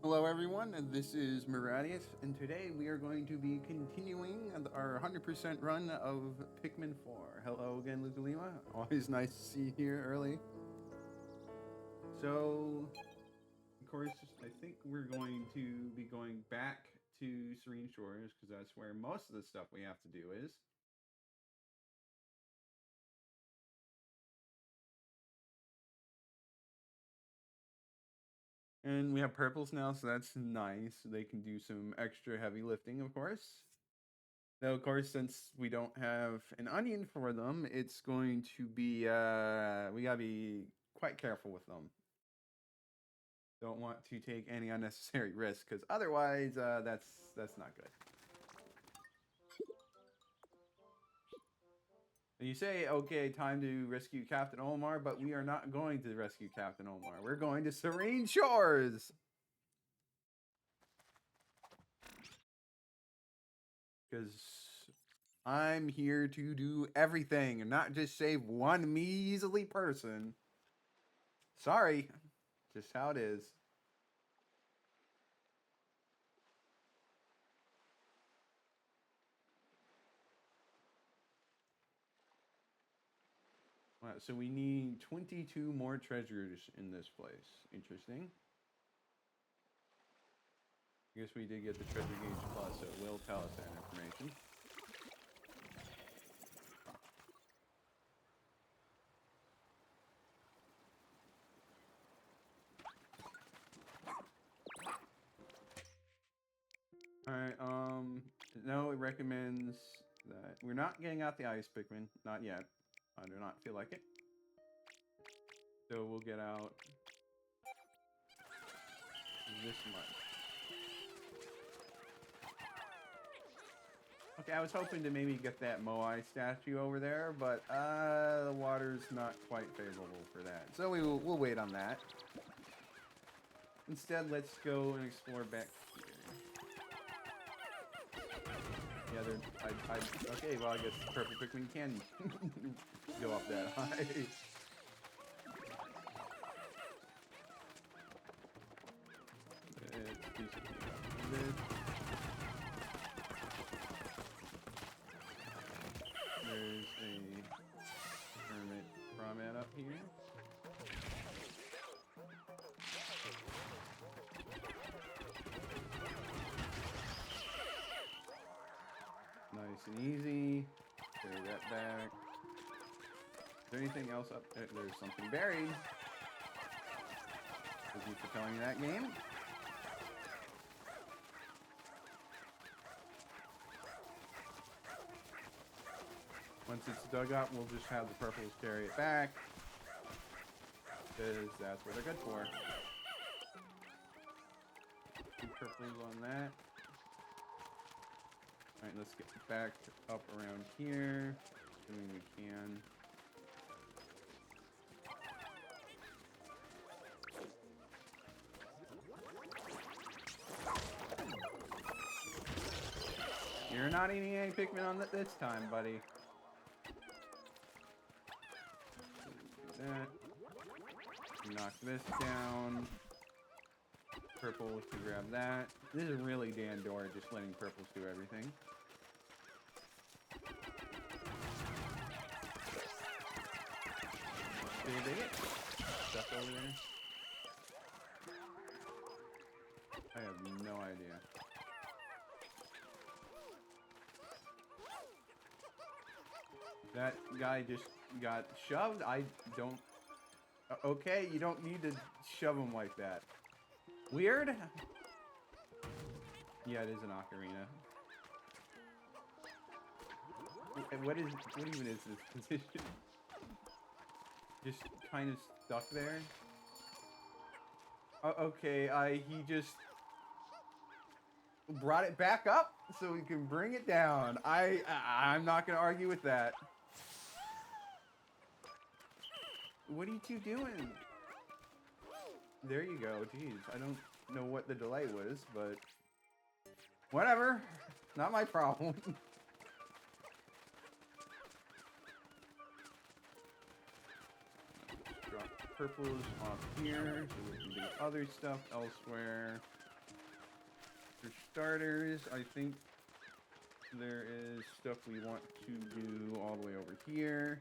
Hello everyone, and this is Miradius, and today we are going to be continuing our 100% run of Pikmin 4. Hello again, Luca Lima. Always nice to see you here early. So, of course, I think we're going to be going back to Serene Shores, because that's where most of the stuff we have to do is. And we have purples now, so that's nice. They can do some extra heavy lifting, of course. Now, of course, since we don't have an onion for them, it's going to be, we gotta be quite careful with them. Don't want to take any unnecessary risks, because otherwise, that's not good. And you say, okay, time to rescue Captain Omar, but we are not going to rescue Captain Omar. We're going to Serene Shores! Because I'm here to do everything and not just save one measly person. Sorry, just how it is. Wow, so we need 22 more treasures in this place. Interesting. I guess we did get the treasure gauge plus, so it will tell us that information. Alright, no, it recommends that we're not getting out the ice Pikmin. Not yet. I do not feel like it. So we'll get out this much. Okay, I was hoping to maybe get that Moai statue over there, but the water's not quite favorable for that. So we'll wait on that. Instead, let's go and explore back here. Yeah, okay, well, I guess Purple Pikmin can go up that high. Let's do something about this. There's a hermit promenade up here. Nice and easy. Carry that back. Is there anything else up there? There's something buried. Thank you for telling me that, game. Once it's dug up, we'll just have the purples carry it back, because that's what they're good for. 2 purples on that. Alright, let's get back up around here. Assuming we can. You're not eating any Pikmin on this time, buddy. Do that. Knock this down. Purples to grab that. This is really Dandor, just letting purples do everything. Did they get stuff over there? I have no idea. That guy just got shoved? I don't... Okay, you don't need to shove him like that. Weird? Yeah, it is an ocarina. What even is this position? Just kind of stuck there? Okay, he just brought it back up so we can bring it down. I'm not gonna argue with that. What are you two doing? There you go. Jeez, I don't know what the delay was, but whatever. Not my problem. Drop purples off here so we can do other stuff elsewhere. for starters, I think there is stuff we want to do all the way over here.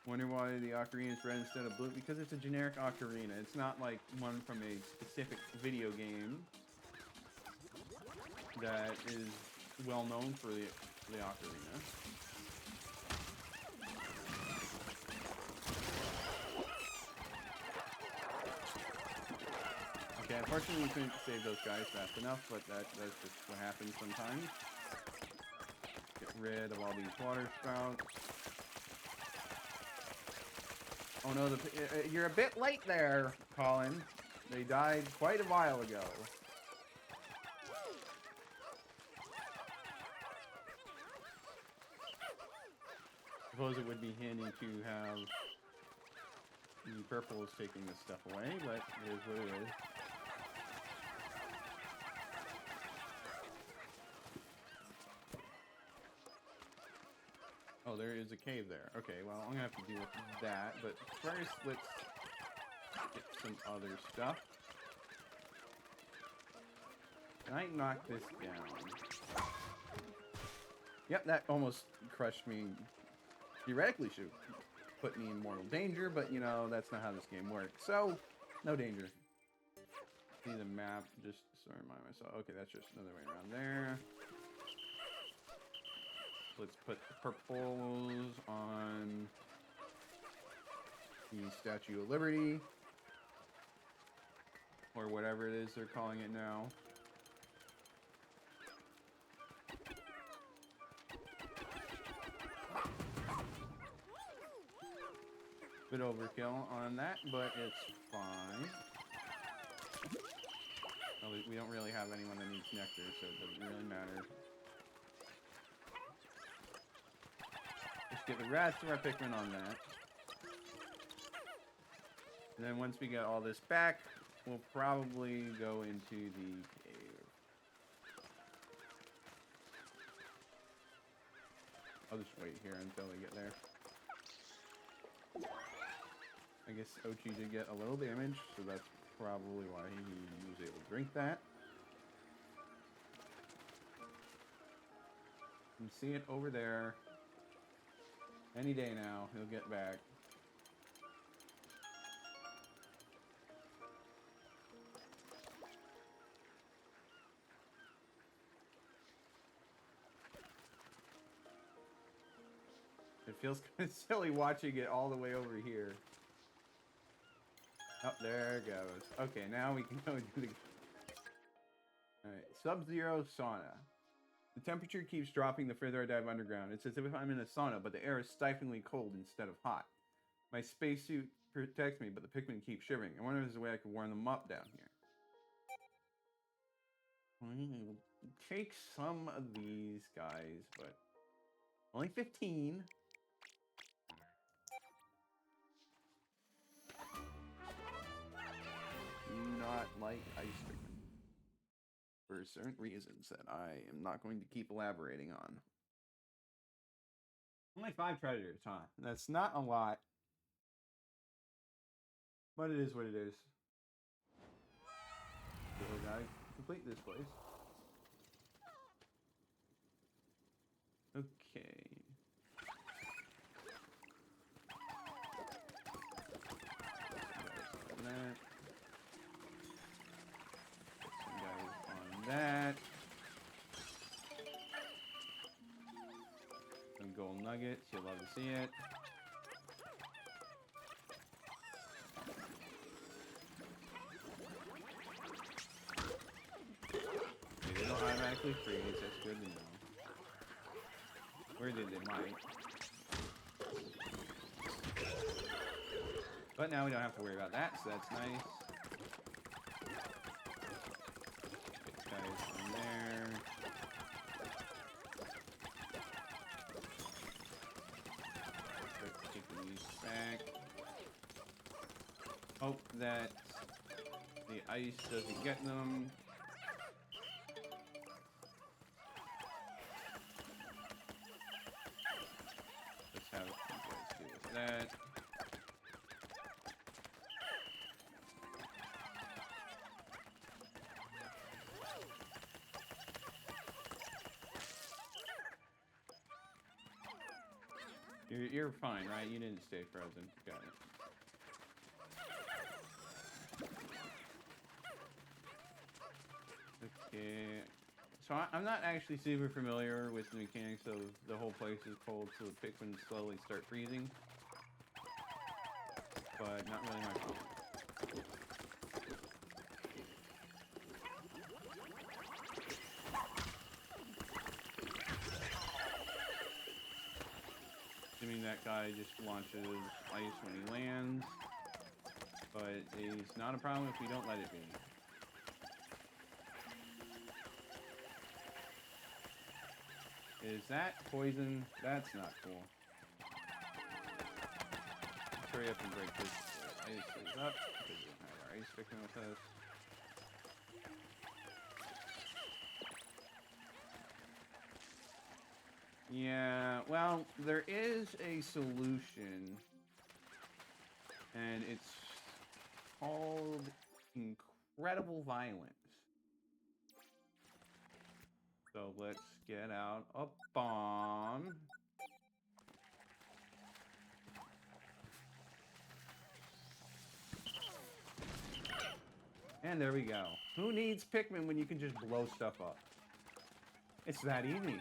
Wonder why the ocarina is red instead of blue? Because it's a generic ocarina. It's not like one from a specific video game that is well known for the ocarina. Okay, unfortunately we couldn't save those guys fast enough, but that's just what happens sometimes. Get rid of all these water spouts. Oh no, you're a bit late there, Colin. They died quite a while ago. I suppose it would be handy to have the purples taking this stuff away, but it is what it is. Oh, there is a cave there. Okay, well, I'm gonna have to deal with that, but first, let's get some other stuff. Can I knock this down? Yep, that almost crushed me. Theoretically should put me in mortal danger, but, you know, that's not how this game works. So, no danger. See the map, just so I remind myself. Okay, that's just another way around there. Let's put the purples on the Statue of Liberty. Or whatever it is they're calling it now. Bit overkill on that, but it's fine. Well, we don't really have anyone that needs nectar, so it doesn't really matter. Let's get the rest of our Pikmin on that. And then once we get all this back, we'll probably go into the cave. I'll just wait here until they get there. I guess Ochi did get a little damage, so that's probably why he was able to drink that. You can see it over there. Any day now, he'll get back. It feels kind of silly watching it all the way over here. Oh, there it goes. Okay, now we can go and do the... Alright, Subzero Sauna. The temperature keeps dropping the further I dive underground. It's as if I'm in a sauna, but the air is stiflingly cold instead of hot. My spacesuit protects me, but the Pikmin keep shivering. I wonder if there's a way I could warm them up down here. I'll take some of these guys, but... only 15. Do not like ice Pikmin. For certain reasons that I am not going to keep elaborating on. Only 5 treasures, huh? That's not a lot. But it is what it is. So guys, complete this place. Okay. That. Some guys on that. Some gold nuggets, you'll love to see it. They don't automatically freeze, that's good to know. Where did they mine? But now we don't have to worry about that, so that's nice. Get guys from there. Start taking these back. Hope that the ice doesn't get them. Let's have you guys deal with that. You're fine, right? You didn't stay frozen. Got it. Okay. So I'm not actually super familiar with the mechanics of the whole place is cold, so the Pikmin slowly start freezing. But not really my problem. Assuming that guy just launches ice when he lands, but it's not a problem if we don't let it be. Is that poison? That's not cool. Let's hurry up and break this ice up, because we don't have our ice Pikmin with us. Yeah, well, there is a solution, and it's called incredible violence. So let's get out a bomb. And there we go. Who needs Pikmin when you can just blow stuff up? It's that easy.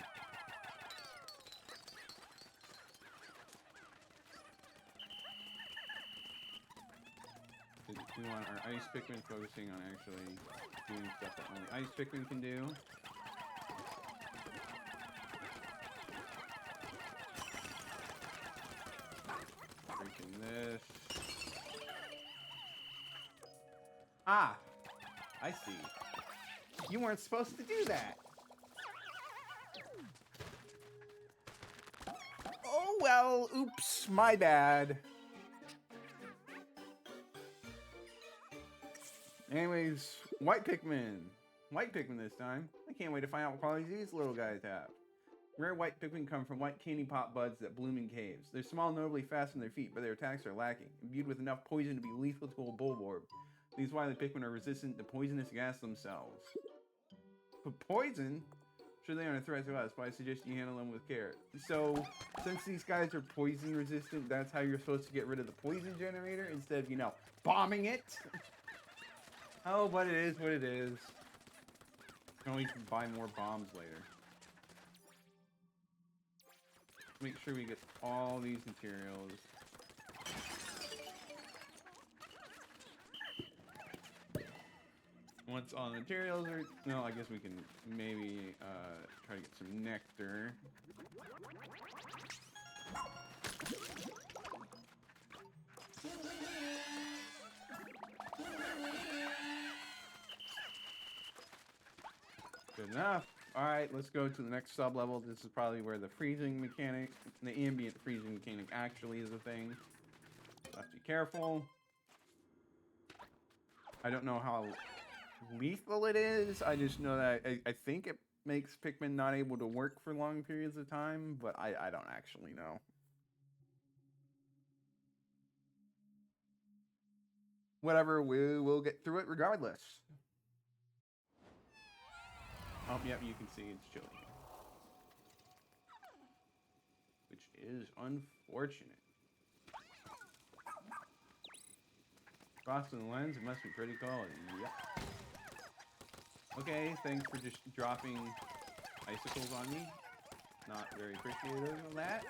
We want our ice Pikmin focusing on actually doing stuff that only ice Pikmin can do. Breaking this. Ah! I see. You weren't supposed to do that! Oh well, oops, my bad. Anyways, white Pikmin. White Pikmin this time. I can't wait to find out what qualities these little guys have. Rare white Pikmin come from white candy pop buds that bloom in caves. They're small and notably fast on their feet, but their attacks are lacking. Imbued with enough poison to be lethal to a bulborb. These wily Pikmin are resistant to poisonous gas themselves. But poison? Sure, they aren't a threat to us, but I suggest you handle them with care. So, since these guys are poison resistant, that's how you're supposed to get rid of the poison generator instead of, you know, bombing it? Oh, but it is what it is. You can always buy more bombs later. Make sure we get all these materials. Once all the materials are... No, I guess we can maybe try to get some nectar. Good enough. Alright, let's go to the next sub-level. This is probably where the freezing mechanic, the ambient freezing mechanic actually is a thing. So have to be careful. I don't know how lethal it is. I just know that I think it makes Pikmin not able to work for long periods of time, but I don't actually know. Whatever, we will get through it regardless. Oh, yep, you can see it's chilly. Which is unfortunate. Frosting the lens, it must be pretty cold. Yep. Okay, thanks for just dropping icicles on me. Not very appreciative of that.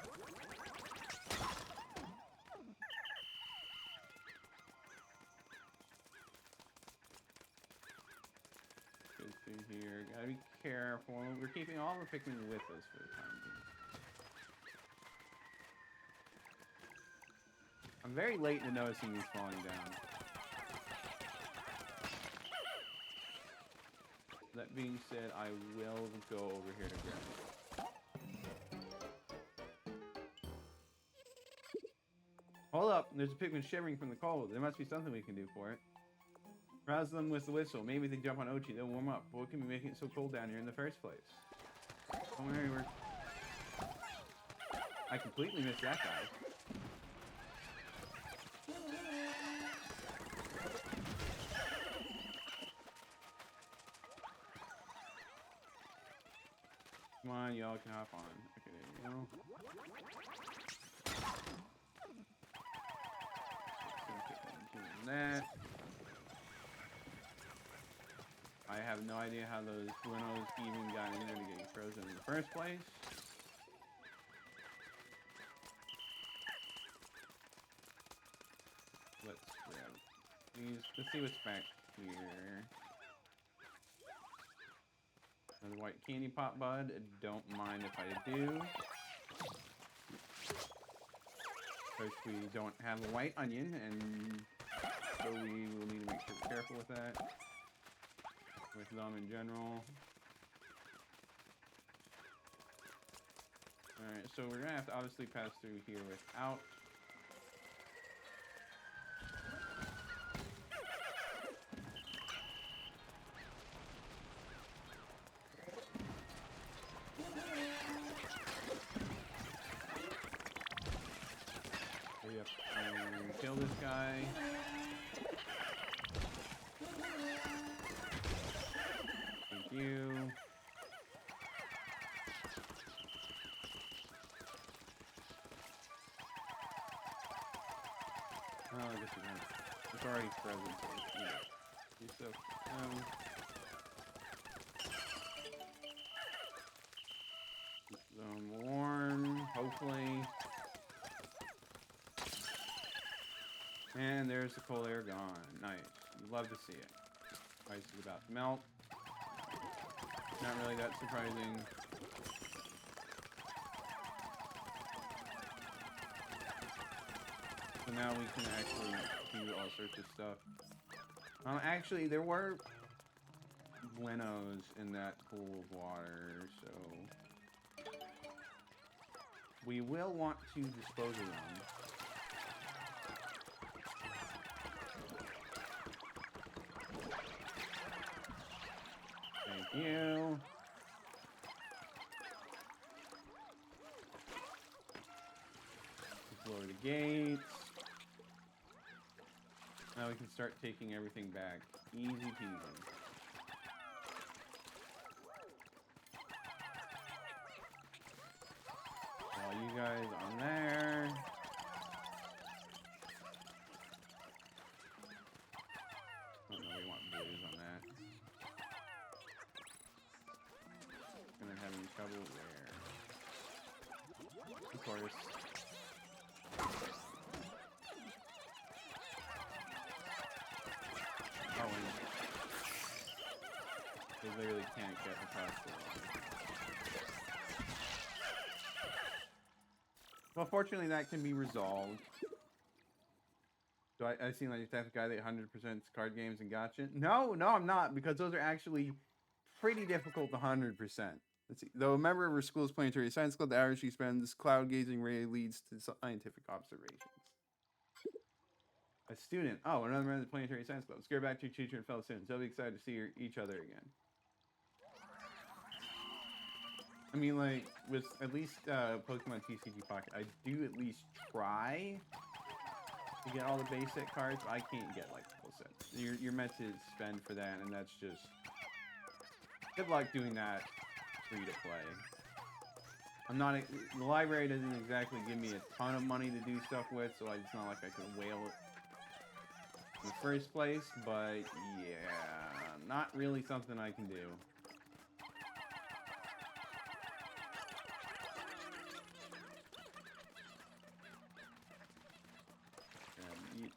Go through here. Gotta be careful. We're keeping all the Pikmin with us for the time being. I'm very late in noticing these falling down. That being said, I will go over here to grab it. Hold up, there's a Pikmin shivering from the cold. There must be something we can do for it. Rouse them with the whistle. Maybe if they jump on Ochi, they'll warm up. But what can be making it so cold down here in the first place? Don't worry, I completely missed that guy. Come on, y'all can hop on. Okay, there you go. that. I have no idea how those Buenos even got in there to get frozen in the first place. Let's grab these. Let's see what's back here. Another white candy pop bud. Don't mind if I do. Because we don't have a white onion, and so we will need to make sure we're careful with that. With them in general. Alright, so we're gonna have to obviously pass through here without. We have to kill this guy. Thank you. Oh, I guess it's already frozen, so yeah. Do so. Keep them warm, hopefully. And there's the cold air gone. Nice. You'd love to see it. Ice is about to melt. Not really that surprising. So now we can actually do all sorts of stuff. Actually, there were Buenos in that pool of water, so we will want to dispose of them. Thank you. Let's lower the gates. Now we can start taking everything back. Easy peasy. All you guys on there. Don't really want blues on that. And I'm having trouble where? Of course. Oh, and they literally can't get across the line. Well, fortunately, that can be resolved. So I seem like the type of guy that 100% card games and gotcha. No, I'm not, because those are actually pretty difficult to 100%. Let's see. Though a member of her school's planetary science club, the average she spends cloud gazing rarely leads to scientific observations. A student. Oh, another member of the planetary science club. Let's go back to your teacher and fellow students. They'll be excited to see each other again. I mean, like, with at least Pokemon TCG Pocket, I do at least try to get all the basic cards. I can't get, like, full sets. You're meant to spend for that, and that's just... Good luck doing that free to play. I'm not... The library doesn't exactly give me a ton of money to do stuff with, so it's not like I can whale it in the first place, but yeah, not really something I can do.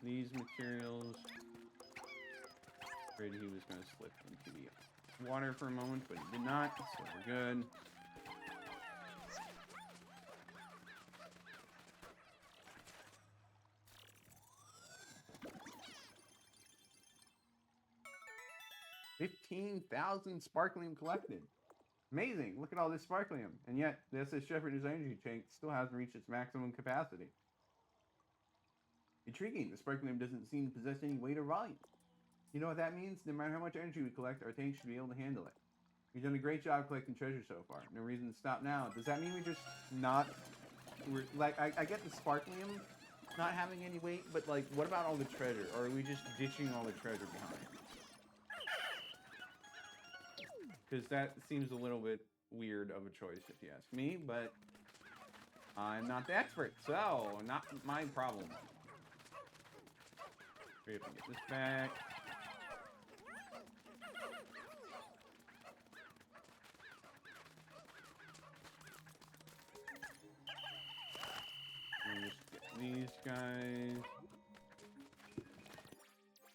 These materials. Afraid he was going to slip into the water for a moment, but he did not, so we're good. $15,000 sparklium collected. Amazing! Look at all this sparklium, and yet the SS Shepherd's energy tank still hasn't reached its maximum capacity. Intriguing. The sparklium doesn't seem to possess any weight or volume. You know what that means? No matter how much energy we collect, our tank should be able to handle it. We've done a great job collecting treasure so far. No reason to stop now. Does that mean we're just not... We're like, I get the sparklium not having any weight, but like, what about all the treasure? Or are we just ditching all the treasure behind? Because that seems a little bit weird of a choice, if you ask me, but I'm not the expert, so not my problem. We have to get this back. And just get these guys.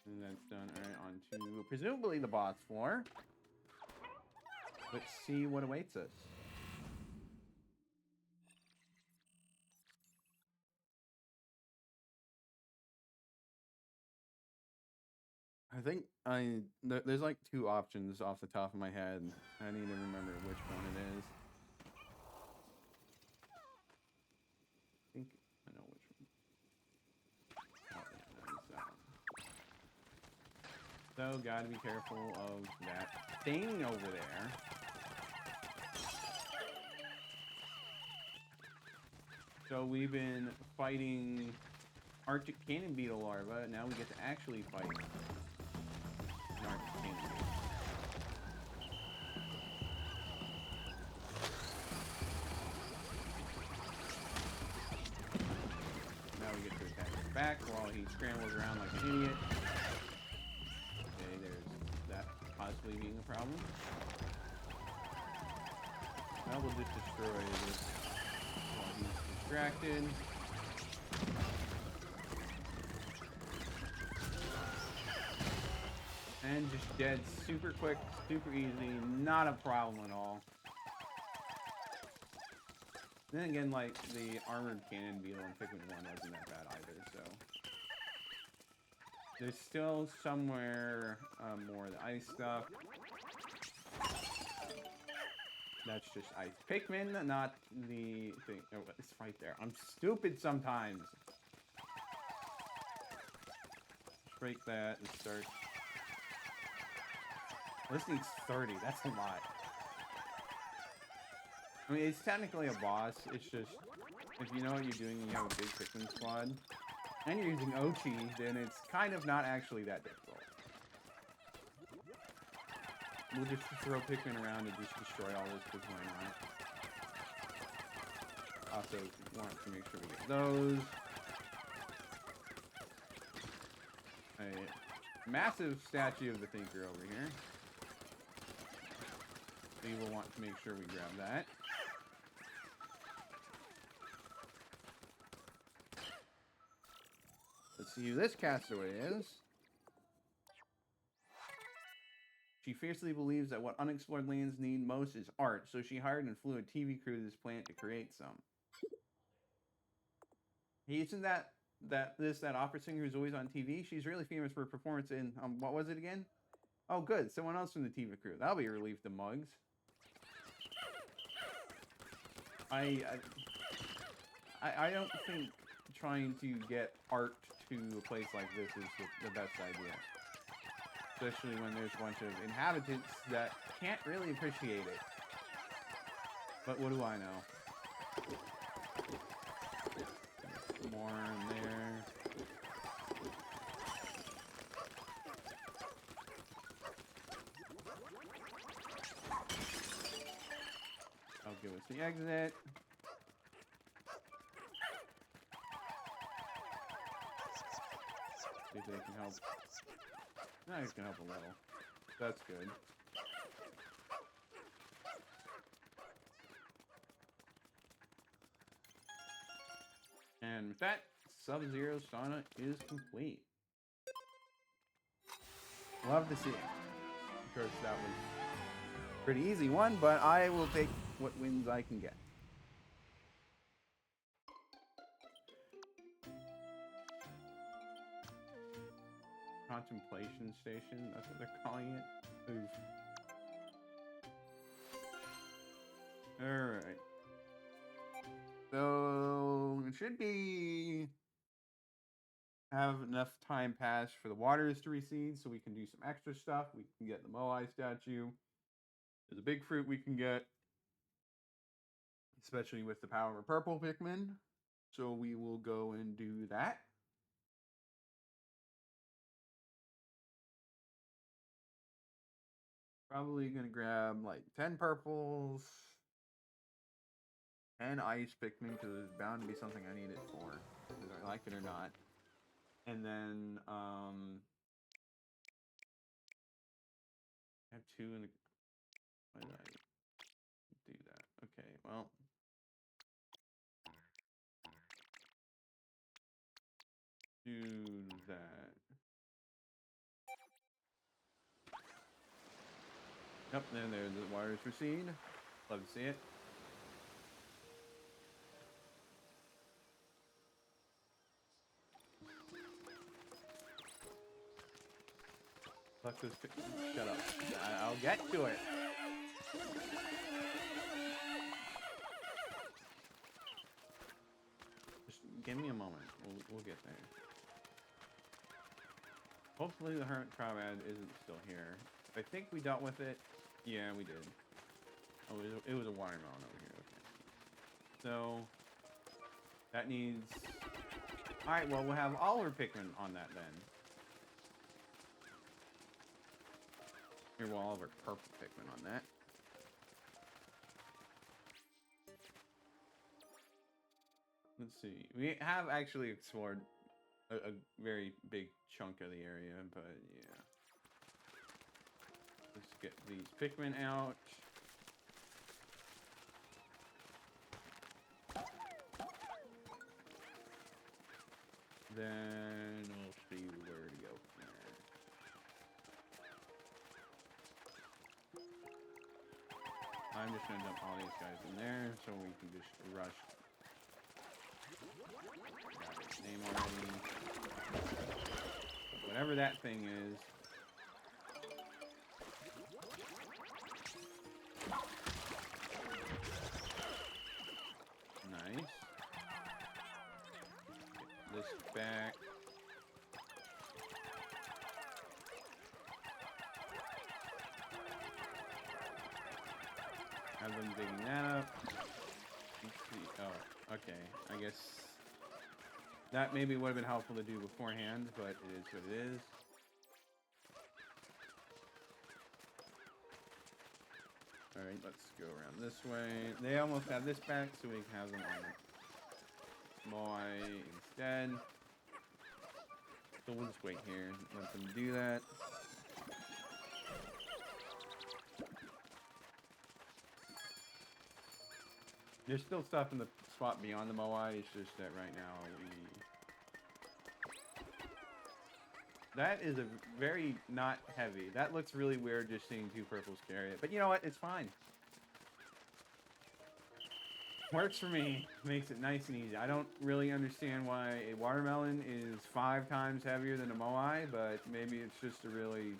And that's done. Alright, on to presumably the boss floor. Let's see what awaits us. I think there's like two options off the top of my head. I need to remember which one it is. I think I know which one. Oh, yeah, that is that one. So, gotta be careful of that thing over there. So we've been fighting Arctic cannon beetle larvae. Now we get to actually fight an Arctic cannon beetle. Now we get to attack his back while he scrambles around like an idiot. Okay, there's that possibly being a problem. Now we'll just destroy this while he's distracted. And just dead super quick, super easy, not a problem at all. Then again, like, the armored cannon beetle in Pikmin 1 wasn't that bad either, so. There's still somewhere more of the ice stuff. That's just ice Pikmin, not the thing. Oh, it's right there. I'm stupid sometimes. Break that and start. This needs 30. That's a lot. I mean, it's technically a boss. It's just, if you know what you're doing and you have a big Pikmin squad, and you're using Ochi, then it's kind of not actually that difficult. We'll just throw Pikmin around and just destroy all this because why not? Also, want to make sure we get those. A massive statue of the Thinker over here. We will want to make sure we grab that. Let's see who this castaway is. She fiercely believes that what unexplored lands need most is art, so she hired and flew a TV crew to this planet to create some. Hey, isn't that opera singer who's always on TV? She's really famous for her performance in what was it again? Oh, good, someone else from the TV crew. That'll be a relief to Mugs. I don't think trying to get art to a place like this is the best idea. Especially when there's a bunch of inhabitants that can't really appreciate it. But what do I know? More in there. I'll give us the exit. See if they can help. No, he's gonna help a little. That's good. And with that, Subzero Sauna is complete. Love to see it. Of course, that was a pretty easy one, but I will take what wins I can get. Contemplation station, that's what they're calling it. Oof. Alright. So it should be have enough time pass for the waters to recede so we can do some extra stuff. We can get the Moai statue. There's a big fruit we can get, especially with the power of purple Pikmin. So we will go and do that. Probably gonna grab like 10 purples, 10 ice Pikmin because there's bound to be something I need it for, whether I like it or not. And then I have two in the. Why did I do that? Okay, well. Do that. Yep, there the wires recede. Love to see it. Fuck this. Shut up. I'll get to it. Just give me a moment. We'll get there. Hopefully the hermit crab isn't still here. I think we dealt with it. Yeah, we did. Oh, it was a watermelon over here. Okay. So that needs. All right. Well, we'll have all our Pikmin on that then. Here, we'll all have our purple Pikmin on that. Let's see. We have actually explored a very big chunk of the area, but yeah. Let's get these Pikmin out. Then we'll see where to go from there. I'm just gonna dump all these guys in there so we can just rush. Got its name already. Whatever that thing is. Nice. Get this back. Have them digging that up. Let's see. Oh, okay. I guess that maybe would have been helpful to do beforehand, but it is what it is. Alright, let's go around this way. They almost have this back, so we can have them on Moai instead. So we'll just wait here, let them do that. There's still stuff in the spot beyond the Moai, it's just that right now That is a very not heavy. That looks really weird just seeing two purples carry it. But you know what? It's fine. Works for me. Makes it nice and easy. I don't really understand why a watermelon is 5 times heavier than a Moai, but maybe it's just a really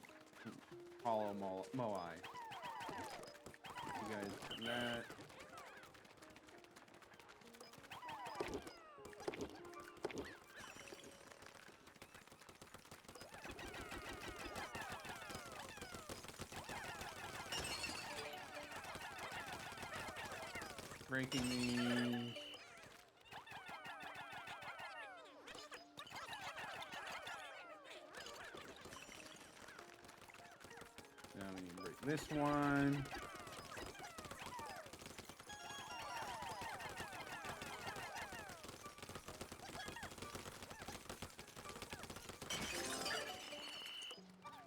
hollow Moai. You guys do that. Breaking these. Now we need to break this one.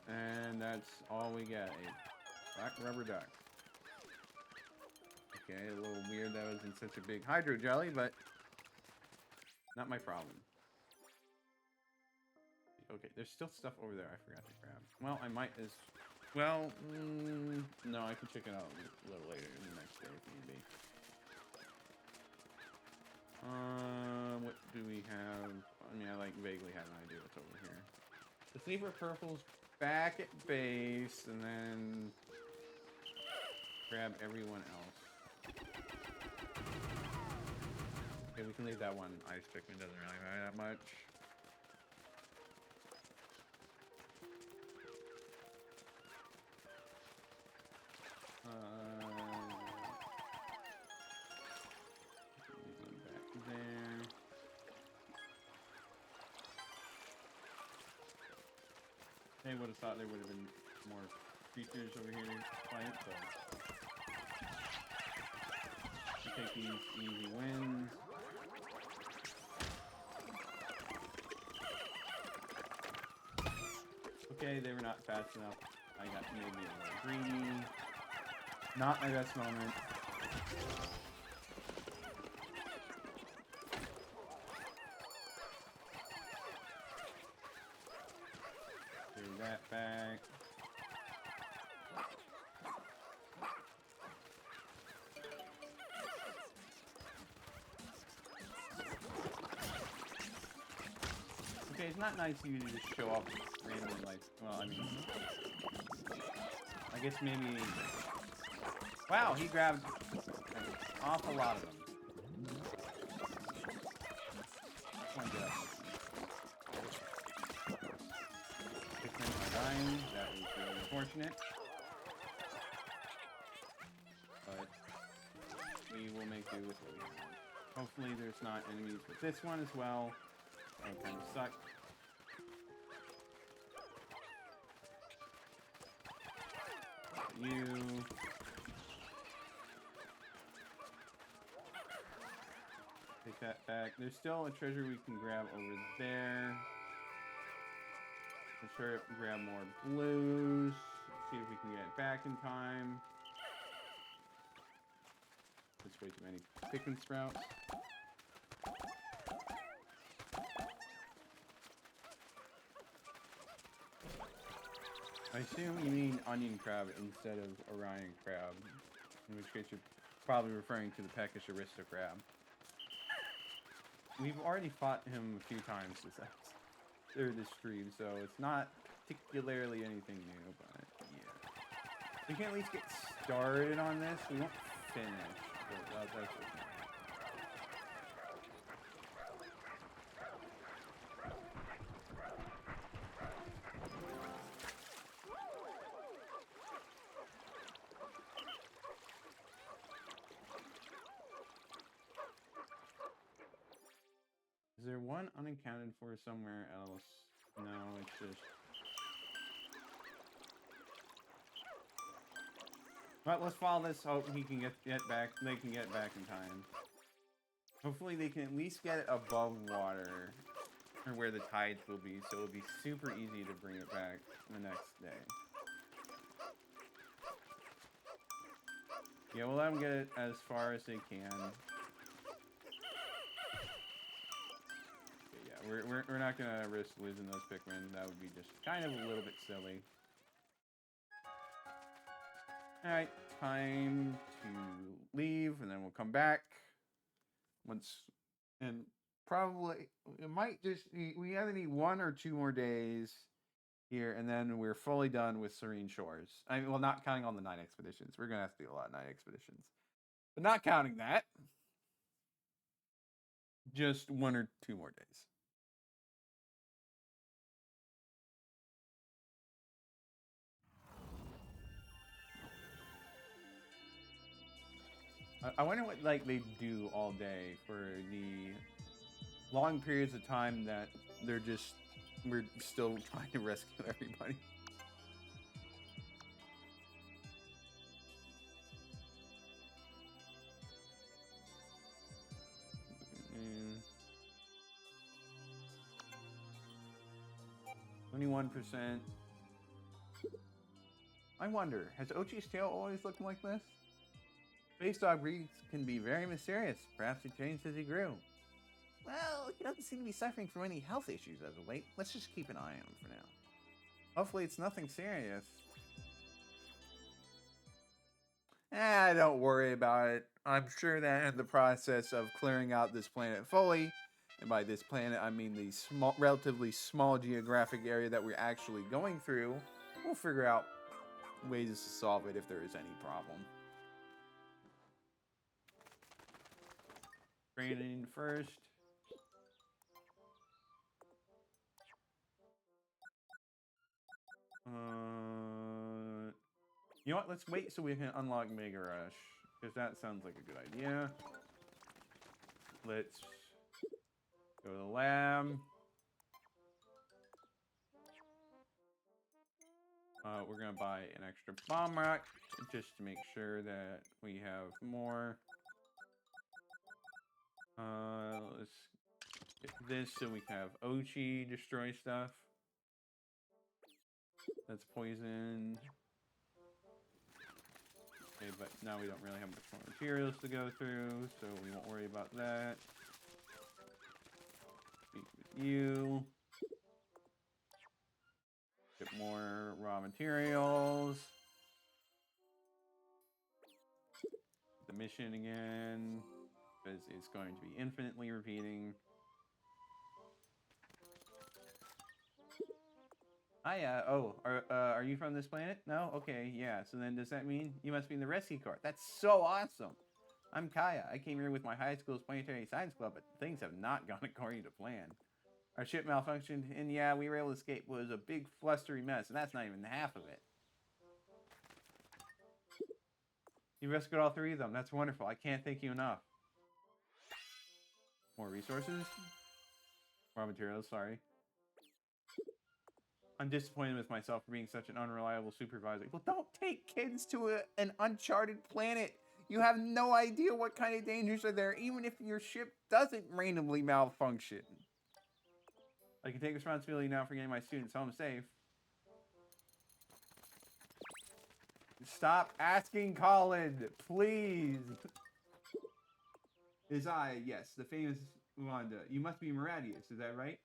And that's all we got. A black rubber duck. Okay, a little weird that was in such a big hydro jelly, but not my problem. Okay, there's still stuff over there I forgot to grab. Well, I might as well. No, I can check it out a little later in the next day if need be. What do we have? I mean, I vaguely have an idea what's over here. Let's leave our purples back at base, and then grab everyone else. Okay, we can leave that one. Ice Pikmin doesn't really matter that much. Back there. Hey, would have thought there would have been more creatures over here to fight, but take these easy wins. Okay, they were not fast enough. I got maybe a little greedy. Not my best moment. Do that back. Okay, it's not nice of you to just show up randomly, like, well, I mean, I guess maybe, wow, he grabbed an awful lot of them. Come on, get up. Pikmin are dying, that is really unfortunate. But we will make do with what we have. Hopefully there's not enemies with this one as well. That kind of suck. You. Take that back. There's still a treasure we can grab over there. I'm sure grab more blues. See if we can get it back in time. There's way too many Pikmin sprouts. I assume you mean onion crab instead of Orion crab, in which case you're probably referring to the peckish arista crab. We've already fought him a few times this stream, so it's not particularly anything new, but yeah. We can at least get started on this. We won't finish, but that's okay. Is there one unaccounted for somewhere else? No, it's just... But let's follow this. Hope he can get back. They can get back in time. Hopefully they can at least get it above water, or where the tides will be, so it'll be super easy to bring it back the next day. Yeah, we'll let them get it as far as they can. We're not gonna risk losing those Pikmin. That would be just kind of a little bit silly. Alright, time to leave, and then we'll come back. And probably, it might just, we either need 1 or 2 more days here, and then we're fully done with Serene Shores. I mean, well, not counting on the 9 expeditions. We're gonna have to do a lot of 9 expeditions. But not counting that, just 1 or 2 more days. I wonder what like they do all day for the long periods of time that we're still trying to rescue everybody. Mm. 21%. I wonder, has Ochi's tail always looked like this? Space dog breeds can be very mysterious. Perhaps he changed as he grew. Well, he doesn't seem to be suffering from any health issues as of late. Let's just keep an eye on him for now. Hopefully it's nothing serious. Don't worry about it. I'm sure that in the process of clearing out this planet fully, and by this planet I mean the relatively small geographic area that we're actually going through, we'll figure out ways to solve it if there is any problem. Bring it in first. You know what? Let's wait so we can unlock Mega Rush, because that sounds like a good idea. Let's go to the lab. We're gonna buy an extra bomb rock just to make sure that we have more. Let's get this so we can have Ochi destroy stuff. That's poison. Okay, but now we don't really have much more materials to go through, so we won't worry about that. Speak with you. Get more raw materials. The mission again, because it's going to be infinitely repeating. Hiya. Oh, are you from this planet? No? Okay, yeah. So then does that mean you must be in the rescue corps? That's so awesome. I'm Kaya. I came here with my high school's planetary science club, but things have not gone according to plan. Our ship malfunctioned, and yeah, we were able to escape. It was a big flustery mess, and that's not even half of it. You rescued all 3 of them. That's wonderful. I can't thank you enough. More resources? Raw materials, sorry. I'm disappointed with myself for being such an unreliable supervisor. Well, don't take kids to an uncharted planet. You have no idea what kind of dangers are there, even if your ship doesn't randomly malfunction. I can take responsibility now for getting my students home safe. Stop asking Colin, please. Is I, yes, the famous Wanda. You must be Maradius, is that right?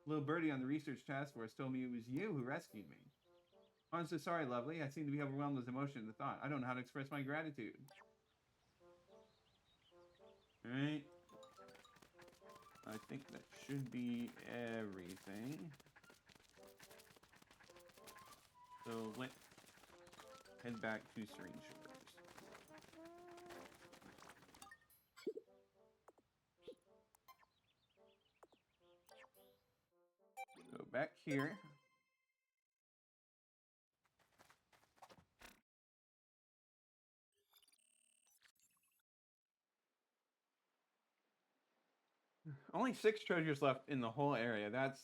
Little birdie on the research task force told me it was you who rescued me. I'm so sorry, lovely. I seem to be overwhelmed with emotion at the thought. I don't know how to express my gratitude. Alright. I think that should be everything. So let's head back to Serene Shores. Go back here. Only 6 treasures left in the whole area. That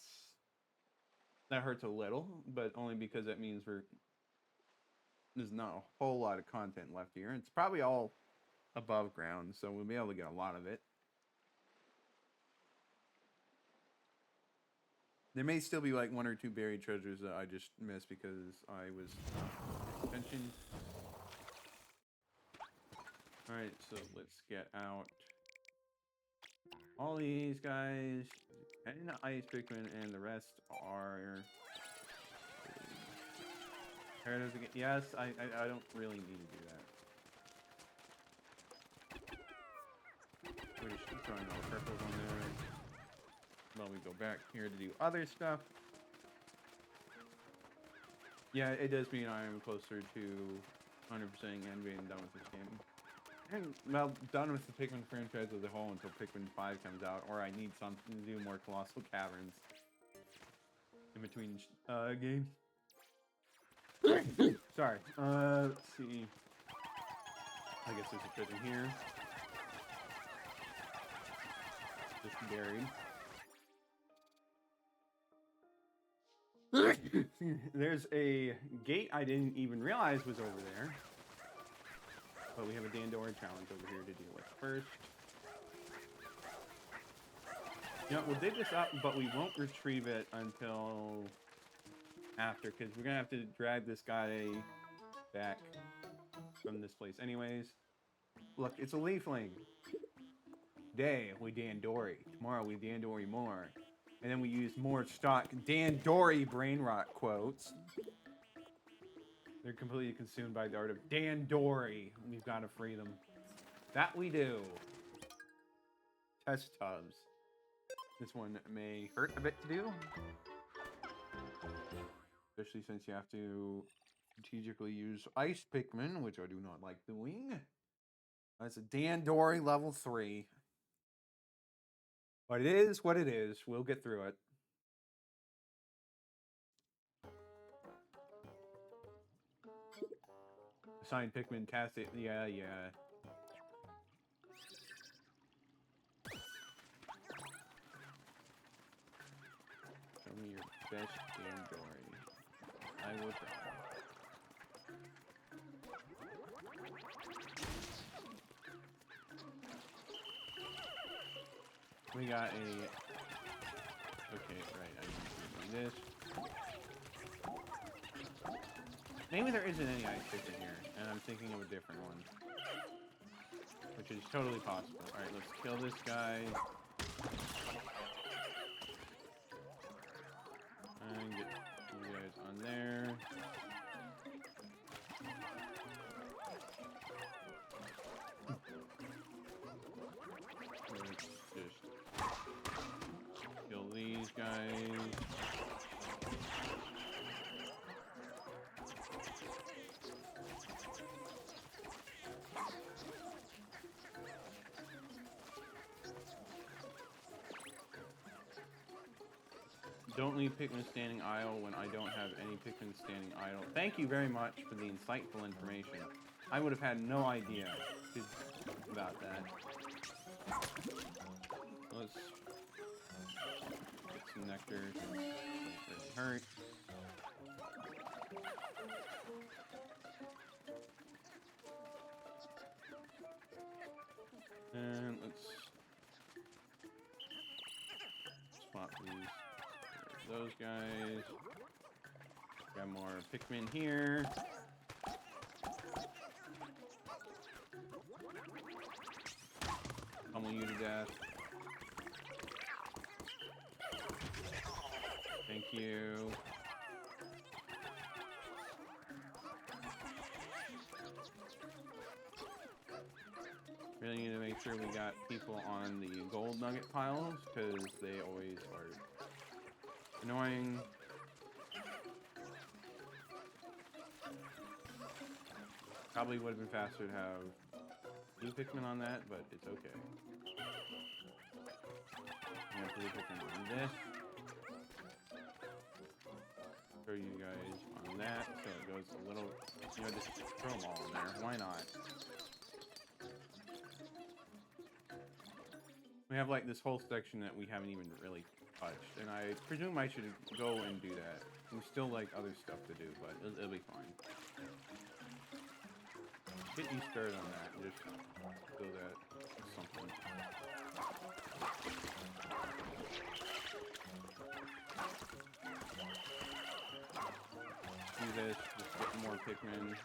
hurts a little, but only because that means there's not a whole lot of content left here. It's probably all above ground, so we'll be able to get a lot of it. There may still be like 1 or 2 buried treasures that I just missed because I was not paying attention. Alright, so let's get out all these guys. And the ice Pikmin, and the rest are... Again. Yes, I don't really need to do that. We're just throwing all the purples on there. While we go back here to do other stuff. Yeah, it does mean I am closer to 100% and being done with this game. And, well, done with the Pikmin franchise as a whole until Pikmin 5 comes out, or I need something to do more Colossal Caverns in between games. Sorry. Let's see. I guess there's a treasure here. Just buried. There's a gate I didn't even realize was over there. But we have a Dandori challenge over here to deal with first. You know, we'll dig this up, but we won't retrieve it until after, because we're going to have to drag this guy back from this place anyways. Look, it's a leafling. Today, we Dandori. Tomorrow, we Dandori more. And then we use more stock Dandori brain rot quotes. They're completely consumed by the art of Dandori. We've got to free them. That we do. Test tubs. This one may hurt a bit to do. Especially since you have to strategically use Ice Pikmin, which I do not like doing. That's a Dandori level 3. But it is what it is. We'll get through it. Assigned Pikmin, cast it. Yeah. Show me your best Dandori. I will try. We got a... Okay, right, I need to do this. Maybe there isn't any ice Pikmin here, and I'm thinking of a different one. Which is totally possible. Alright, let's kill this guy. And get you guys on there. Let's just kill these guys. Don't leave Pikmin standing idle when I don't have any Pikmin standing idle. Thank you very much for the insightful information. I would have had no idea about that. Let's get some nectar. Doesn't really hurt. And let's swap these. Those guys. Got more Pikmin here. Pummel you to death. Thank you. Really need to make sure we got people on the gold nugget piles, because they always are annoying. Probably would have been faster to have 2 Pikmin on that, but it's okay. I'm gonna put 2 Pikmin on this. Throw you guys on that, so it goes a little, you know, just throw them all in there. Why not? We have like this whole section that we haven't even really touched, and I presume I should go and do that. We still like other stuff to do, but it'll be fine. Get you started on that and just do that something. Do this, just get more Pikmin.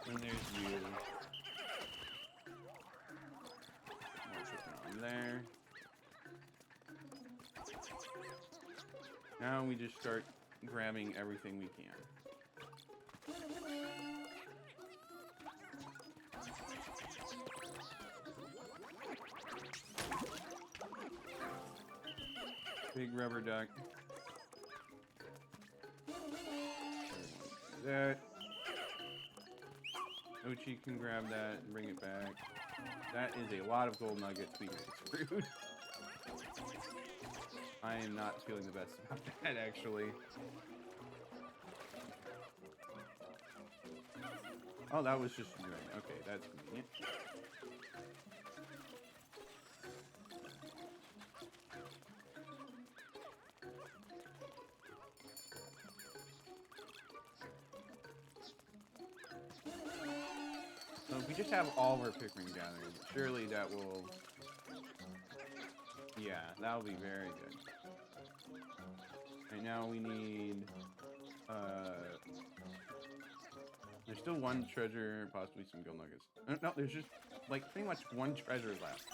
And there's you. More Pikmin on there. Now we just start grabbing everything we can. Big rubber duck. That. Ochi can grab that and bring it back. That is a lot of gold nuggets we get screwed. I am not feeling the best about that, actually. Oh, that was just right. Okay, that's convenient. So if we just have all of our Pikmin gathered, surely that will... Yeah, that will be very good. Right now we need... There's still 1 treasure, possibly some gold nuggets. No, there's just, like, pretty much 1 treasure left.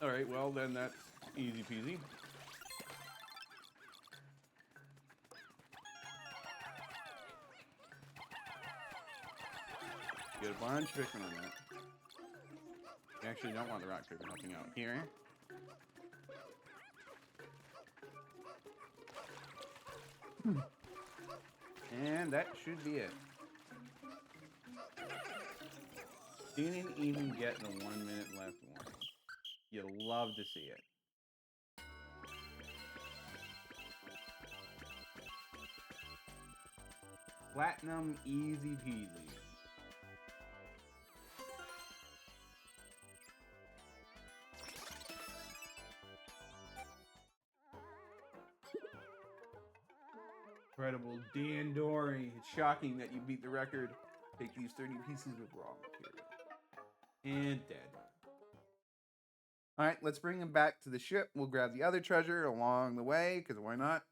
Alright, well then that's easy peasy. Get a bunch of Pikmin on that. You actually don't want the rock Pikmin helping out here. And that should be it. Didn't even get the 1 minute left warning. You'll love to see it. Platinum easy peasy. incredible. Dan Dory. It's shocking that you beat the record. Take these 30 pieces of raw material. And dead. Alright, let's bring him back to the ship. We'll grab the other treasure along the way, because why not?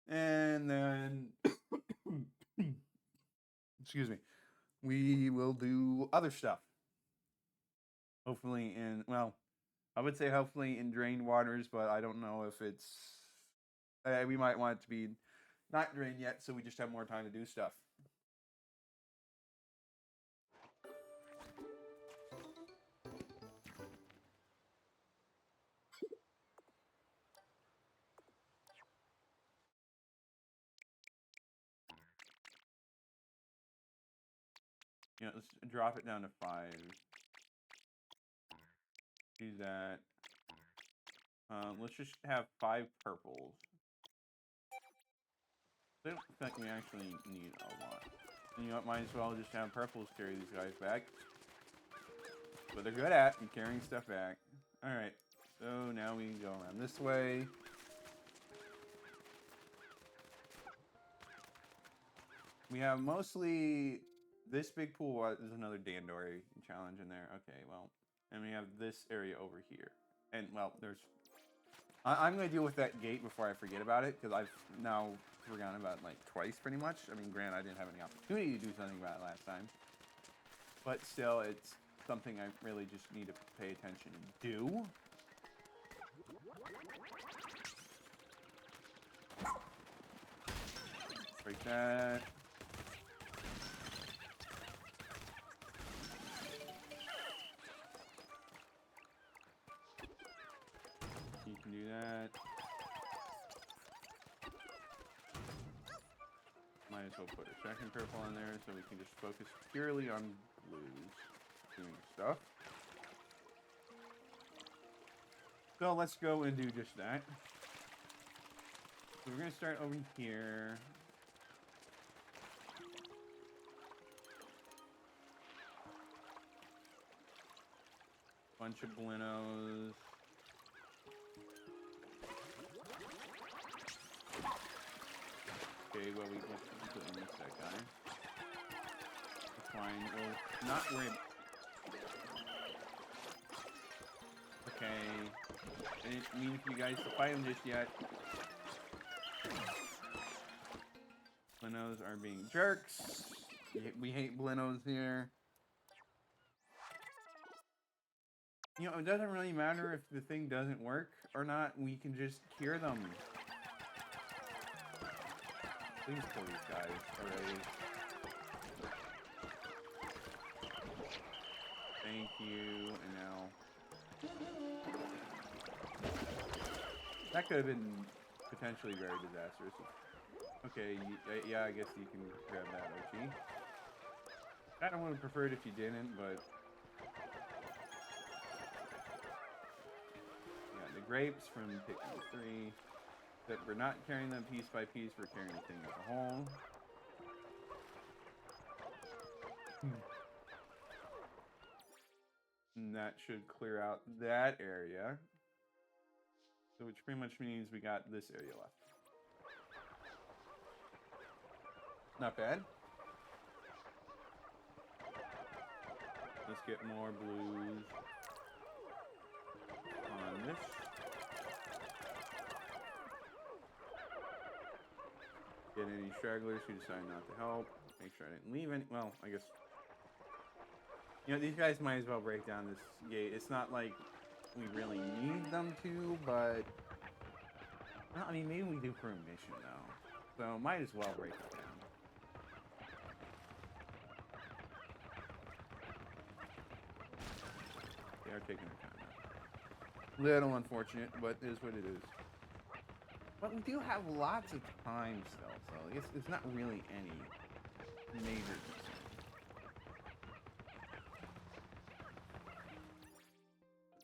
And then... excuse me. We will do other stuff. Hopefully in... well, I would say hopefully in drained waters, but I don't know if it's... we might want it to be not drained yet, so we just have more time to do stuff. You know, let's drop it down to 5. Do that. Let's just have 5 purples. I don't think we actually need a lot. You know what, might as well just have purples carry these guys back. What they're good at, and carrying stuff back. Alright, so now we can go around this way. We have mostly... this big pool. There's another Dandori challenge in there. Okay, well... and we have this area over here. And, well, there's... I'm going to deal with that gate before I forget about it, because I've now forgotten about it, like, twice, pretty much. I mean, granted, I didn't have any opportunity to do something about it last time. But still, it's something I really just need to pay attention and do. Break that. You can do that. Might as well put a second purple on there so we can just focus purely on blues doing stuff. So let's go and do just that. So we're going to start over here. Bunch of Blinos. Okay, well, we'll miss that guy. That's fine. We'll not worry. Okay. I didn't mean for you guys to fight him just yet. Blinos are being jerks. We hate Blinos here. You know, it doesn't really matter if the thing doesn't work or not. We can just cure them. Please kill these guys already. Thank you, and now... that could have been potentially very disastrous. Okay, yeah, I guess you can grab that, Archie. I would have preferred if you didn't, but... yeah, the grapes from Pikmin 3. That we're not carrying them piece by piece, we're carrying the thing as a whole. And that should clear out that area. So which pretty much means we got this area left. Not bad. Let's get more blues on this. Get any stragglers who decide not to help. Make sure I didn't leave any. Well, I guess. You know, these guys might as well break down this gate. It's not like we really need them to, but. Well, I mean, maybe we do for a mission, though. So, might as well break it down. They are taking their time out. Little unfortunate, but it is what it is. But we do have lots of time still, so I guess it's not really any major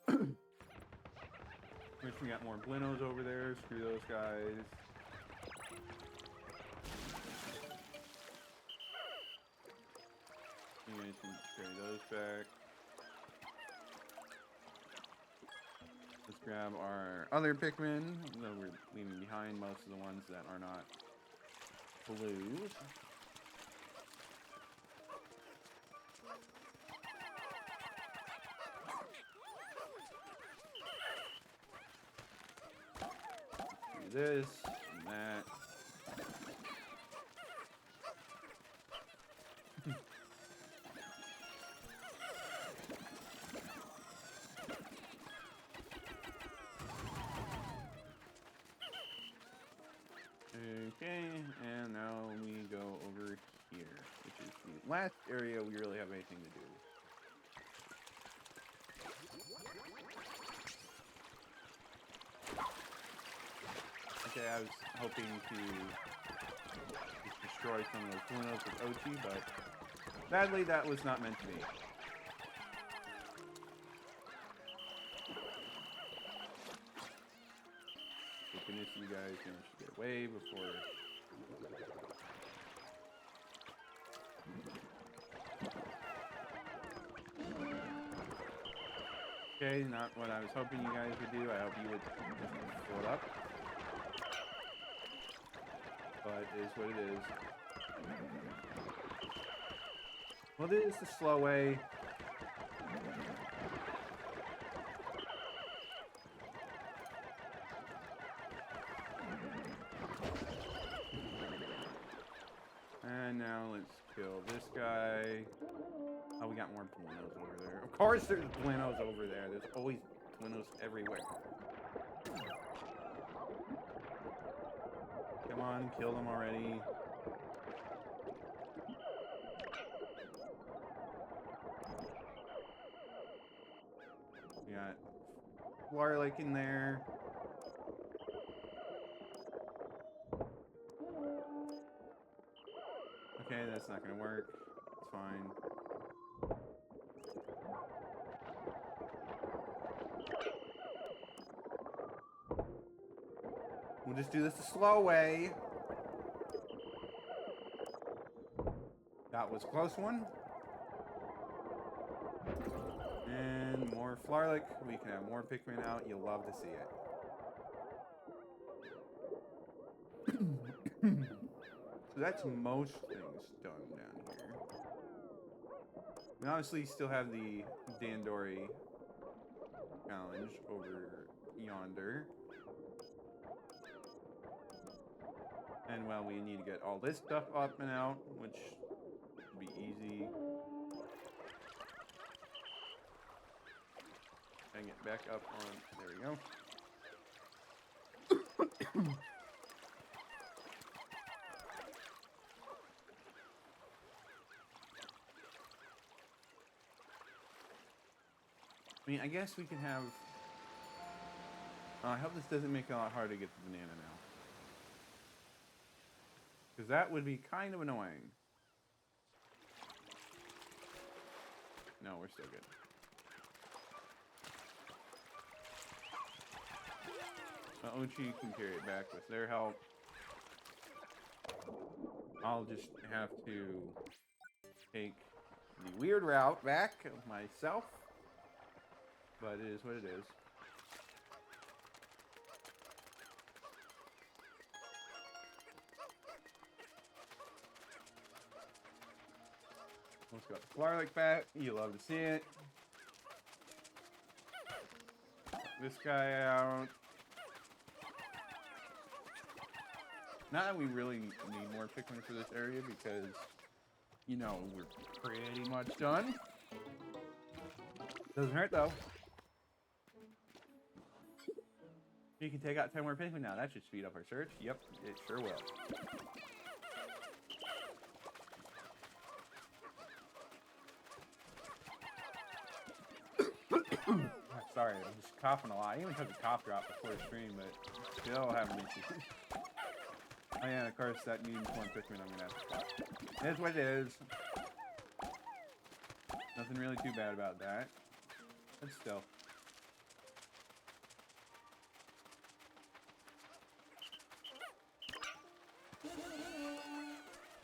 concern. Wish we got more Blinos over there. Screw those guys. You guys can carry those back. Let's grab our other Pikmin, though we're leaving behind most of the ones that are not blues. Do this and that. Okay, and now we go over here, which is the last area we really have anything to do. Okay, I was hoping to just destroy some of those Lunos with Ochi, but sadly that was not meant to be. Thank goodness you guys managed to get away before. Okay, not what I was hoping you guys would do. I hope you would just fill it up. But it is what it is. Well, it is the slow way. And now let's kill this guy. Oh, we got more Buenos over there. Of course there's Buenos over there. There's always Buenos everywhere. Come on, kill them already. We got Water Lake in there. Okay, that's not gonna work. It's fine. We'll just do this the slow way. That was a close one. And more Flarlick. We can have more Pikmin out. You'll love to see it. So that's most things done down here. We obviously still have the Dandori challenge over yonder. And well, we need to get all this stuff up and out, which should be easy. And get back up on, there we go. I mean, I guess we can have, I hope this doesn't make it a lot harder to get the banana now. Because that would be kind of annoying. No, we're still good. Ochi can carry it back with their help. I'll just have to take the weird route back myself. But it is what it is. Let's got the Flarlick back. You love to see it. This guy out. Not that we really need more Pikmin for this area because, you know, we're pretty much done. Doesn't hurt though. You can take out 10 more Pikmin now. That should speed up our search. Yep, it sure will. Sorry, I'm just coughing a lot. I even took a cough drop before the stream, but still having issues. Oh yeah, and of course that means one Pikmin I'm gonna have to stop. It is what it is. Nothing really too bad about that. But still.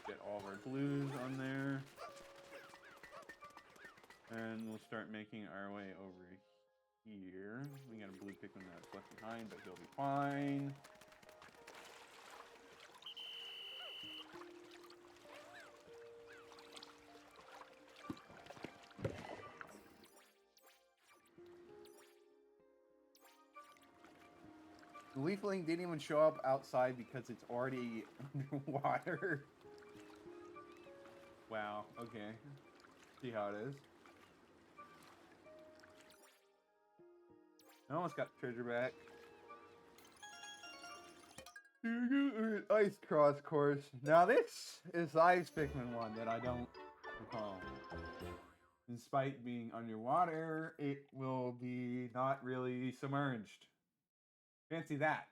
Get all of our blues on there. And we'll start making our way over here. We got a blue Pikmin that's left behind, but he'll be fine. The leafling didn't even show up outside because it's already underwater. Wow, okay. See how it is. I almost got the treasure back. Ice cross course. Now this is the ice Pikmin one that I don't recall. Despite being underwater, it will be not really submerged. Fancy that.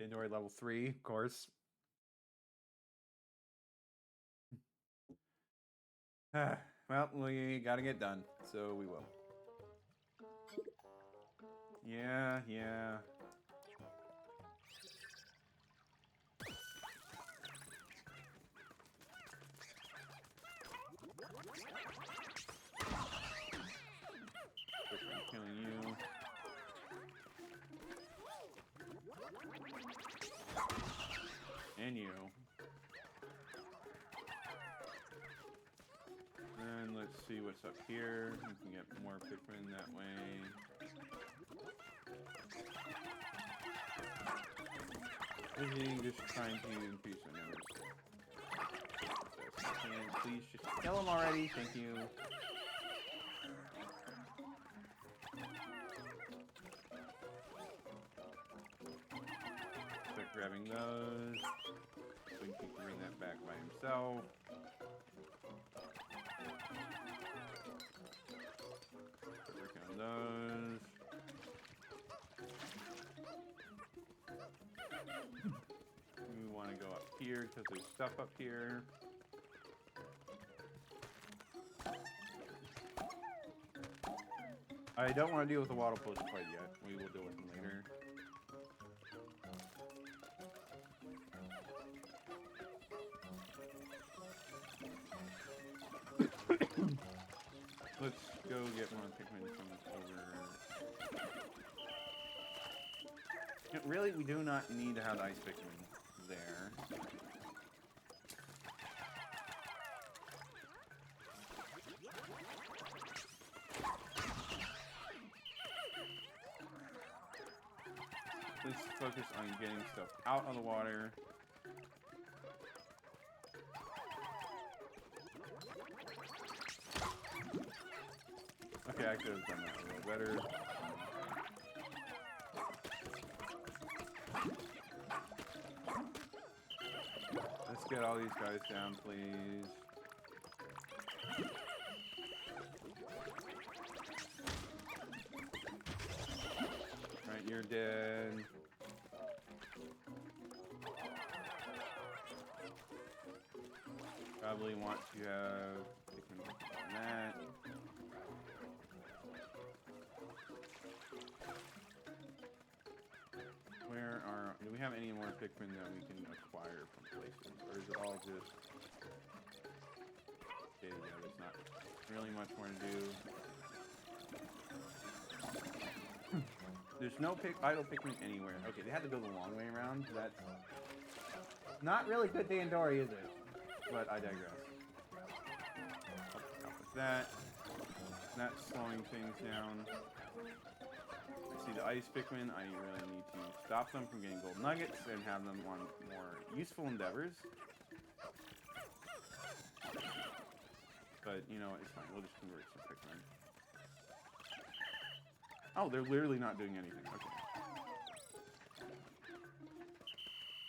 Indoor level 3, of course. Well, we gotta get done, so we will. Yeah. Killing you. And you. And let's see what's up here. We can get more Pikmin that way. Everything just trying to increase my numbers. And please just kill him already. Thank you. Start grabbing those. So he can bring that back by himself. Start working on those. We want to go up here because there's stuff up here. I don't want to deal with the water pulse quite yet. We will deal with them later. Let's go get more Pikmin from over. Really, we do not need to have ice Pikmin there. Let's focus on getting stuff out of the water. Okay, I could have done that a little better. Let's get all these guys down, please. Alright, you're dead. Probably want to have that. Do we have any more Pikmin that we can acquire from places? Or is it all just... Okay, yeah, there's not really much more to do. There's no idle Pikmin anywhere. Okay, they had to go the long way around. That's not really good Dandori, is it? But I digress. Help with that. Not slowing things down. See the ice Pikmin, I really need to stop them from getting gold nuggets and have them on more useful endeavors. But, you know, it's fine. We'll just convert some Pikmin. Oh, they're literally not doing anything. Okay.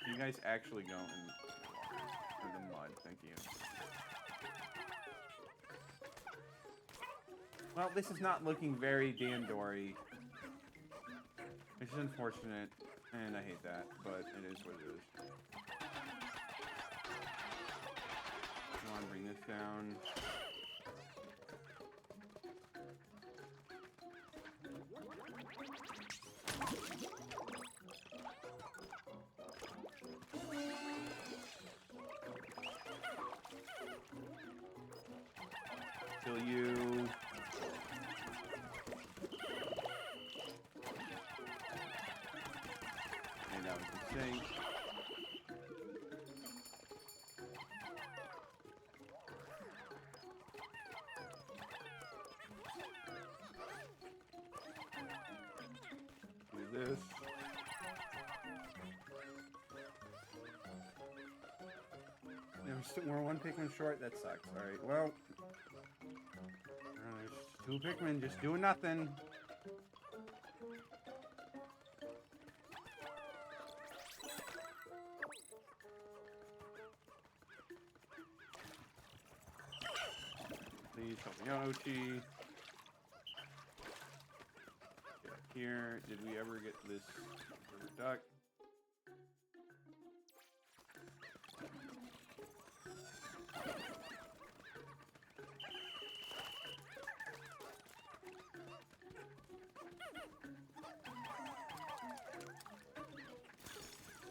You guys actually go in the mud. Thank you. Well, this is not looking very Dandori. It's unfortunate, and I hate that, but it is what it is. Come on, bring this down. Kill you. That was a mistake. this. We're one Pikmin short. That sucks. All right. Well, there's 2 Pikmin just doing nothing. Please help me out, Ochi. Get up here. Did we ever get this duck?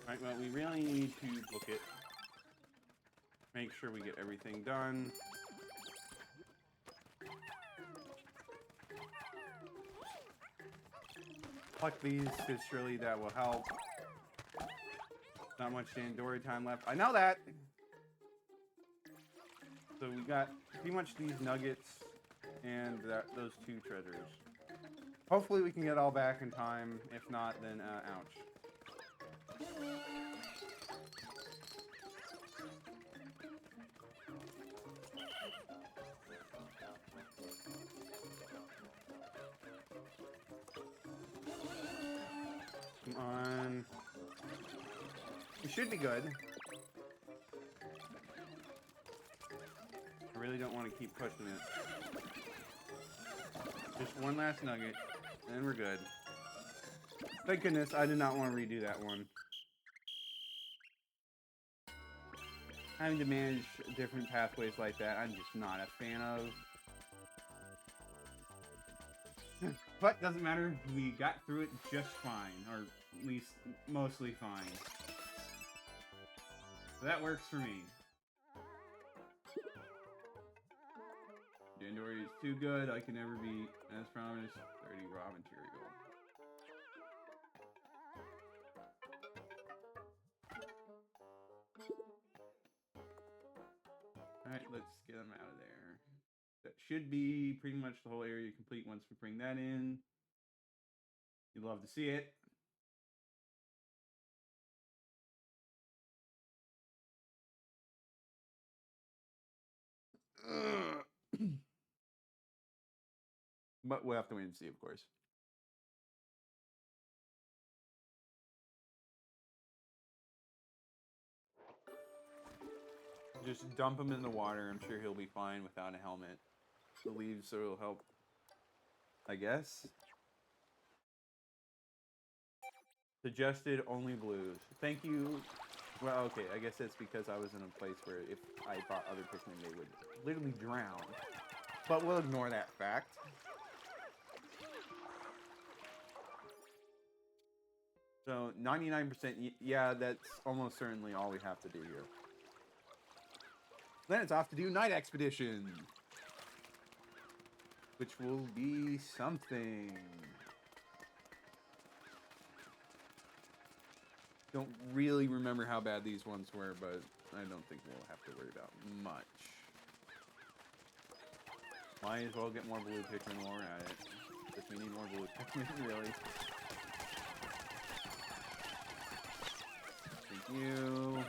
Alright, well, we really need to book it. Make sure we get everything done. Pluck these, because surely that will help. Not much Dandori time left. I know that! So we got pretty much these nuggets and those 2 treasures. Hopefully we can get all back in time. If not, then ouch. Come on. We should be good. I really don't want to keep pushing it. Just one last nugget, and then we're good. Thank goodness I did not want to redo that one. Having to manage different pathways like that, I'm just not a fan of. But doesn't matter, we got through it just fine, or at least mostly fine. So that works for me. Dandori is too good, I can never beat. As promised, 30 raw material. Alright, let's get them out of there. That should be pretty much the whole area complete once we bring that in. You'd love to see it. But we'll have to wait and see, of course. Just dump him in the water. I'm sure he'll be fine without a helmet. The leaves will help, I guess. Suggested only blues. Thank you. Well, okay, I guess that's because I was in a place where if I brought other Pikmin, they would literally drown. But we'll ignore that fact. So, 99%, yeah, that's almost certainly all we have to do here. Then it's off to do Night Expedition. Which will be something. Don't really remember how bad these ones were, but I don't think we'll have to worry about much. Might as well get more blue Pikmin while we're at it. If we need more blue Pikmin, really. Thank you.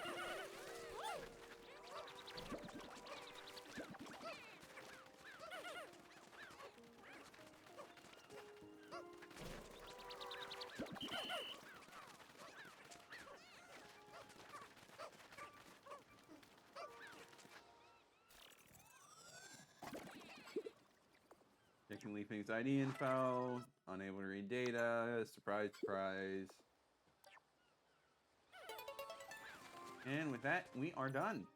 Taking Leafing's ID info, unable to read data, surprise, surprise. And with that, we are done.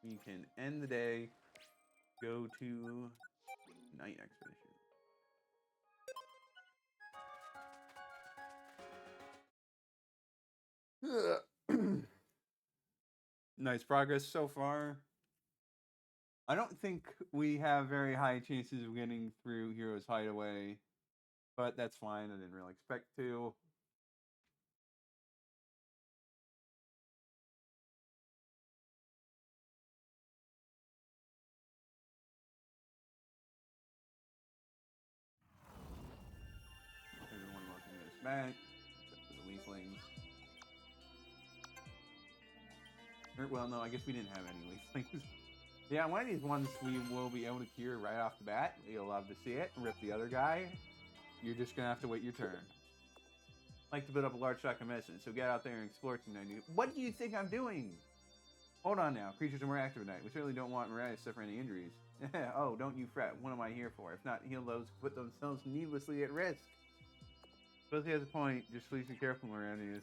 We can end the day, go to Night Expedition. Nice progress so far. I don't think we have very high chances of getting through Hero's Hideaway, but that's fine. I didn't really expect to. back. Except for the leaflings. Well, no, I guess we didn't have any leaflings. Yeah, one of these ones we will be able to cure right off the bat. You'll love to see it. Rip the other guy. You're just going to have to wait your turn. Like to build up a large stock of medicine, so get out there and explore tonight. What do you think I'm doing? Hold on now. Creatures are more active at night. We certainly don't want Mariah to suffer any injuries. Oh, don't you fret. What am I here for? If not, heal those who put themselves needlessly at risk. Suppose he has a point. Just please be careful around these.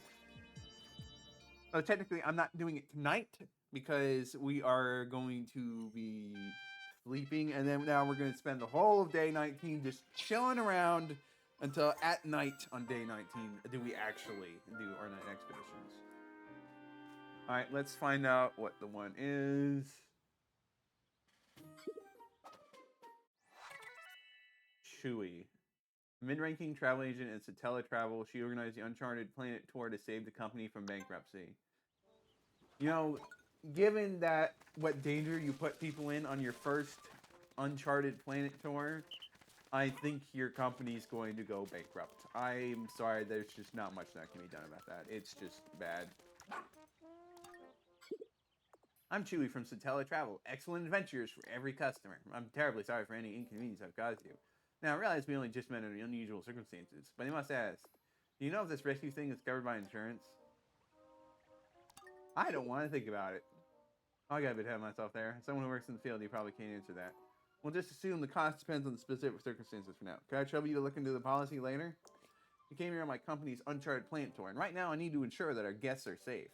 So technically, I'm not doing it tonight because we are going to be sleeping, and then now we're going to spend the whole of day 19 just chilling around until at night on day 19 do we actually do our night expeditions. All right, let's find out what the one is. Chewy. Mid-ranking travel agent at Satella Travel. She organized the Uncharted Planet tour to save the company from bankruptcy. You know, given that what danger you put people in on your first Uncharted Planet tour, I think your company's going to go bankrupt. I'm sorry, there's just not much that can be done about that. It's just bad. I'm Chewy from Satella Travel. Excellent adventures for every customer. I'm terribly sorry for any inconvenience I've caused you. Now, I realize we only just met under unusual circumstances, but I must ask, do you know if this rescue thing is covered by insurance? I don't want to think about it. I got a bit ahead of myself there. Someone who works in the field, you probably can't answer that. We'll just assume the cost depends on the specific circumstances for now. Can I trouble you to look into the policy later? You came here on my company's Uncharted Planet tour, and right now I need to ensure that our guests are safe.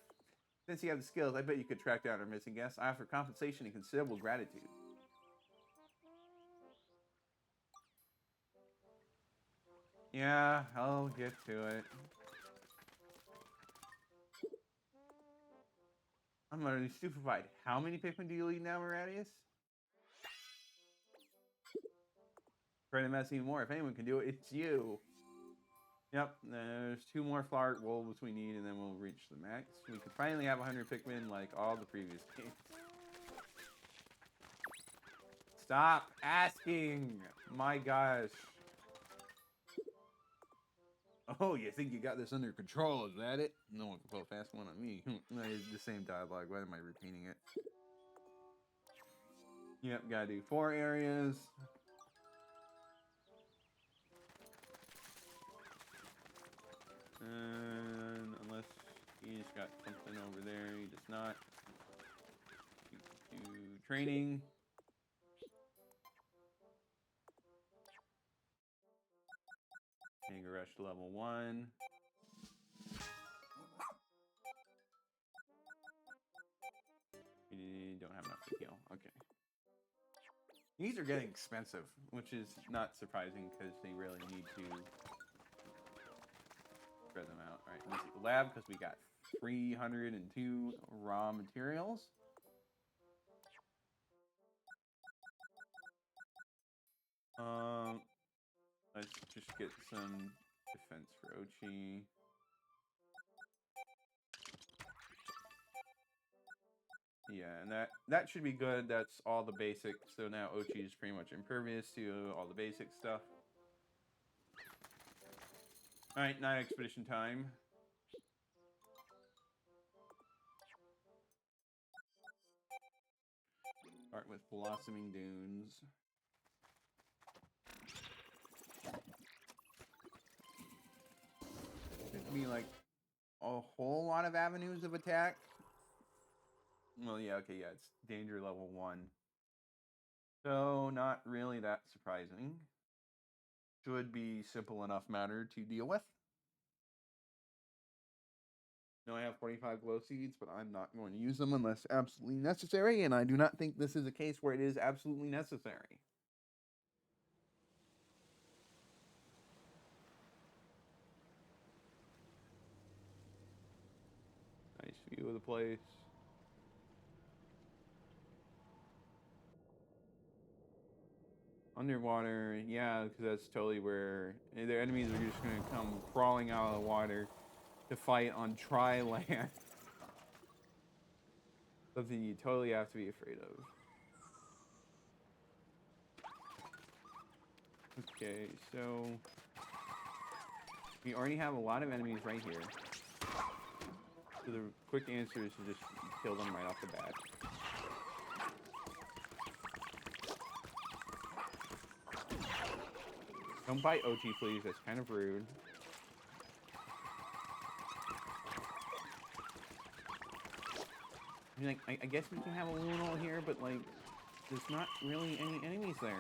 Since you have the skills, I bet you could track down our missing guests. I offer compensation and considerable gratitude. Yeah, I'll get to it. I'm utterly stupefied. How many Pikmin do you lead now, Maradius? Afraid I'm asking more. If anyone can do it, it's you. Yep, there's 2 more flower wolves we need, and then we'll reach the max. We could finally have 100 Pikmin like all the previous games. Stop asking! My gosh. Oh, you think you got this under control, is that it? No one can pull a fast one on me. It's the same dialogue. Why am I repeating it? Yep, gotta do 4 areas. And unless he's got something over there, he does not. Do training. Anger Rush level 1. We don't have enough to heal. Okay. These are getting expensive, which is not surprising because they really need to spread them out. All right, let's see the lab because we got 302 raw materials. Let's just get some defense for Ochi. Yeah, and that should be good. That's all the basics. So now Ochi is pretty much impervious to all the basic stuff. All right, night expedition time. Start with Blossoming Dunes. Should be like a whole lot of avenues of attack. Well, yeah, okay, yeah, it's danger level 1. So, not really that surprising. Should be simple enough matter to deal with. Now I have 45 glow seeds, but I'm not going to use them unless absolutely necessary, and I do not think this is a case where it is absolutely necessary. Nice view of the place. Underwater, yeah, because that's totally where the enemies are just going to come crawling out of the water to fight on dry land. Something you totally have to be afraid of. Okay, so We already have a lot of enemies right here. So the quick answer is to just kill them right off the bat. Don't bite Ochi, please. That's kind of rude. I mean, like, I guess we can have a Lunal here, but, like, there's not really any enemies there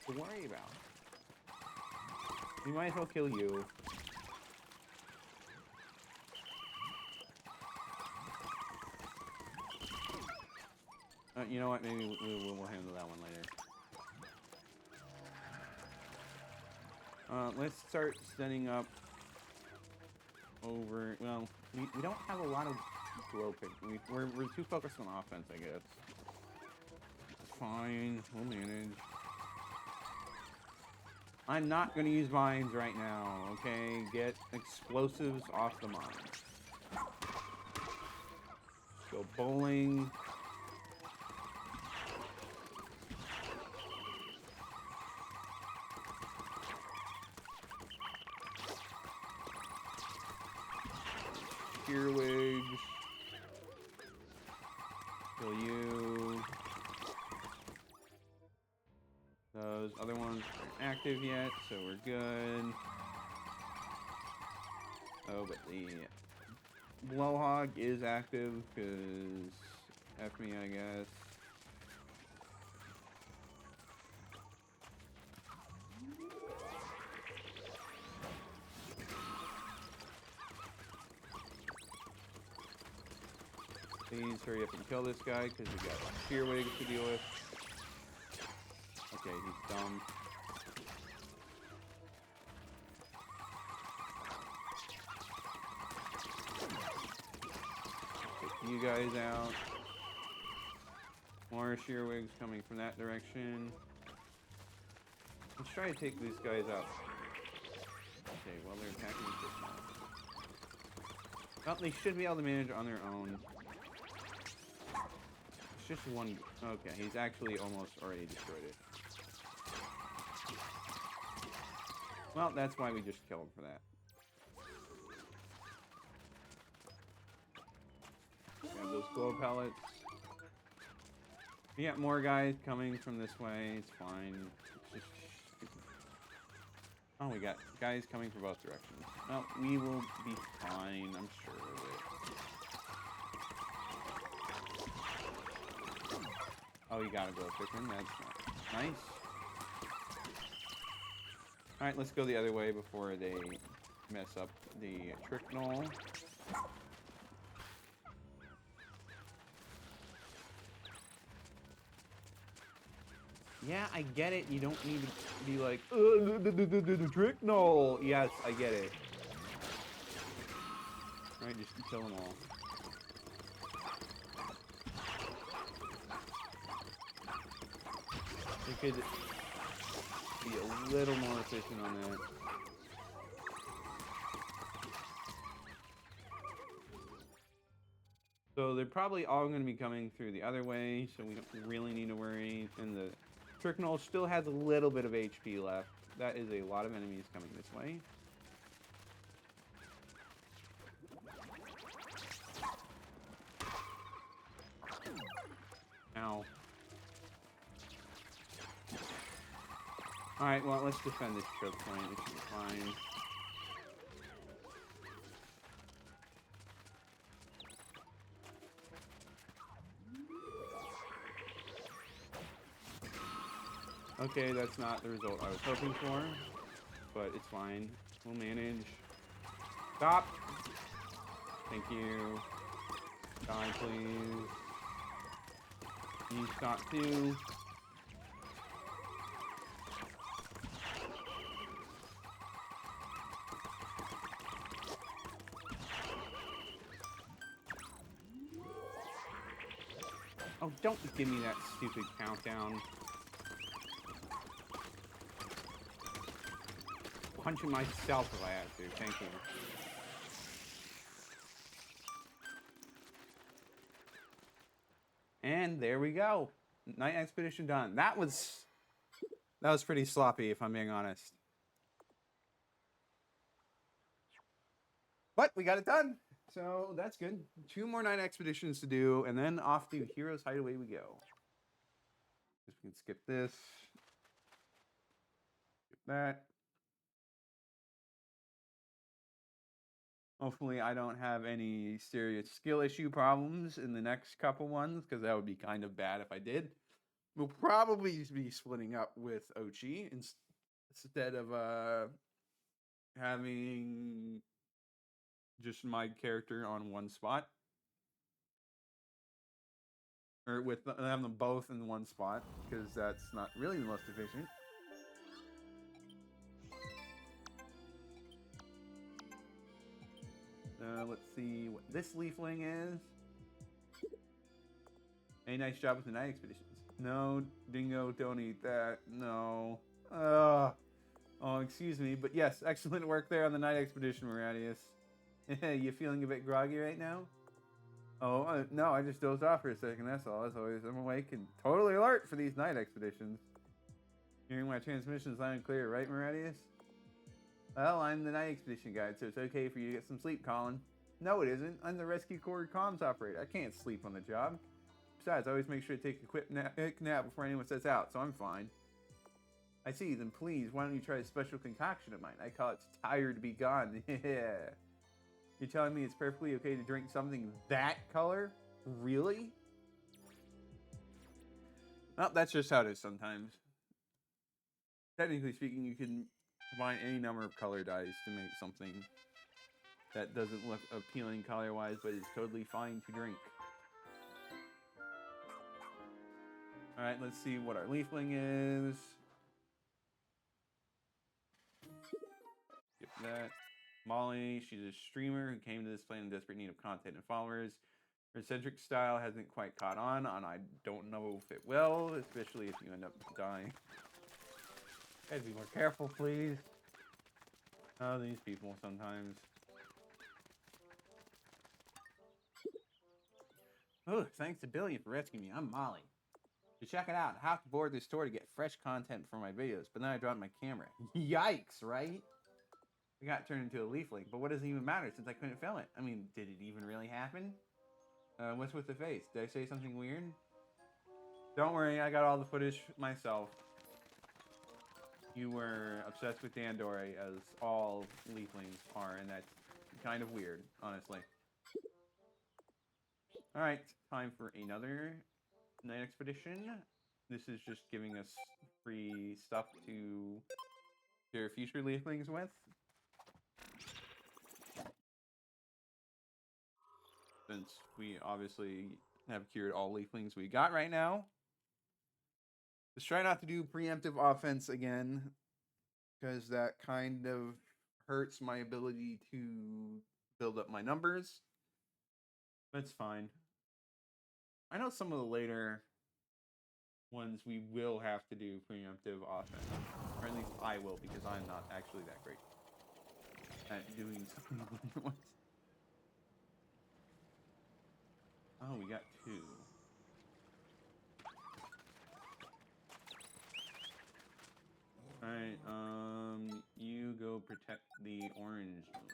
to worry about. We might as well kill you. You know what? Maybe we'll handle that one later. Let's start setting up over... Well, we don't have a lot of glow pick. We're too focused on offense, I guess. Fine, we'll manage. I'm not going to use mines right now, okay? Get explosives off the mines. Go bowling. Earwigs. Kill you. Those other ones aren't active yet, so we're good. Oh, but the Blowhog is active, because F me, I guess. Please hurry up and kill this guy, because we got Earwigs to deal with. Okay, he's dumb. Take you guys out. More Shearwigs coming from that direction. Let's try to take these guys out. Okay, well, they're attacking us now. Well, they should be able to manage on their own. It's just one. Okay, he's actually almost already destroyed it. Well, that's why we just killed him for that. We have those glow pellets. We got more guys coming from this way. It's fine. It's just stupid. Oh, we got guys coming from both directions. Well, we will be fine. I'm sure of it. Oh, you gotta go Pikmin. That's nice. Alright, let's go the other way before they mess up the Tricknol. Yeah, I get it. You don't need to be like, the Tricknol. Yes, I get it. Alright, just kill them all. We could be a little more efficient on that. So they're probably all going to be coming through the other way, so we don't really need to worry. And the Tricknol still has a little bit of HP left. That is a lot of enemies coming this way. Ow. Alright, well, let's defend this choke point. It should be fine. Okay, that's not the result I was hoping for, but it's fine. We'll manage. Stop! Thank you. Die, please. You stop too. Oh, don't give me that stupid countdown. Punching myself if I have to. Thank you. And there we go. Night expedition done. That was pretty sloppy, if I'm being honest. But we got it done. So that's good. 2 more night expeditions to do, and then off to Heroes Hideaway we go. Guess we can skip this. Skip that. Hopefully I don't have any serious skill issue problems in the next couple ones, because that would be kind of bad if I did. We'll probably be splitting up with Ochi instead of having just my character on one spot. Or with having them both in one spot, because that's not really the most efficient. Let's see what this leafling is. Hey, nice job with the night expeditions. No, Dingo, don't eat that. No. Oh, excuse me, but yes, excellent work there on the night expedition, Moradius. You feeling a bit groggy right now? Oh, no, I just dozed off for a second, that's all. As always, I'm awake and totally alert for these night expeditions. Hearing my transmissions loud and clear, right, Moradius? Well, I'm the night expedition guide, so it's okay for you to get some sleep, Colin. No, it isn't. I'm the rescue corps comms operator. I can't sleep on the job. Besides, I always make sure to take a quick nap before anyone sets out, so I'm fine. I see, then please, why don't you try a special concoction of mine? I call it Tired to Be Gone. Yeah. You're telling me it's perfectly okay to drink something that color? Really? Well, that's just how it is sometimes. Technically speaking, you can combine any number of color dyes to make something that doesn't look appealing color-wise, but is totally fine to drink. Alright, let's see what our leafling is. Skip that. Molly, she's a streamer who came to this planet in desperate need of content and followers. Her eccentric style hasn't quite caught on, and I don't know if it will, especially if you end up dying. Guys, be more careful, please. Oh, these people sometimes. Oh, thanks to Billy for rescuing me. I'm Molly. To check it out, I have to board this store to get fresh content for my videos, but then I dropped my camera. Yikes, right? I got turned into a leafling, but what does it even matter since I couldn't film it? I mean, did it even really happen? What's with the face? Did I say something weird? Don't worry, I got all the footage myself. You were obsessed with Dandori, as all leaflings are, and that's kind of weird, honestly. Alright, time for another night expedition. This is just giving us free stuff to share future leaflings with. Since we obviously have cured all leaflings we got right now. Let's try not to do preemptive offense again, because that kind of hurts my ability to build up my numbers. That's fine. I know some of the later ones we will have to do preemptive offense. Or at least I will, because I'm not actually that great at doing some of the later ones. Oh, we got 2. Alright, you go protect the orange one.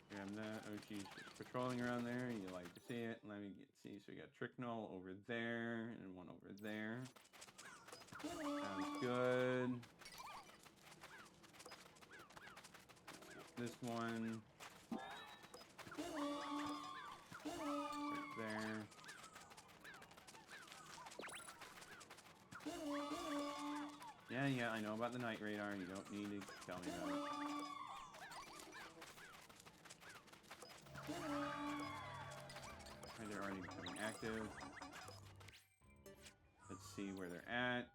Grab that. Oh, she's just patrolling around there. You like to see it. Let me see. So we got Tricknull over there and one over there. Sounds good. This one. Right there. Yeah, I know about the night radar. You don't need to tell me about it. They're already becoming active. Let's see where they're at.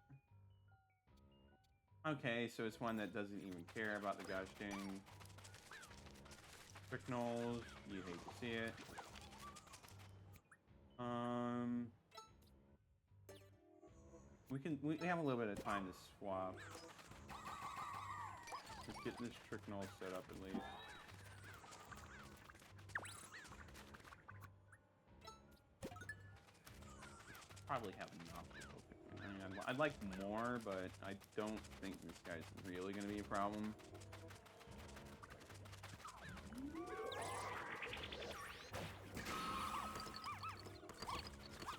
Okay, so it's one that doesn't even care about the gosh dang Tricknolls. You hate to see it. We have a little bit of time to swap. Let's get this Tricknull set up at least. Probably have enough to go I'd like more, but I don't think this guy's really going to be a problem.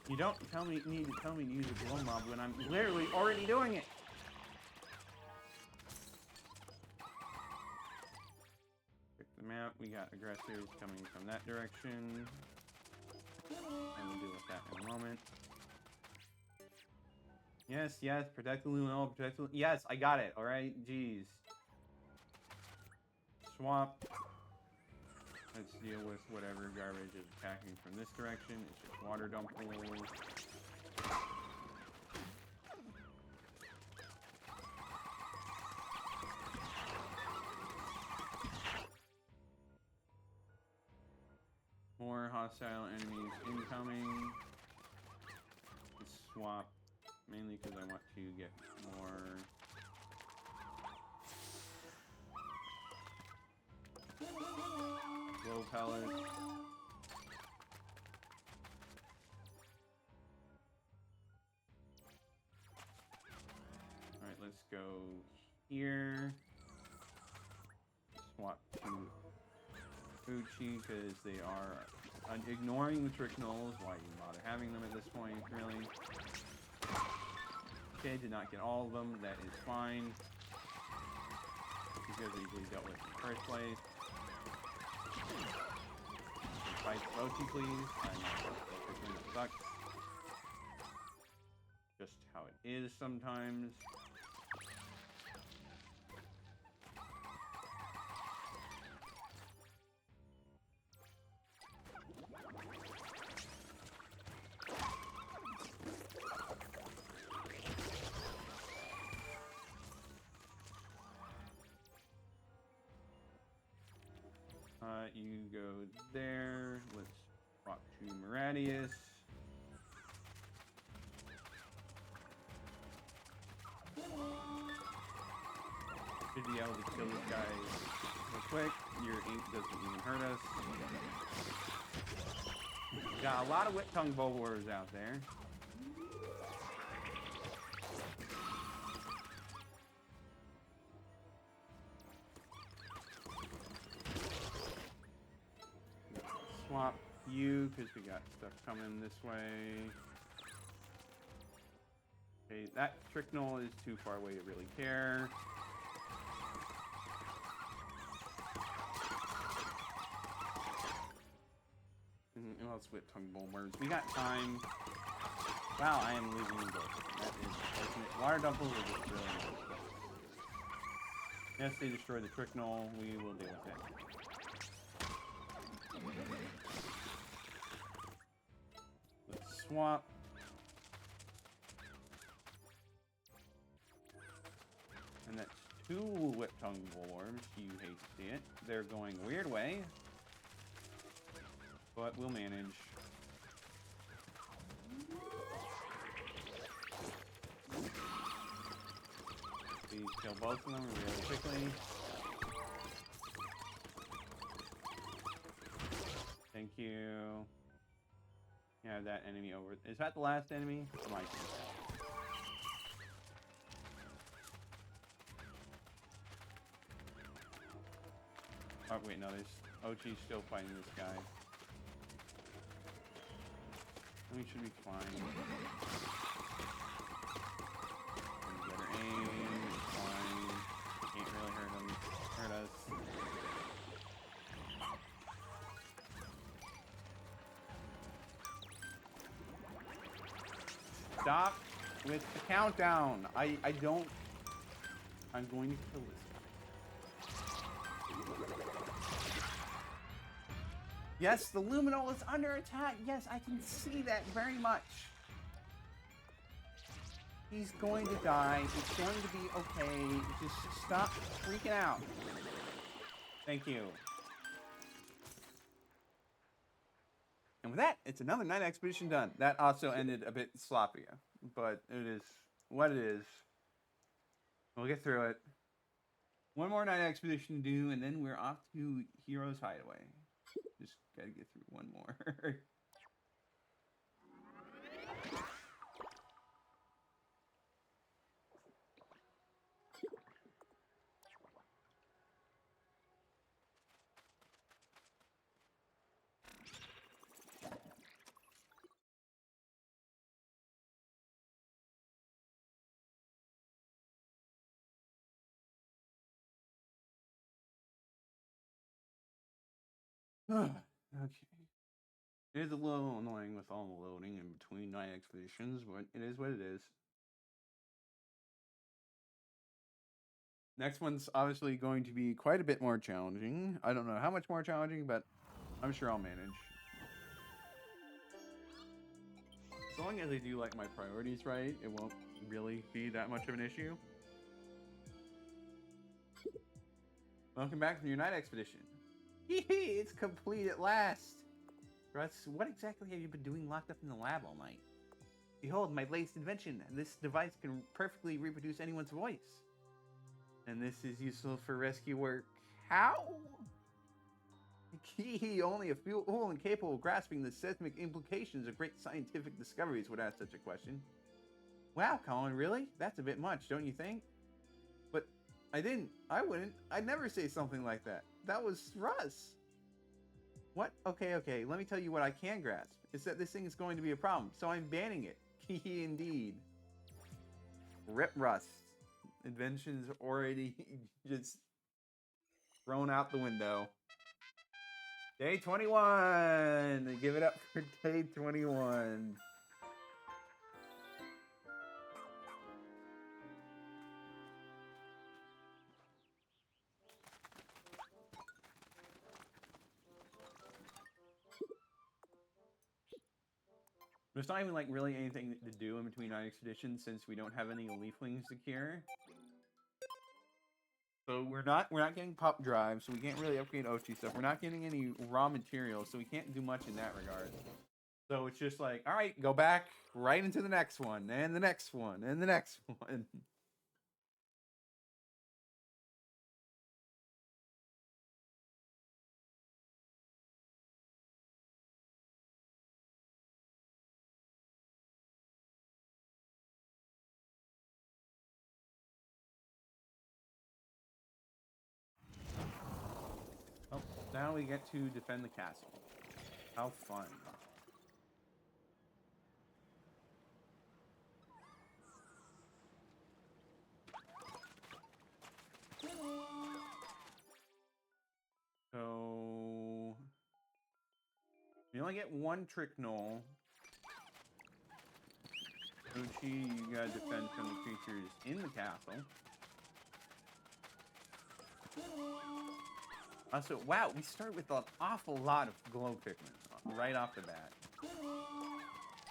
You don't need to tell me to use a glow mob when I'm literally already doing it. Check the map. We got aggressors coming from that direction. And we'll deal with that in a moment. Yes, yes, protect the luminol, protect the... Yes, I got it, alright? Jeez. Swap. Let's deal with whatever garbage is attacking from this direction. It's just water dump pools. More hostile enemies incoming. Let's swap. Mainly because I want to get more... Glow pellets. Alright, let's go here. Swap to Uchi because they are ignoring the Tricknolls. Why you bother having them at this point, really? Okay, did not get all of them. That is fine. Because they easily dealt with in the first place. Fight Rochi, please. I'm not sucks. Just how it is sometimes. You go there. Let's swap to Maradius. Should be able to kill this guy real quick. Your ink doesn't even hurt us. Got a lot of Whip Tongue Bowlers out there. Swap you because we got stuff coming this way. Okay, that Tricknoll is too far away to really care. Well, it's Whip Tongue Bullworms. We got time. Wow, I am losing the boat. That is unfortunate. Water Dumples are just really nice. Yes, they destroyed the Tricknoll. We will deal with it. Let's swap. And that's 2 Whip Tongue Bullworms. You hate to see it. They're going a weird way. But we'll manage. Please kill both of them really quickly. Thank you. Yeah, that enemy over. Is that the last enemy? I might think that. Oh, wait, no, there's Ochi's still fighting this guy. We should be fine. Better aim, it's fine. Can't really hurt us. Stop with the countdown. I don't. I'm going to kill this guy. Yes, the Luminol is under attack. Yes, I can see that very much. He's going to die. It's going to be okay. Just stop freaking out. Thank you. And with that, it's another night expedition done. That also ended a bit sloppy, but it is what it is. We'll get through it. One more night expedition to do, and then we're off to Hero's Hideaway. Just gotta get through one more. Okay. It is a little annoying with all the loading in between night expeditions, but it is what it is. Next one's obviously going to be quite a bit more challenging. I don't know how much more challenging, but I'm sure I'll manage. As long as I do like my priorities right, it won't really be that much of an issue. Welcome back from your night expedition. Hee hee, it's complete at last. Russ, what exactly have you been doing locked up in the lab all night? Behold, my latest invention. This device can perfectly reproduce anyone's voice. And this is useful for rescue work. How? Only a fool incapable of grasping the seismic implications of great scientific discoveries would ask such a question. Wow, Colin, really? That's a bit much, don't you think? But I wouldn't. I'd never say something like that. That was Russ. What? Okay, let me tell you what I can grasp. Is that this thing is going to be a problem, so I'm banning it. Indeed. Rip Russ. Inventions already just thrown out the window. Day 21! Give it up for day 21. There's not even like really anything to do in between night expeditions since we don't have any leaflings to cure. So we're not getting pop drives, so we can't really upgrade Ochi stuff. We're not getting any raw materials, so we can't do much in that regard. So it's just like, all right, go back right into the next one, and the next one, and the next one. Oh, now we get to defend the castle. How fun. So we only get one trick knoll. Uchi, you gotta defend from the creatures in the castle. Also, wow, we start with an awful lot of glow Pikmin right off the bat.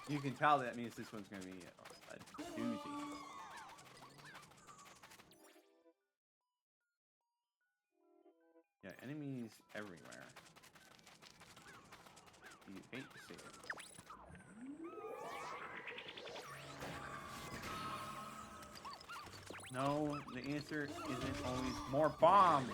You can tell that means this one's gonna be a doozy. Yeah, enemies everywhere. You hate to see it. No, the answer isn't always more bombs.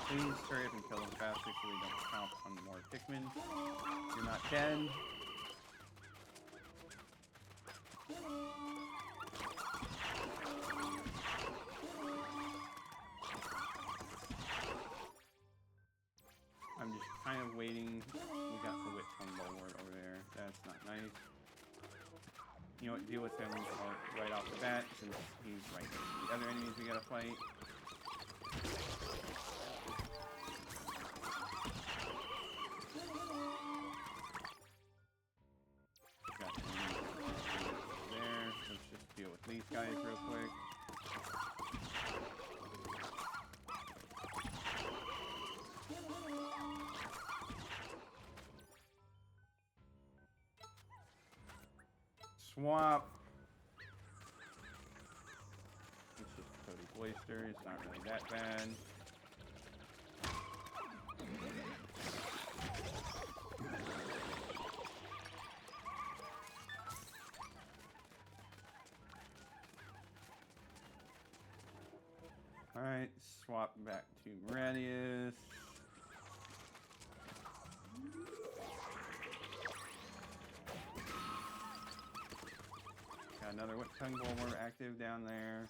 Please hurry up and kill them faster so we don't count on more Pikmin. You're not dead. I'm just kind of waiting. We got the Witch Bulwark over there. That's not nice. You know what? Deal with him right off the bat since he's right next to the other enemies we gotta fight. Got there. Let's just deal with these guys real quick. Swap. It's just Cody Oyster. It's not really that bad. Alright, swap back to Radius. Got another Tongue Bulwark active down there.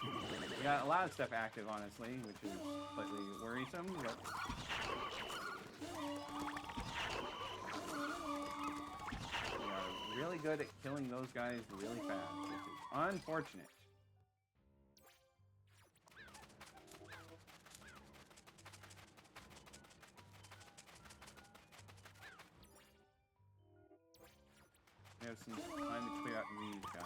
We got a lot of stuff active, honestly, which is slightly worrisome, but really good at killing those guys really fast, which is unfortunate. We have some time to clear out these guys.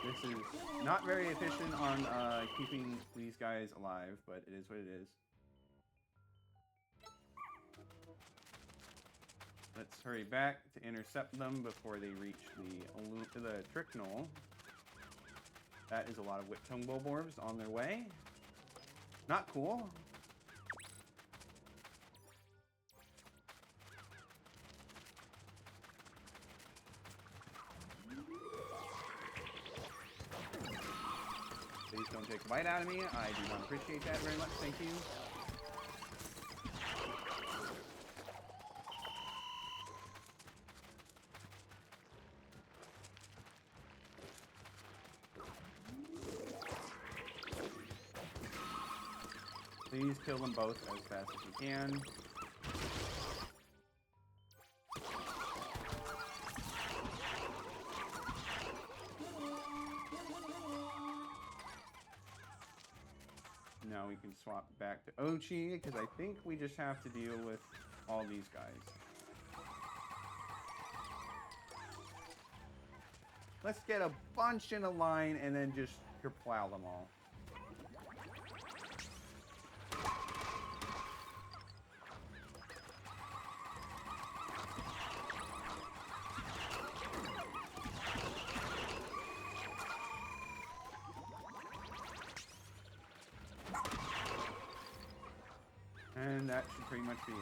This is not very efficient on keeping these guys alive, but it is what it is. Let's hurry back to intercept them before they reach the trick knoll. That is a lot of Whip-tongue Bulborbs on their way. Not cool. Please don't take a bite out of me. I do not appreciate that very much. Thank you. Please kill them both as fast as you can. Now we can swap back to Ochi, because I think we just have to deal with all these guys. Let's get a bunch in a line and then just kerplow them all. And that should pretty much be it.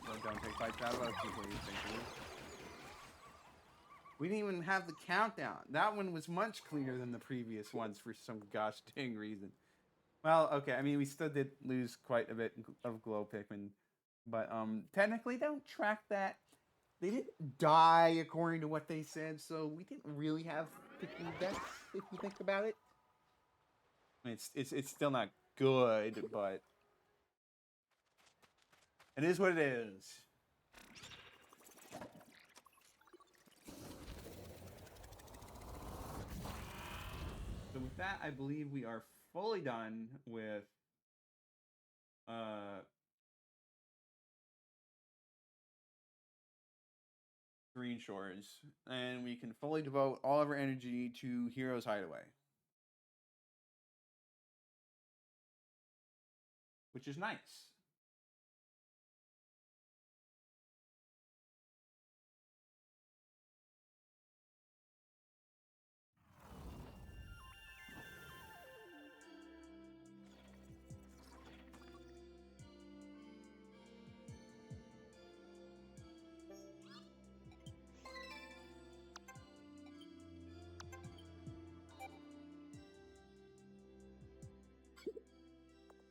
So don't take fights out of Ochi, please. Thank you. We didn't even have the countdown. That one was much cleaner than the previous ones for some gosh dang reason. Well, okay, I mean, we still did lose quite a bit of glow Pikmin. But technically, don't track that. They didn't die according to what they said, so we didn't really have Pikmin deaths, if you think about it. I mean, it's still not good, but it is what it is. So with that, I believe we are fully done with Serene Shores, and we can fully devote all of our energy to Heroes Hideaway. Which is nice.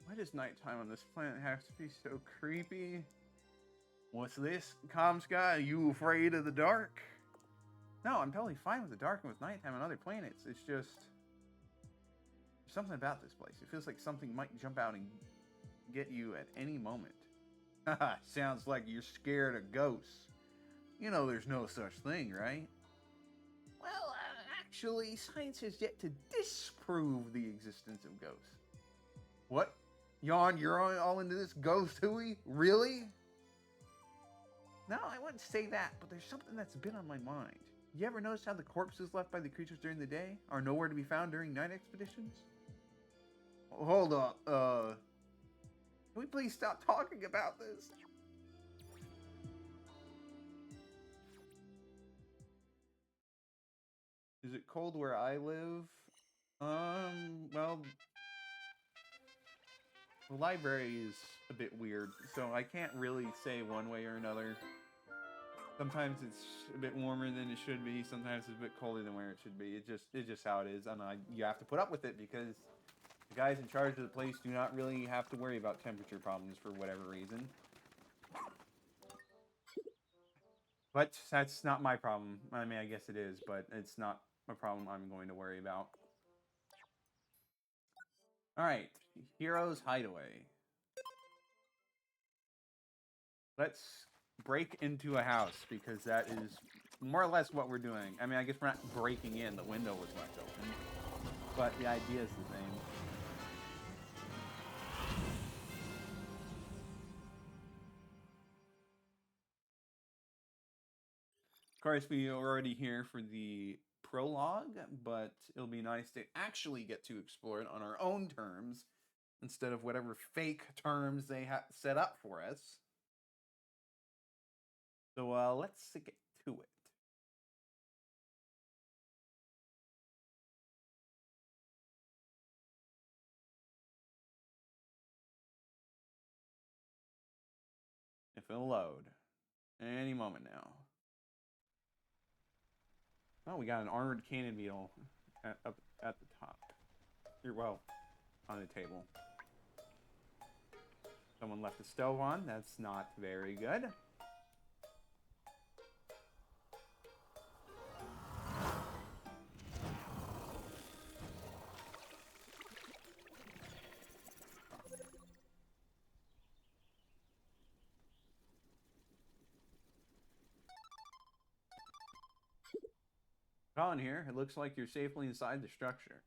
Why does nighttime on this planet have to be so creepy? What's this, Comsky? Are you afraid of the dark? No, I'm totally fine with the dark and with nighttime on other planets. It's just there's something about this place. It feels like something might jump out and get you at any moment. Haha, sounds like you're scared of ghosts. You know there's no such thing, right? Well, actually, science has yet to disprove the existence of ghosts. What? Yawn, you're all into this ghost hooey? Really? No, I wouldn't say that, but there's something that's been on my mind. You ever notice how the corpses left by the creatures during the day are nowhere to be found during night expeditions? Hold up, can we please stop talking about this? Is it cold where I live? Well, the library is a bit weird, so I can't really say one way or another. Sometimes it's a bit warmer than it should be. Sometimes it's a bit colder than where it should be. It's just how it is, and you have to put up with it because the guys in charge of the place do not really have to worry about temperature problems for whatever reason. But that's not my problem. I mean, I guess it is, but it's not a problem I'm going to worry about. Alright, Heroes Hideaway. Let's break into a house, because that is more or less what we're doing. I mean, I guess we're not breaking in. The window was left open. But the idea is the same. Of course, we are already here for the prologue, but it'll be nice to actually get to explore it on our own terms instead of whatever fake terms they set up for us. So let's get to it. If it'll load. Any moment now. Oh, we got an armored cannon beetle up at the top. Well, on the table. Someone left the stove on. That's not very good. Colin here. It looks like you're safely inside the structure.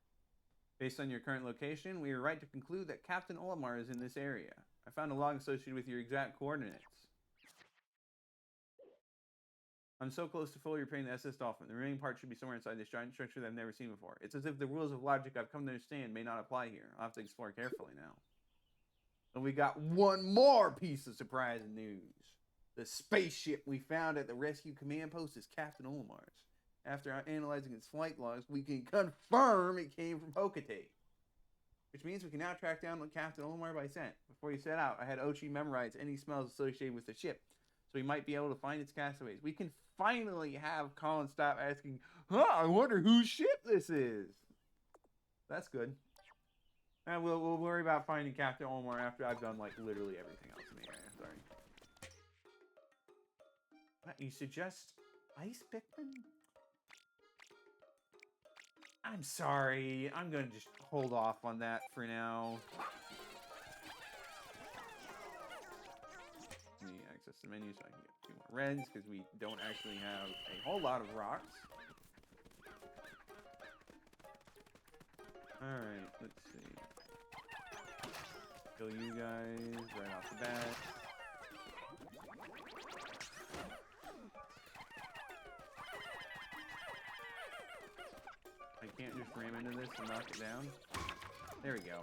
Based on your current location, we are right to conclude that Captain Olimar is in this area. I found a log associated with your exact coordinates. I'm so close to fully repairing the SS Dolphin. The remaining part should be somewhere inside this giant structure that I've never seen before. It's as if the rules of logic I've come to understand may not apply here. I'll have to explore carefully now. And we got one more piece of surprising news. The spaceship we found at the rescue command post is Captain Olimar's. After analyzing its flight logs, we can confirm it came from Hokate. Which means we can now track down Captain Olimar by scent. Before he set out, I had Ochi memorize any smells associated with the ship, so we might be able to find its castaways. We can finally have Colin stop asking, I wonder whose ship this is. That's good. And we'll worry about finding Captain Olimar after I've done, like, literally everything else in the area. Sorry. What, you suggest Ice Pikmin? I'm sorry. I'm going to just hold off on that for now. Let me access the menu so I can get 2 more reds, because we don't actually have a whole lot of rocks. Alright, let's see. Kill you guys right off the bat. I can't just ram into this and knock it down. There we go.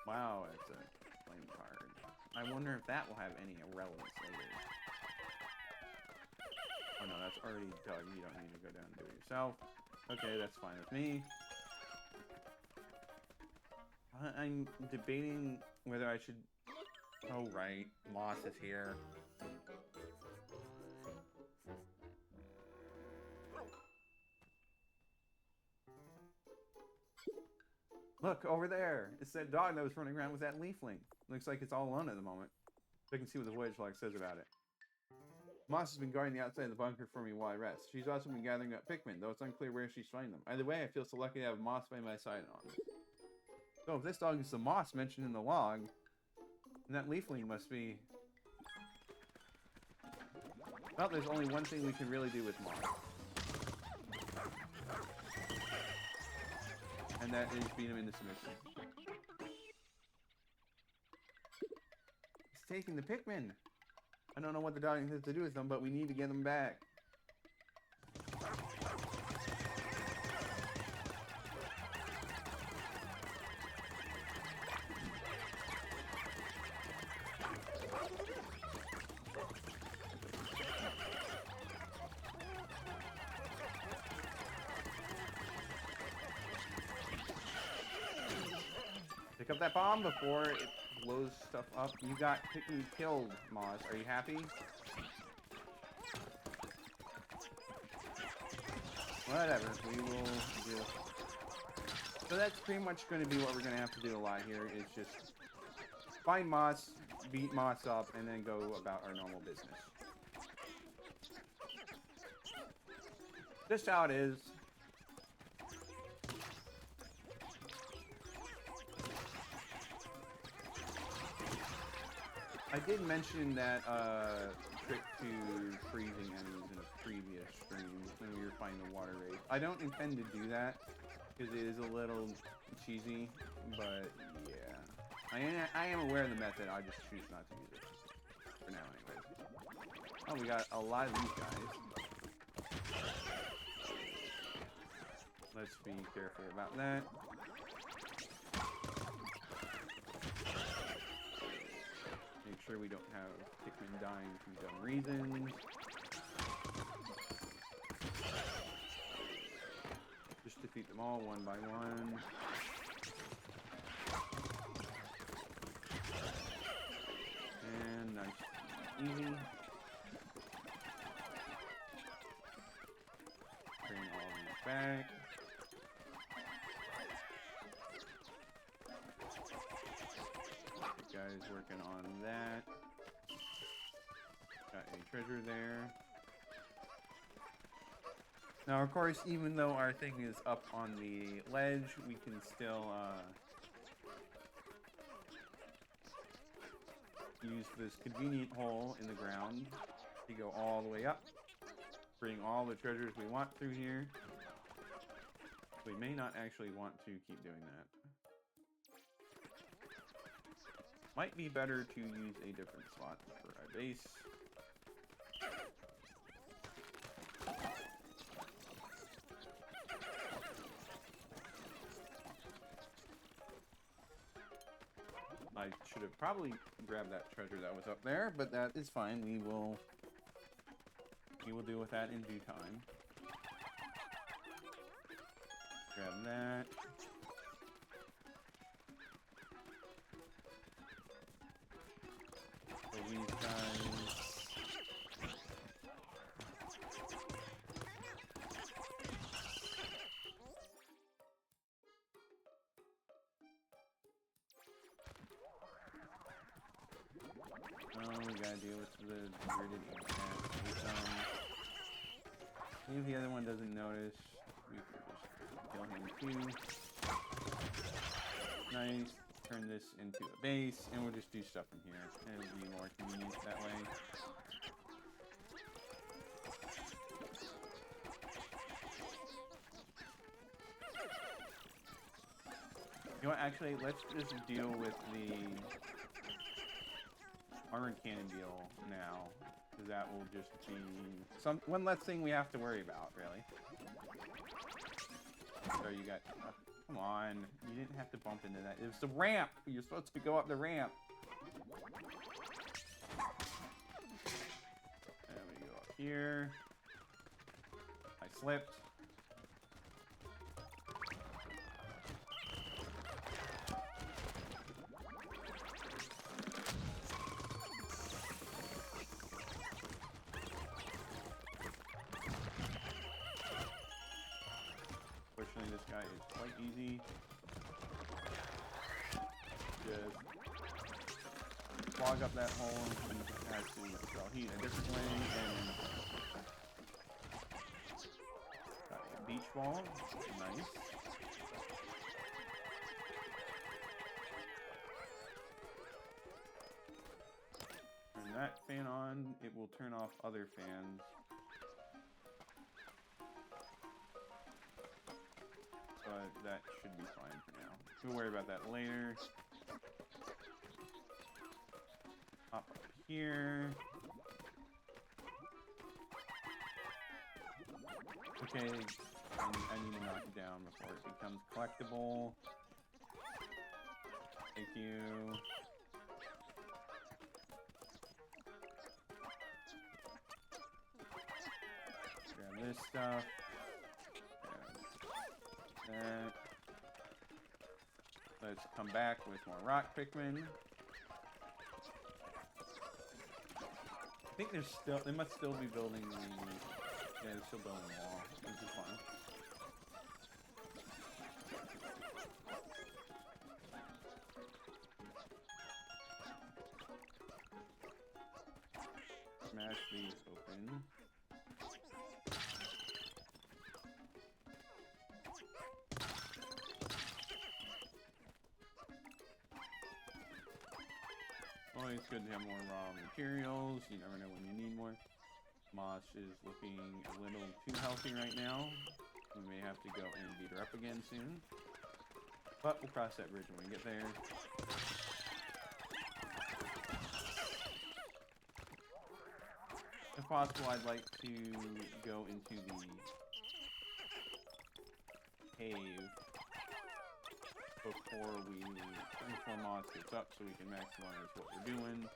Wow, it's a flame card. I wonder if that will have any relevance later. Oh no, that's already dug. You don't need to go down and do it yourself. Okay, that's fine with me. I'm debating whether I should... Oh right, Moss is here. Look, over there! It's that dog that was running around with that leafling. Looks like it's all alone at the moment. So I can see what the voyage log says about it. Moss has been guarding the outside of the bunker for me while I rest. She's also been gathering up Pikmin, though it's unclear where she's finding them. Either way, I feel so lucky to have Moss by my side on this. So if this dog is the Moss mentioned in the log, then that leafling must be... Well, there's only one thing we can really do with Moss. And that is beat him into submission. He's taking the Pikmin! I don't know what the dog has to do with them, but we need to get them back. Pick up that bomb before it blows stuff up. You got Pikmin killed, Moz. Are you happy? Whatever, we will do. So that's pretty much going to be what we're going to have to do a lot here, is just find moss, beat moss up, and then go about our normal business. Just how it is. I did mention that trick to freezing enemies in a previous stream when we were fighting the water raid. I don't intend to do that because it is a little cheesy, but yeah. I am aware of the method, I just choose not to use it. For now, anyways. Oh, we got a lot of these guys. Let's be careful about that. Make sure we don't have Pikmin dying for dumb reasons. Just defeat them all one by one. And nice, easy. Bring all these back. Guys working on that. Got a treasure there. Now, of course, even though our thing is up on the ledge, we can still use this convenient hole in the ground to go all the way up. Bring all the treasures we want through here. We may not actually want to keep doing that. Might be better to use a different spot for our base. I should have probably grabbed that treasure that was up there, but that is fine. We will deal with that in due time. Grab that. These guys. Oh, we gotta deal with the gridded cat. If the other one doesn't notice, we can just kill him too. Nice. Turn this into a base, and we'll just do stuff in here. It'll be more convenient that way. You know what, actually, let's just deal with the armored cannon deal now, because that will just be one less thing we have to worry about, really. So you got... come on, you didn't have to bump into that. It was the ramp! You're supposed to go up the ramp. And we go up here. I slipped. Fortunately, this guy is quite easy. Just clog up that hole and have to throw heat a different way, and got a beach ball. Nice. Turn that fan on, it will turn off other fans. But that should be fine for now. We'll worry about that later. Hop up here. Okay, I need to knock it down before it becomes collectible. Thank you. Grab this stuff. That. Let's come back with more rock Pikmin. I think there's still, they must still be building the, yeah, they're still building the wall, which is fun. smash these open. Always good to have more raw materials. You never know when you need more. Moss is looking a little too healthy right now. We may have to go and beat her up again soon. But we'll cross that bridge when we get there. If possible, I'd like to go into the cave before Moss gets up so we can maximize what we're doing.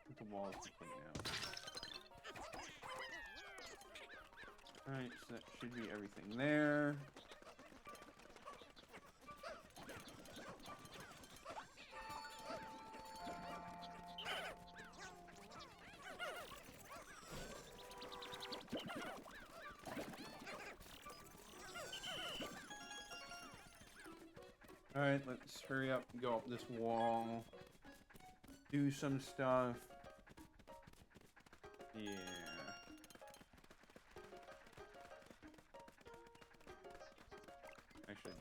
Get the walls complete now. Alright, so that should be everything there. Alright, let's hurry up and go up this wall. Do some stuff. Yeah. I should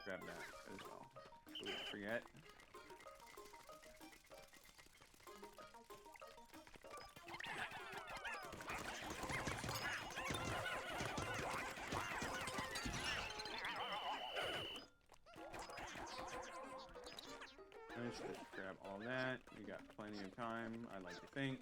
grab that as well, so we don't forget. Let's just grab all that. We got plenty of time, I like to think.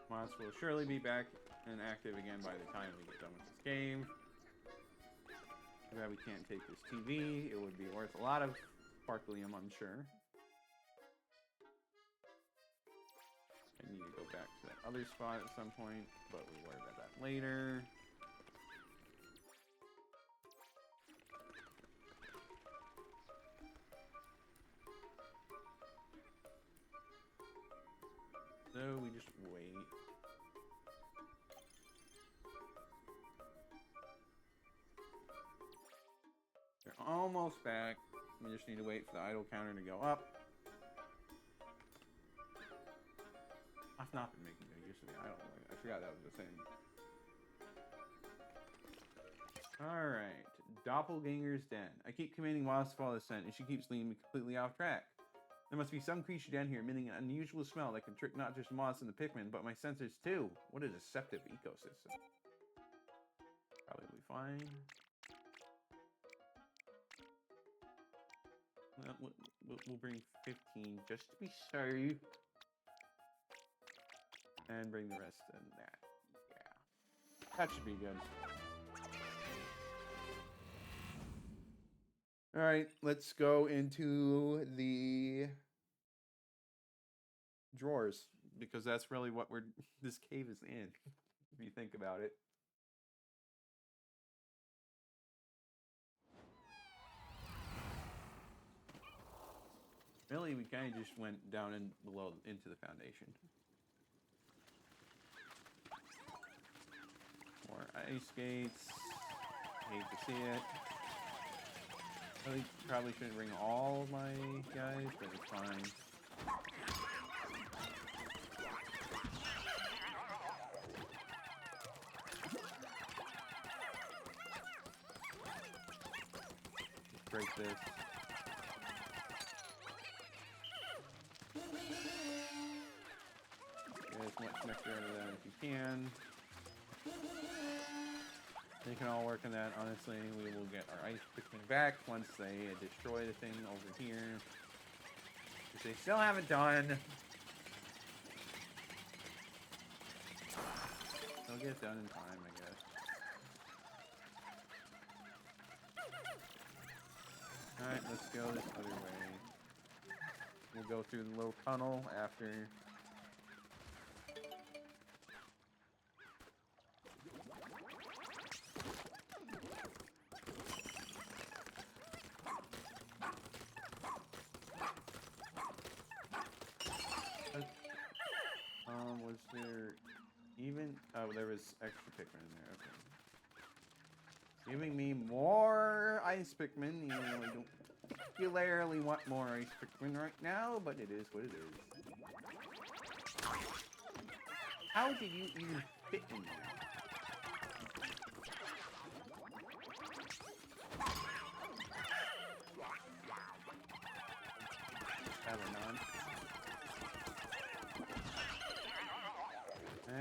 Moss will surely be back and active again by the time we get done with this game. Too bad we can't take this TV. It would be worth a lot of sparklium, I'm sure. I need to go back to that other spot at some point, but we'll worry about that later. So we just wait. They're almost back. We just need to wait for the idle counter to go up. I've not been making good use of the idle. I forgot that was the same. Alright. Doppelgänger's Den. I keep commanding Moss to follow the scent, and she keeps leading me completely off track. There must be some creature down here emitting an unusual smell that can trick not just Moss and the Pikmin, but my sensors too. What a deceptive ecosystem. Probably fine. Well, we'll bring 15 just to be safe. And bring the rest in that. Yeah. That should be good. Alright, let's go into the drawers, because that's really what this cave is in, if you think about it. Really, we kind of just went down and below into the foundation. More ice skates. Hate to see it. Really, probably shouldn't bring all of my guys, but it's fine. Just break this. Get as much nectar out of that as you can. They can all work on that. Honestly, we will get our ice Pikmin back once they destroy the thing over here, which they still haven't done. They'll get it done in time, I guess. Alright, let's go this other way. We'll go through the little tunnel after. Was there even... Oh, there was extra Pikmin in there, okay. Giving me more ice Pikmin. You really don't particularly want more ice Pikmin right now, but it is what it is. How did you even fit in there?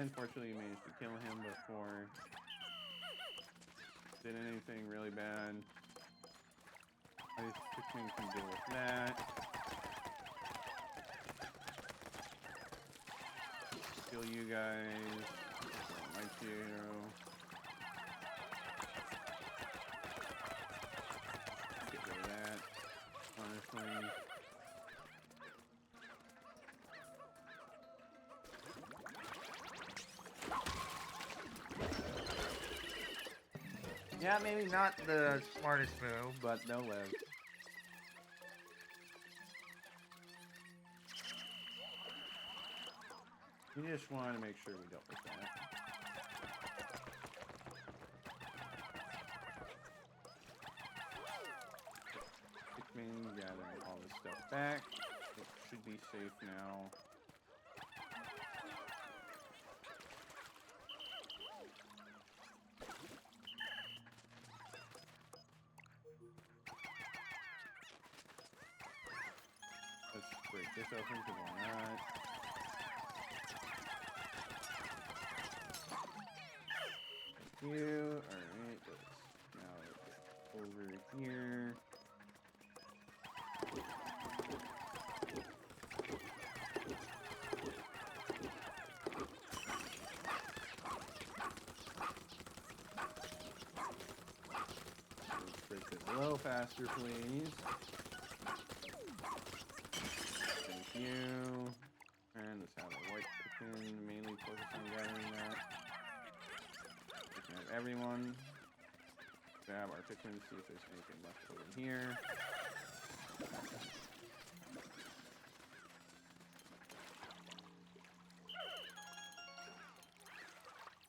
Unfortunately, you managed to kill him before did anything really bad. Ice Pikmin can deal with that. Kill you guys. Like you. Get rid of that. Honestly. Yeah, maybe not the smartest move, but they'll live. We just want to make sure we dealt with that. Pikmin, gathering all this stuff back. It should be safe now. Break this open because why not? Thank you. Alright, let's now get over here. Let's break this a little faster, please. You and let's have a white Pikmin mainly focus on gathering that. We can have everyone grab our Pikmin, see if there's anything left over here.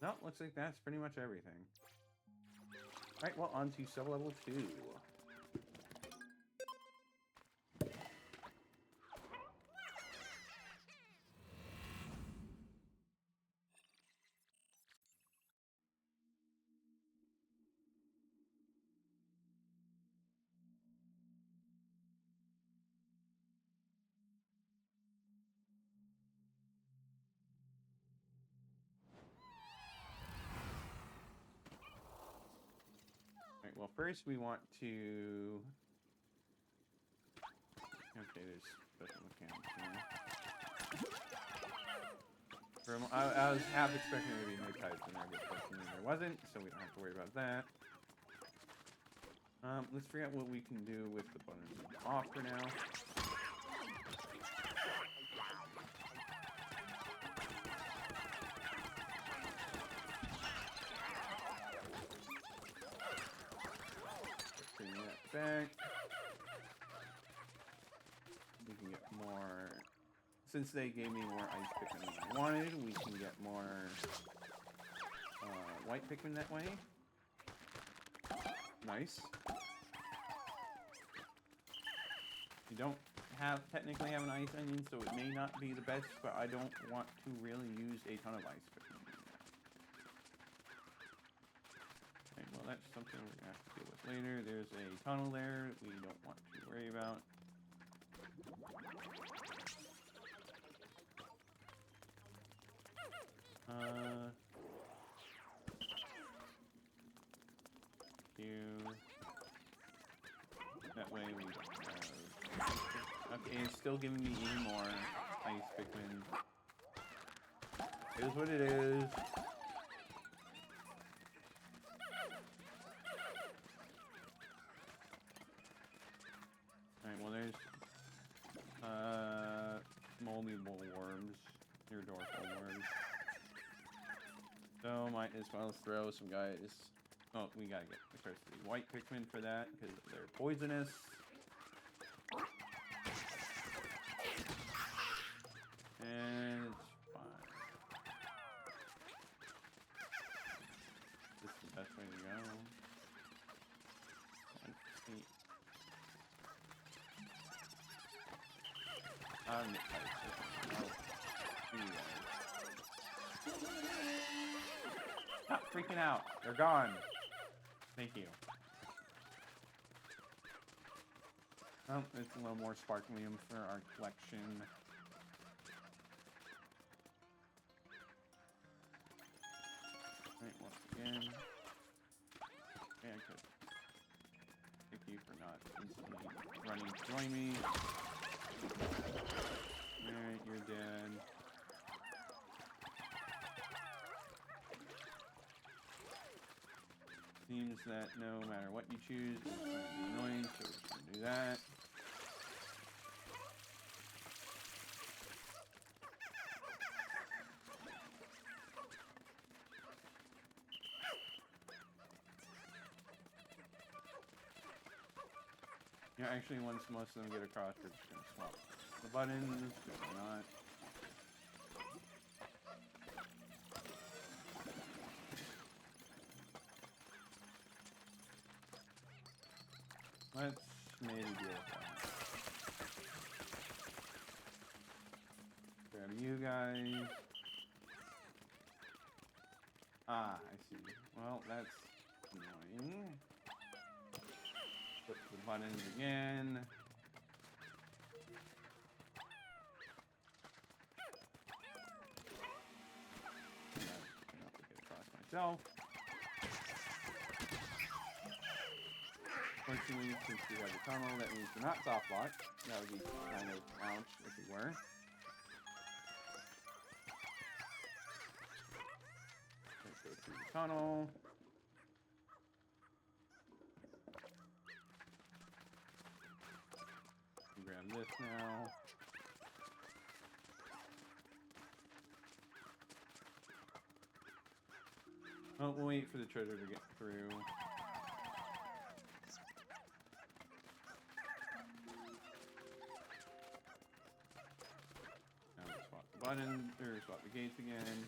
No, looks like that's pretty much everything. Alright, well, on to sub-level 2. Well, first we want to... Okay, there's special mechanics here. I was half expecting there to be no types in there, but fortunately there wasn't, so we don't have to worry about that. Let's figure out what we can do with the buttons off for now. Back. We can get more. Since they gave me more ice Pikmin than I wanted, we can get more white Pikmin that way. Nice. You don't technically have an ice onion, so it may not be the best, but I don't want to really use a ton of ice Pikmin. Okay, well, that's something we're gonna have to deal with later. There's a tunnel there that we don't want to worry about. That way we don't have... Okay, it's still giving me even more ice Pikmin. It is what it is. Alright, well there's moldy worms. Your dorsal worms. So might as well throw some guys. Oh, we gotta get the first the white Pikmin for that because they're poisonous. And it's fine. This is the best way to go. I'm excited. Stop freaking out. They're gone. Thank you. Oh, it's a little more sparklium for our collection. Alright, once again. Yeah, I could. Thank you for not instantly running to join me. Alright, you're dead. Seems that no matter what you choose, it's going to be annoying, so we're just going to do that. Yeah, actually, once most of them get across, we're just going to swap the buttons, or not. Let's maybe deal with that. Grab you guys. Ah, I see. Well, that's annoying. Flip the buttons again. I'm gonna have to get across myself. Fortunately, since we have the tunnel, that means we're not soft locked. That would be kind of ouch if we were. Let's go through the tunnel. Grab this now. Oh, we'll wait for the treasure to get through. Now we'll swap the button, or swap the gates again.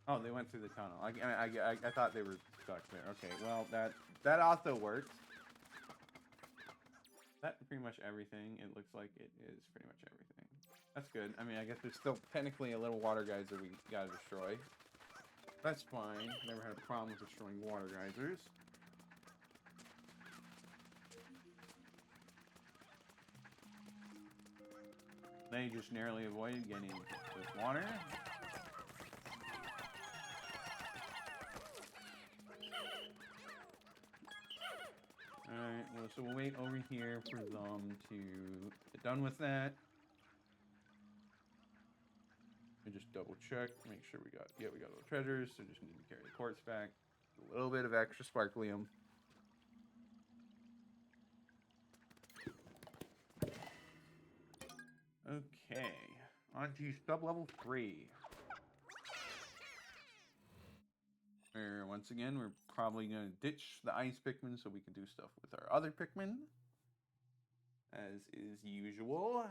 Oh, they went through the tunnel. I thought they were stuck there. Okay, well, that also works. That pretty much everything. It looks like it is pretty much everything. That's good. I mean, I guess there's still technically a little water geyser we gotta destroy. That's fine. Never had a problem with destroying water geysers. They just narrowly avoided getting this water. Alright, well, so we'll wait over here for them to get done with that. And just double check, make sure we got all the treasures, so just need to carry the quartz back. A little bit of extra sparklium. Okay, on to sub-level 3. Once again, we're probably going to ditch the ice Pikmin so we can do stuff with our other Pikmin, as is usual.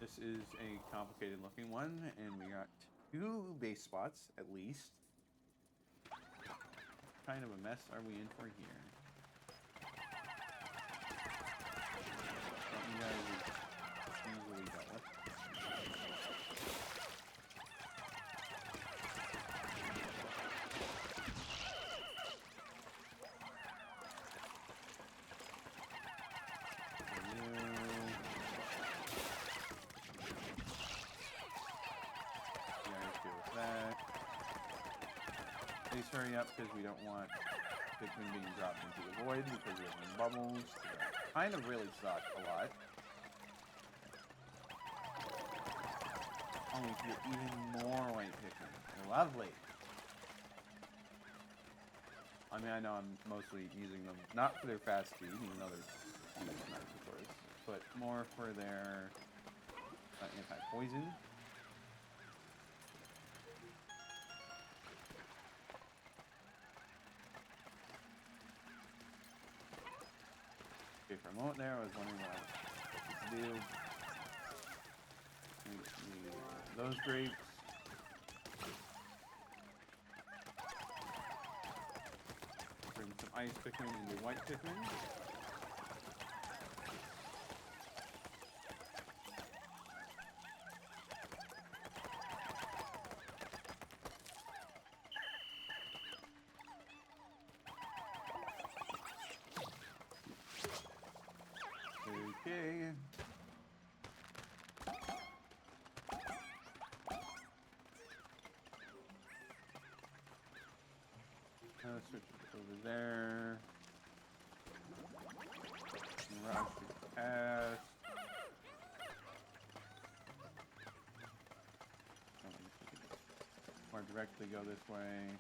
This is a complicated looking one, and we got 2 base spots at least. What kind of a mess are we in for here? You guys are easily dealt with. Please hurry up because we don't want Pikmin being dropped into the void because we have no bubbles. That kind of really suck a lot. Oh, we get even more white Pikmin. Lovely. I mean, I know I'm mostly using them not for their fast speed, even though they're nice, of course, but more for their anti-poison. for a moment there. I was wondering what I was supposed to do. Those grapes. Bring some ice Pikmin into white Pikmin. Okay. Switch it over there. Rush it past. Or directly go this way.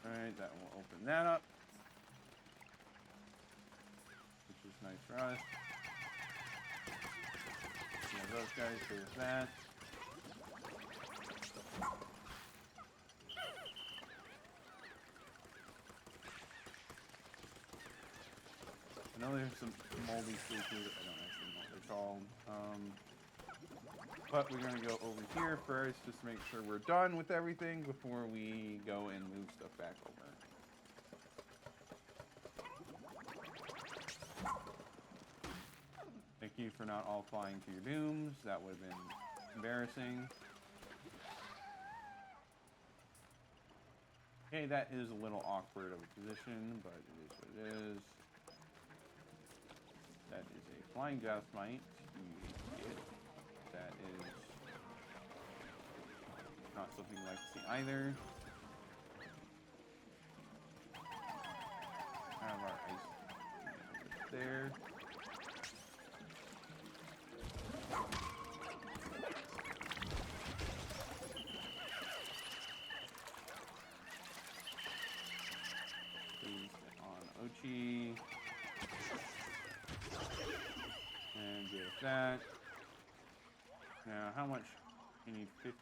Alright, that will open that up. Which is nice for us. Yeah, those guys, there's that. I know there's some moldy sleepers. I don't actually know what they're called. But we're going to go over here first, just to make sure we're done with everything before we go and move stuff back over. Thank you for not all flying to your dooms. That would have been embarrassing. Okay, that is a little awkward of a position, but it is what it is. That is a flying Joustmite. That is not something you like to see either. Have our ice there. Please get on Ochi. And get that. Now, how much? You need 15.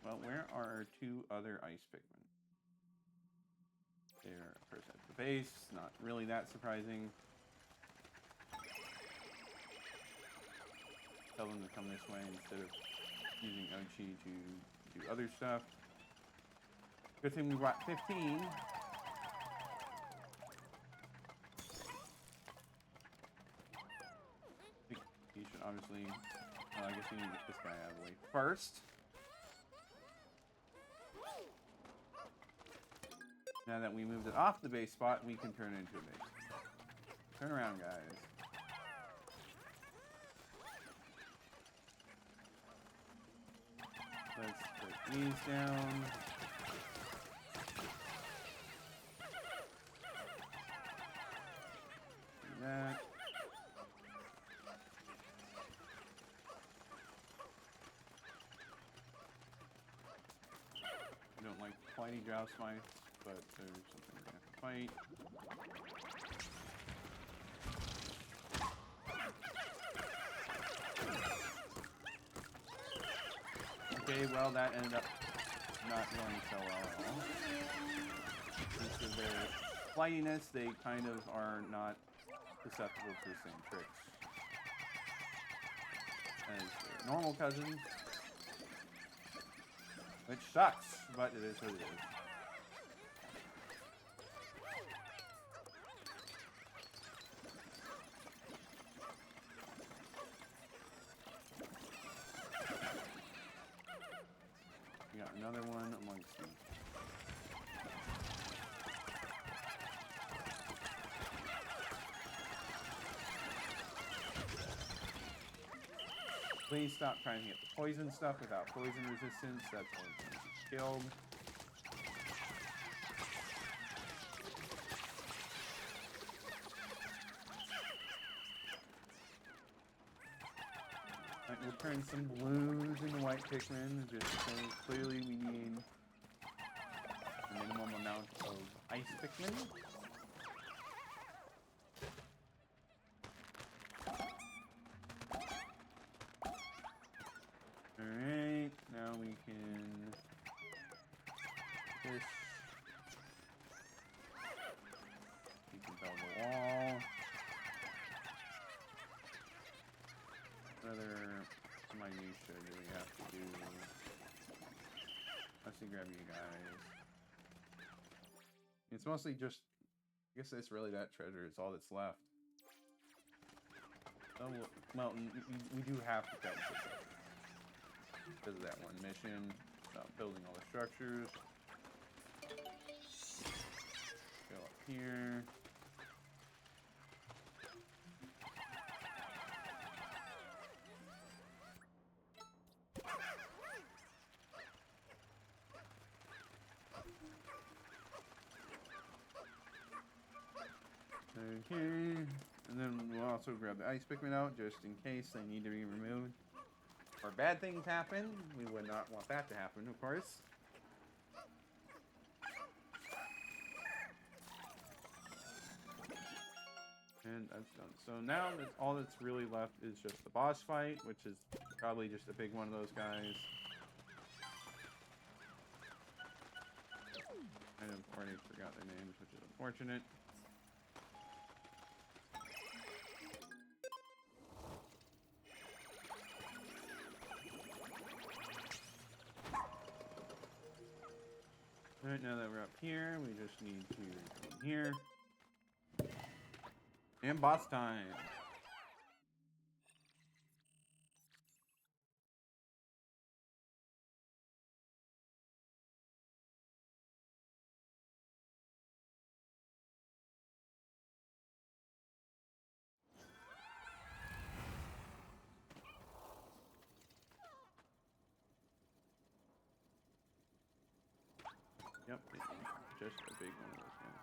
Well, where are our two other ice Pikmin? They're, of course, at the base. Not really that surprising. Tell them to come this way instead of using Ochi to do other stuff. Good thing we brought 15. He should obviously... I guess we need to get this guy out of the way first. Now that we moved it off the base spot, we can turn it into a base. Turn around, guys. Let's put these down. Do that. I don't like fighting Joustmite, but there's something we're gonna have to fight. Okay, well that ended up not going so well at all. Because of their flightiness, they kind of are not susceptible to the same tricks as their normal cousins. Which sucks, but it is what it is. We got another one amongst them. Please stop trying to get the poison stuff without poison resistance. That's always going to be killed. Alright, we'll turn some blues into white Pikmin. Just so clearly we need a minimum amount of ice Pikmin. grab you guys. It's mostly just, I guess it's really that treasure. It's all that's left. Oh, well, we do have to catch it because of that one mission. Building all the structures. Go up here. Okay, and then we'll also grab the ice Pikmin out just in case they need to be removed. Or bad things happen. We would not want that to happen, of course. And that's done. So now all that's really left is just the boss fight, which is probably just a big one of those guys. And I've already forgot their names, which is unfortunate. Alright, now that we're up here, we just need to come here. And boss time! Yep, just a big one of those guys.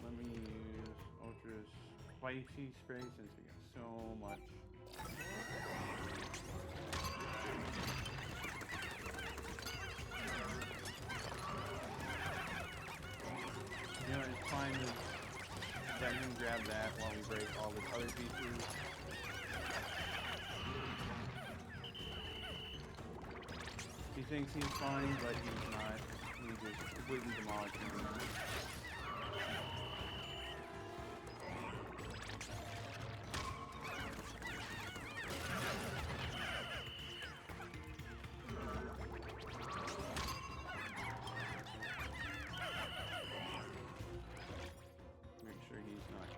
Let me use ultra spicy spray since we got so much. You know, it's fine to let him grab that while we break all the other pieces. He thinks he's fine, but he's not. We just completely demolished him. Make sure he's not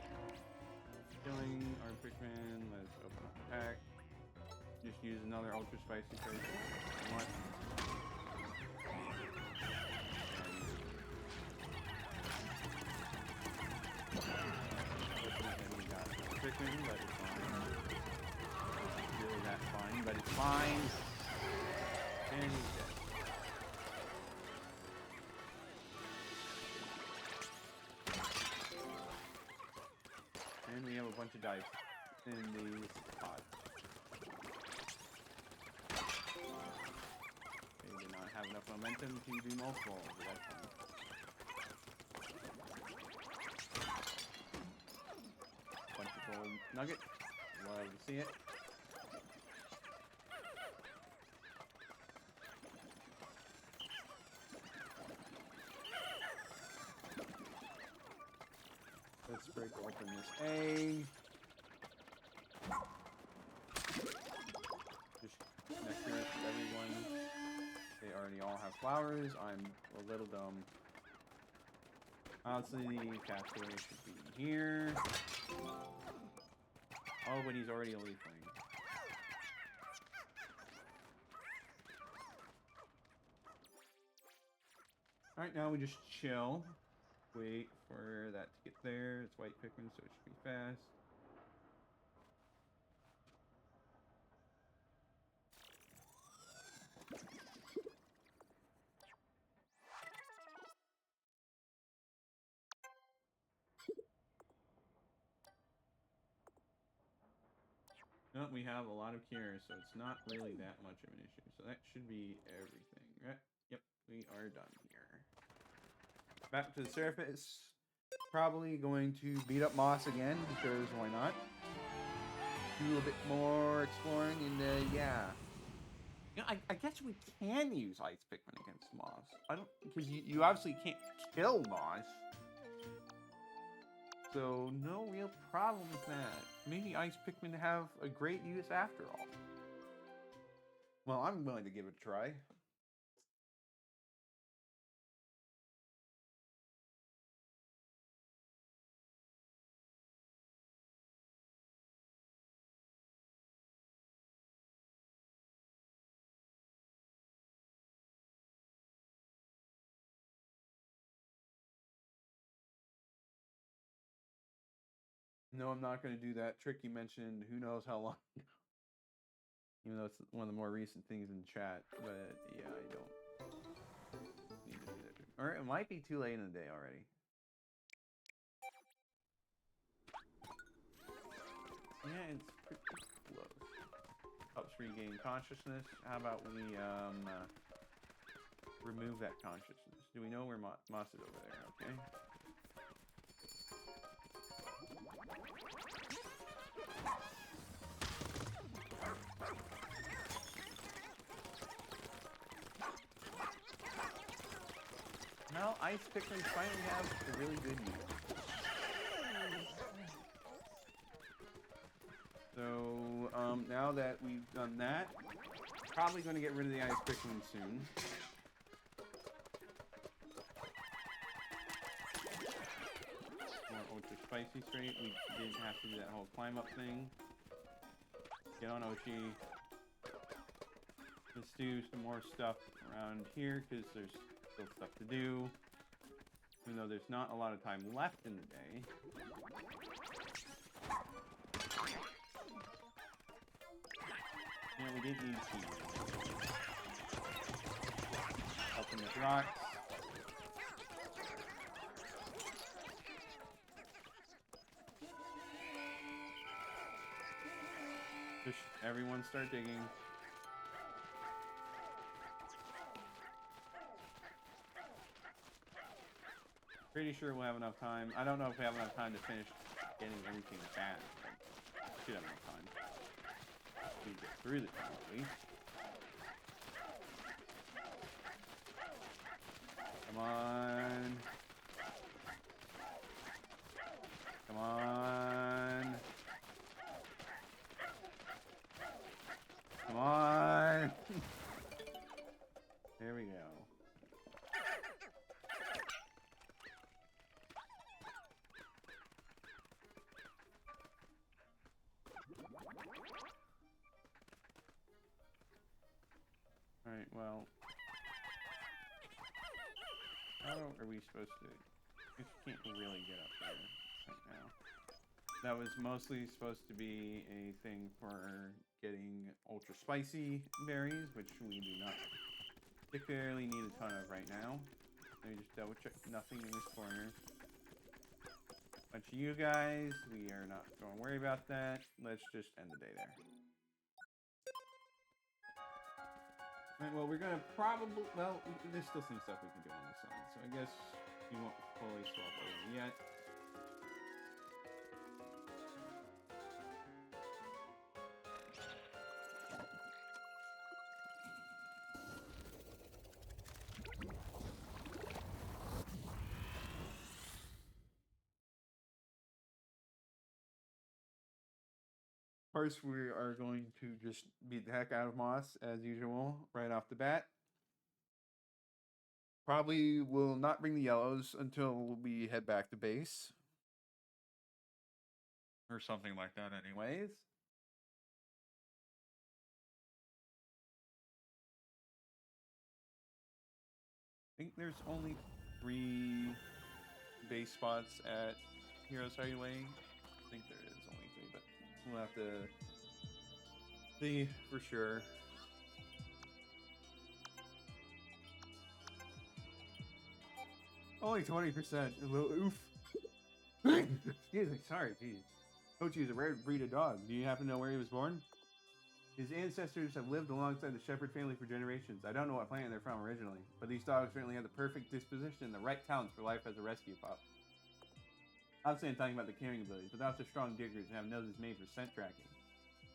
killing our Pikmin. Let's open up the pack. Just use another ultra spicy trade. Pikmin, but it's fine. Not really that fine, but it's fine. And he's dead. And we have a bunch of dice in these pods. They did not have enough momentum to do multiple, but that's fine. Nugget. Love to see it. Let's break open this egg. Just next to everyone. They already all have flowers. I'm a little dumb. Honestly, the castaway should be here. Oh, but he's already a leafling. Alright, now we just chill. Wait for that to get there. It's white Pikmin, so it should be fast. No, we have a lot of cures, so it's not really that much of an issue. So that should be everything, right? Yep, we are done here. Back to the surface. Probably going to beat up Moss again, because why not? Do a little bit more exploring, and yeah. You know, I guess we can use Ice Pikmin against Moss. I don't, because you obviously can't kill Moss. So no real problem with that. Maybe Ice Pikmin have a great use after all. Well, I'm willing to give it a try. No, I'm not going to do that trick you mentioned who knows how long. Even though it's one of the more recent things in chat. But yeah, I don't need to do that trick. Or it might be too late in the day already. Yeah, it's pretty close. Helps regain consciousness. How about we remove that consciousness? Do we know where Moss is over there? Okay. Well, Ice Pikmin finally have a really good use. So, now that we've done that, probably going to get rid of the Ice Pikmin soon. More Ultra Spicy Straight. We didn't have to do that whole climb up thing. Get on Oshi. Let's do some more stuff around here, because there's still stuff to do. Even though there's not a lot of time left in the day. Yeah, we didn't need to. Helping with rocks. Just everyone start digging. Pretty sure we'll have enough time. I don't know if we have enough time to finish getting everything back. But we should have enough time. We get through the time at least. Come on. Come on. Come on. There we go. Alright, well. How are we supposed to... We can't really get up there right now. That was mostly supposed to be a thing for getting ultra spicy berries, which we do not particularly need a ton of right now. Let me just double check nothing in this corner. Bunch of you guys, we are not going to worry about that. Let's just end the day there. Right, well, we're going to probably... Well, there's still some stuff we can do on this side, so I guess we won't fully swap over yet. Of course, we are going to just beat the heck out of Moss, as usual, right off the bat. Probably will not bring the yellows until we head back to base. Or something like that anyways. I think there's only 3 base spots at Heroes Hideaway. I think there is only 3, but we'll have to see for sure. Only 20%. A little oof. Excuse me. Sorry. Geez. Ochi is a rare breed of dog. Do you happen to know where he was born? His ancestors have lived alongside the shepherd family for generations. I don't know what planet they're from originally, but these dogs certainly have the perfect disposition and the right talents for life as a rescue pup. Obviously, I'm talking about the carrying abilities, but they're also strong diggers and have noses made for scent tracking.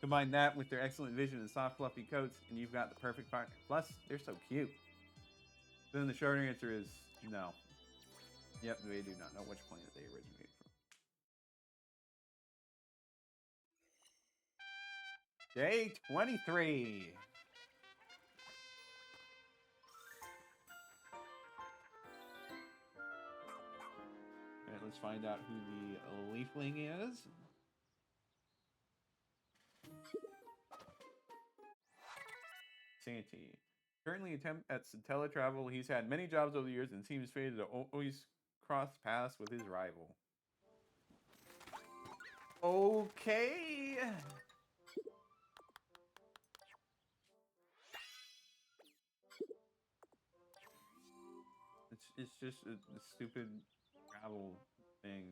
Combine that with their excellent vision and soft, fluffy coats, and you've got the perfect partner. Plus, they're so cute. Then the short answer is no. Yep, they do not know which planet they originated from. Day 23. Alright, let's find out who the leafling is. Santy. Currently attempt at teletravel. He's had many jobs over the years and seems fated to always cross paths with his rival. Okay. It's just a stupid travel thing.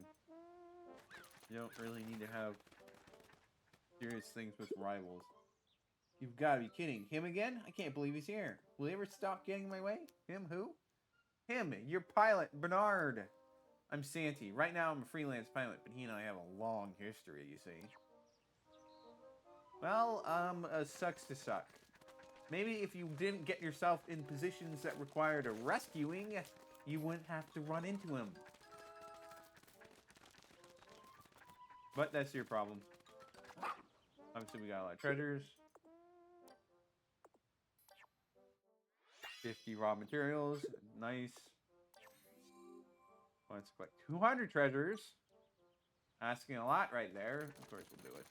You don't really need to have serious things with rivals. You've got to be kidding. Him again? I can't believe he's here. Will he ever stop getting in my way? Him who? Him, your pilot, Bernard. I'm Santy. Right now I'm a freelance pilot, but he and I have a long history, you see. Well, sucks to suck. Maybe if you didn't get yourself in positions that required a rescuing, you wouldn't have to run into him. But that's your problem. Obviously, we got a lot of treasures. 50 raw materials. Nice. Let's collect 200 treasures. Asking a lot right there. Of course, we'll do it.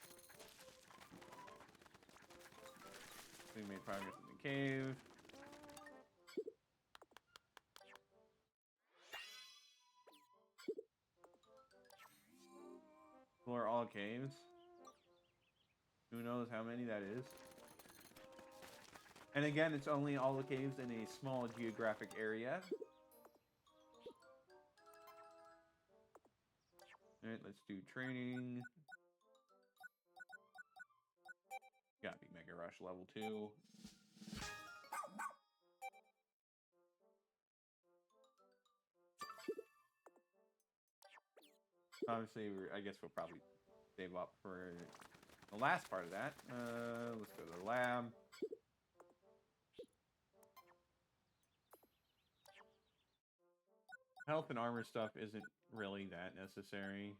We made progress in the cave. Explore all caves. Who knows how many that is? And again, it's only all the caves in a small geographic area. Alright, let's do training. Gotta be Mega Rush level 2. Obviously, I guess we'll probably save up for the last part of that. Let's go to the lab. Health and armor stuff isn't really that necessary.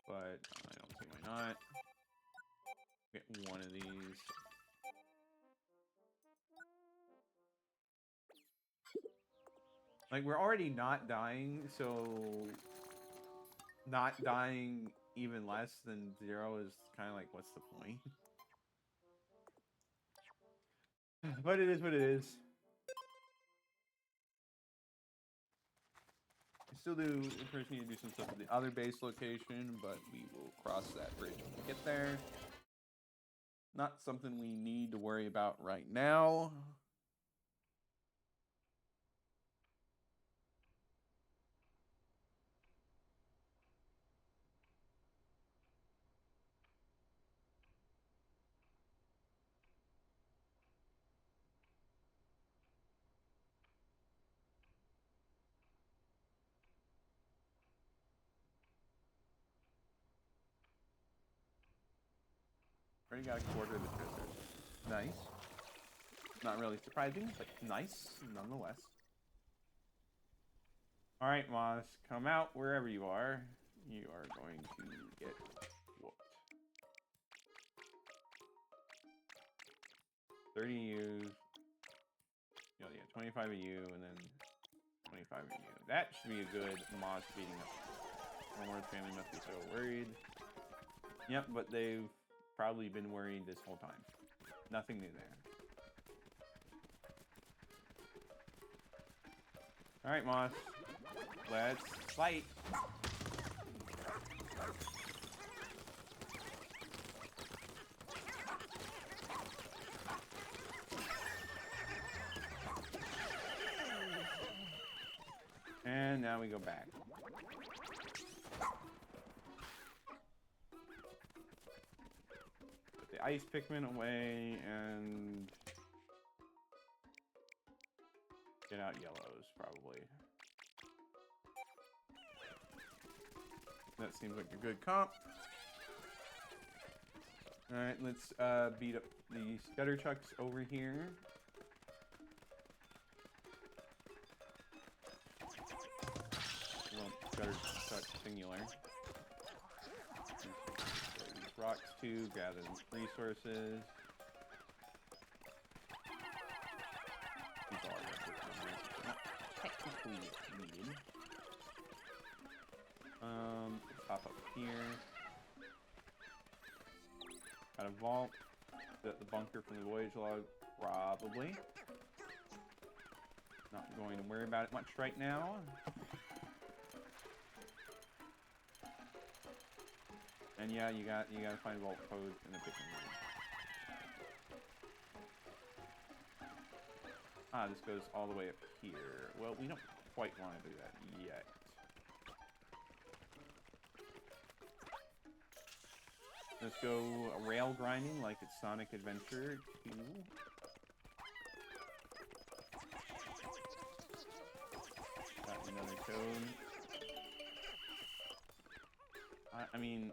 But I don't see why not. Get one of these. Like, we're already not dying, so not dying even less than 0 is kind of like, what's the point? But it is what it is. I still do, of course, need to do some stuff at the other base location, but we will cross that bridge when we get there. Not something we need to worry about right now. Already got a quarter of the treasure. Nice. Not really surprising, but nice nonetheless. Alright, Moss, come out wherever you are. You are going to get whooped. 30 U's. You know, yeah, 25 of you, and then 25 of you. That should be a good Moss beating up. Homeworld's family must be so worried. Yep, but they've probably been worried this whole time. Nothing new there. Alright, Moss. Let's fight. And now we go back. the ice Pikmin away and get out yellows, probably. That seems like a good comp. Alright, let's beat up the Stutter Chucks over here. Well, Stutter Chuck singular. Use rocks to gather resources. These all are not technically needed. Let's hop up here. Got a vault. The bunker from the voyage log, probably. Not going to worry about it much right now. And yeah, you gotta find vault codes in the Pikmin room. Ah, this goes all the way up here. Well, we don't quite want to do that yet. Let's go rail grinding like it's Sonic Adventure 2. Got another code. I mean,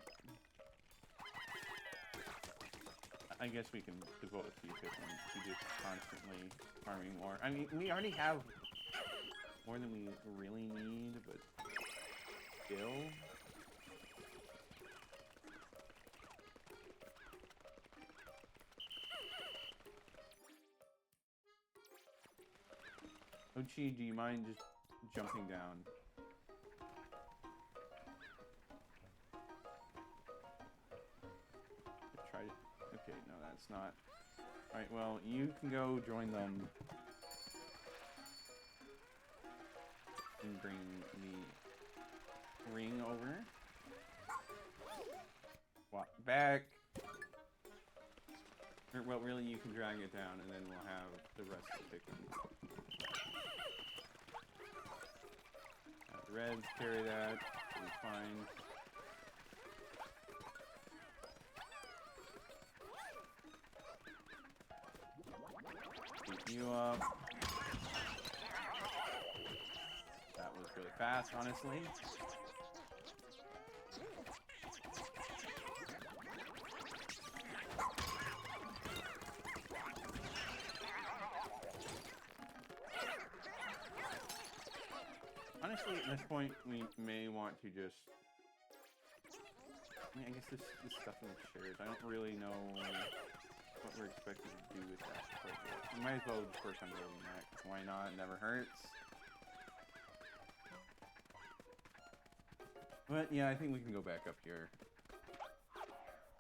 I guess we can devote a few Pikmin to just constantly farming more. I mean, we already have more than we really need, but still. Ochi, do you mind just jumping down? Try to... Okay, no, that's not... Alright, well, you can go join them. And bring the ring over. Walk back. Or, well, really, you can drag it down, and then we'll have the rest of the Pikmin. Reds carry that, it'll be fine. Keep you up. That was really fast, honestly. Honestly, at this point, we may want to just... I mean, I guess this stuff in the chairs, I don't really know what we're expected to do with that quite yet. We might as well just work on building that. Why not? It never hurts. But yeah, I think we can go back up here.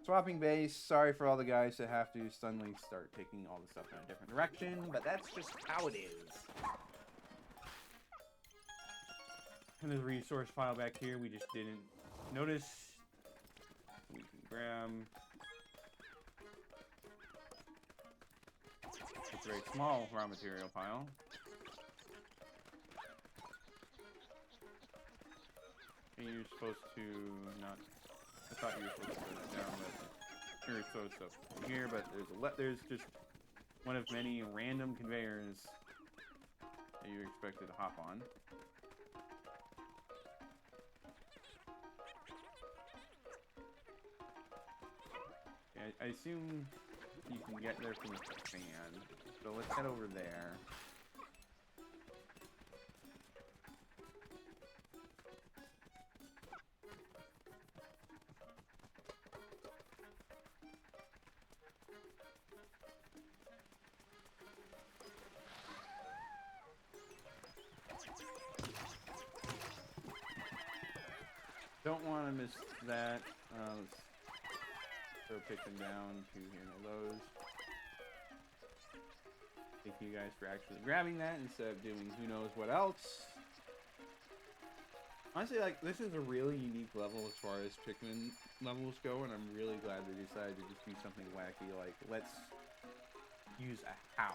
Swapping base. Sorry for all the guys that have to suddenly start taking all the stuff in a different direction, but that's just how it is. And there's a resource file back here we just didn't notice. We can grab. It's a very small raw material pile. And you're supposed to not... I thought you were supposed to put it down, but you're supposed to here, but there's just one of many random conveyors that you're expected to hop on. I assume you can get there from the fan, so let's head over there. Don't want to miss that. Let's throw Pikmin down to handle those. Thank you guys for actually grabbing that instead of doing who knows what else. Honestly, like, this is a really unique level as far as Pikmin levels go, and I'm really glad they decided to just do something wacky, like, let's use a house.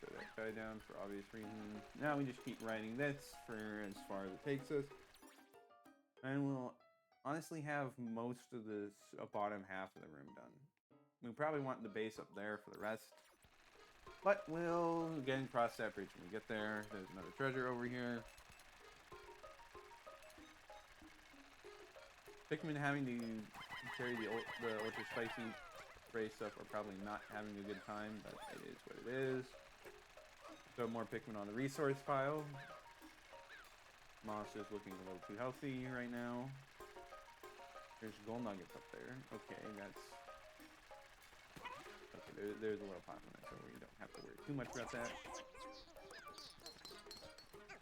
So that cacti down for obvious reasons. Now we just keep riding this for as far as it takes us. And we'll honestly have most of this bottom half of the room done. We probably want the base up there for the rest. But we'll again cross that bridge when we get there. There's another treasure over here. Pikmin having to carry the ultra spicy spray stuff are probably not having a good time, but it is what it is. Throw more Pikmin on the resource pile. Moss is looking a little too healthy right now. There's gold nuggets up there. Okay, that's... Okay, there's a little pop on it, so we don't have to worry too much about that.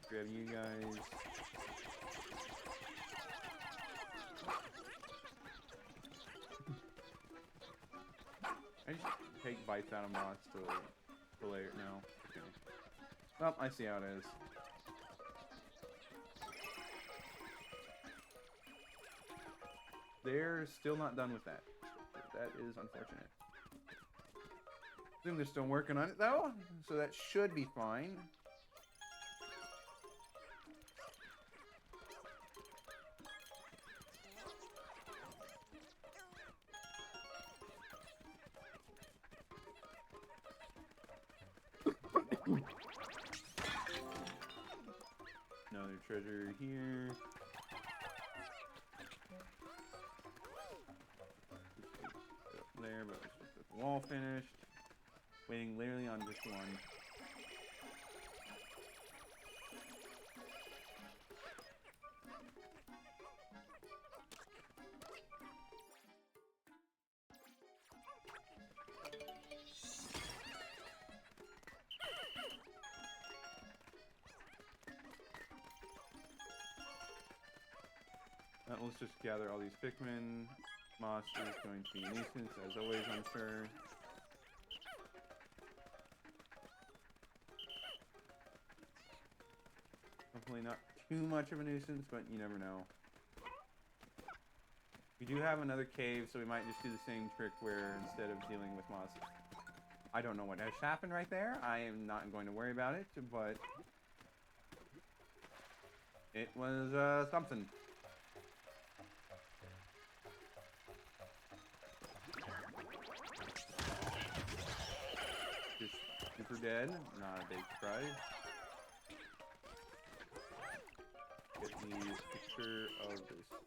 Grab you guys. I just take bites out of moss to layer it now. Okay. Well, I see how it is. They're still not done with that. That is unfortunate. I assume they're still working on it though, so that should be fine. Another treasure here. There, but let's get the wall finished. Waiting literally on just one. Let's just gather all these Pikmin. Moss is going to be a nuisance, as always, I'm sure. Hopefully not too much of a nuisance, but you never know. We do have another cave, so we might just do the same trick where instead of dealing with moss... I don't know what has happened right there. I am not going to worry about it, but... it was, something. Super dead, not a big surprise. Get the picture of this dog.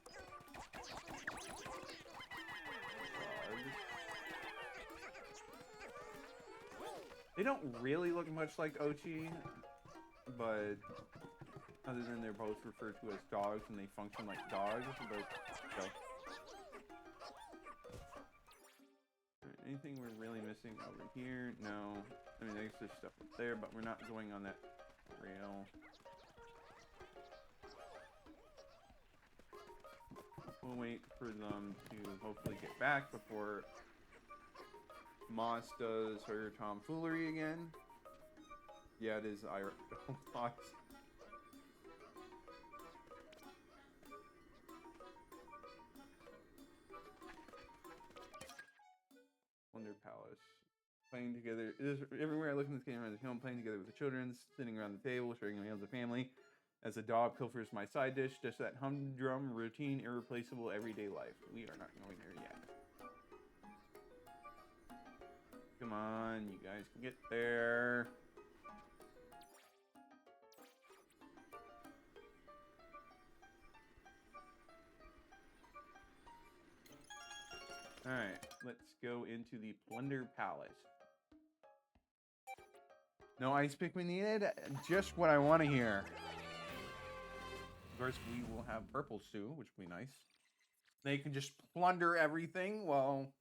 They don't really look much like Ochi, but other than they're both referred to as dogs and they function like dogs, but so. Anything we're really missing over here? No. I mean, there's just stuff up there, but we're not going on that rail. We'll wait for them to hopefully get back before Moss does her tomfoolery again. Yeah, it is Moss. Plunder Palace. Playing together. Everywhere I look in this game around the home, playing together with the children, sitting around the table, sharing meals as a family. As a dog pilfers my side dish, just that humdrum, routine, irreplaceable, everyday life. We are not going there yet. Come on, you guys can get there. Alright, let's go into the Plunder Palace. No ice Pikmin needed? Just what I want to hear. Of course, we will have purple stew, which will be nice. They can just plunder everything while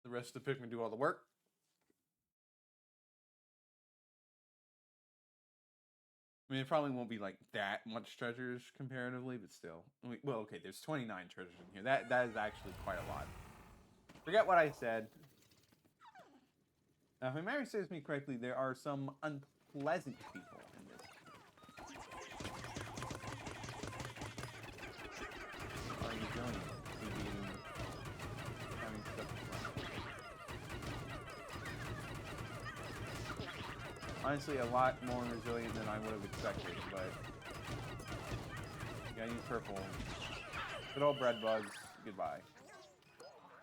the rest of the Pikmin do all the work. I mean, it probably won't be like that much treasures comparatively, but still. Well, okay, there's 29 treasures in here. That is actually quite a lot. Forget what I said. Now, if my memory serves me correctly, there are some unpleasant people in this. What are you doing? Having stuff Honestly, a lot more resilient than I would have expected, but gotta use purple. Good old bread bugs. Goodbye.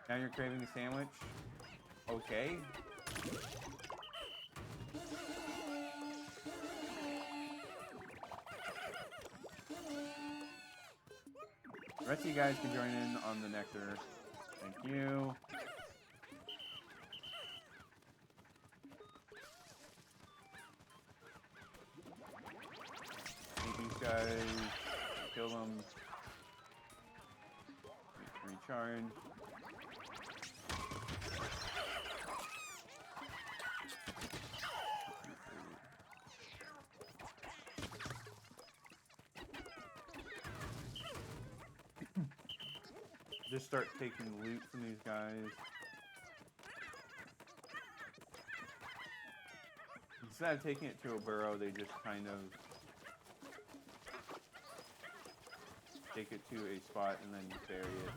Now you're craving a sandwich? Okay. The rest of you guys can join in on the nectar. Thank you. Take these guys. Kill them. Recharge. Just start taking loot from these guys. Instead of taking it to a burrow, they just kind of take it to a spot and then bury it.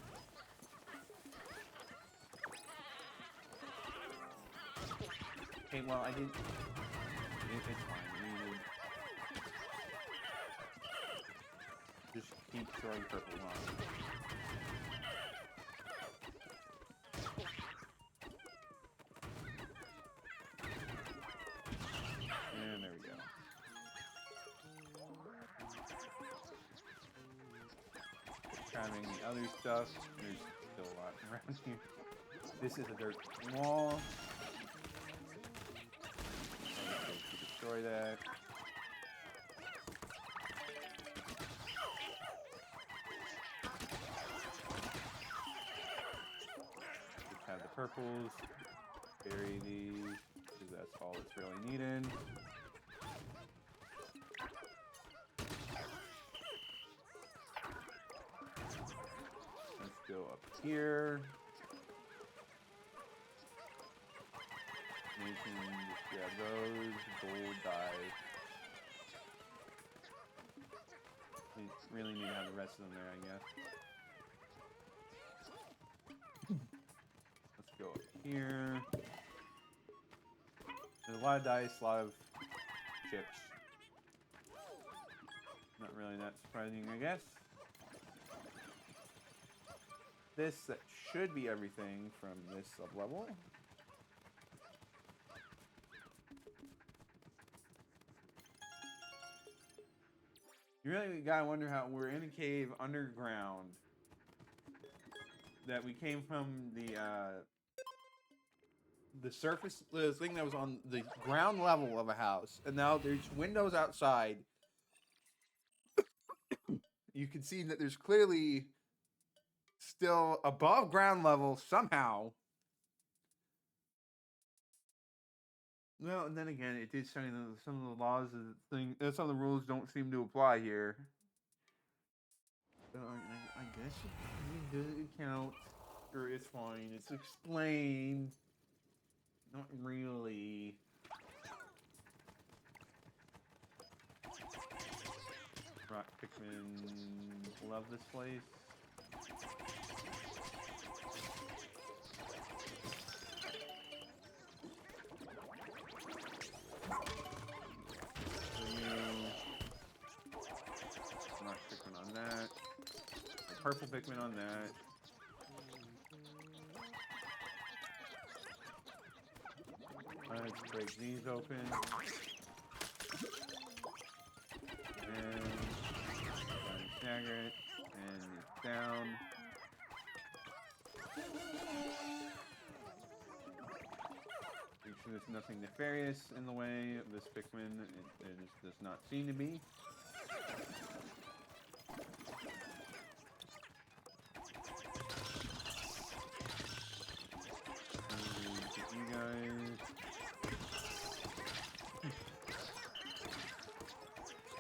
Okay, well, I didn't... It's fine. Just keep throwing purple on. And there we go. Having the other stuff. There's still a lot around here. This is a dirt wall. Destroy that. Just have the purples. Bury these, because that's all that's really needed. Let's go up here. You can just grab those, gold dye. We really need to have the rest of them there, I guess. Let's go up here. There's a lot of dice, a lot of chips. Not really that surprising, I guess. That should be everything from this sub-level. You really gotta wonder how we're in a cave underground. That we came from the surface, the thing that was on the ground level of a house, and now there's windows outside. You can see that there's clearly still above ground level somehow. Well, and then again, it did say that some of the laws of the thing, some of the rules don't seem to apply here. So I guess it does count. Sure, it's fine. It's explained. Not really. Rock Pikmin love this place. Rock Pikmin on that. Purple Pikmin on that. Let's break these open. And stagger it. And it's down. Make sure there's nothing nefarious in the way of this Pikmin. It does not seem to be. You guys.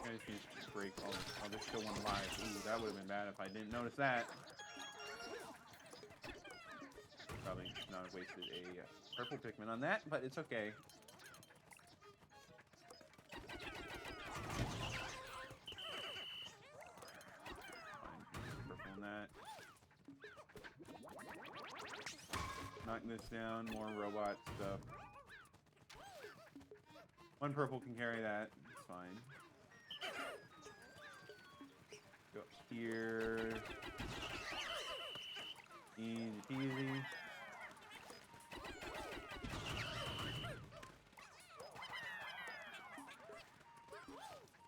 Guys can break all this. Oh, there's still one alive. Ooh, that would have been bad if I didn't notice that. Probably not have wasted a purple Pikmin on that, but it's okay. Fine, purple on that. Knock this down, more robot stuff. One purple can carry that. It's fine. Go up here. Easy peasy.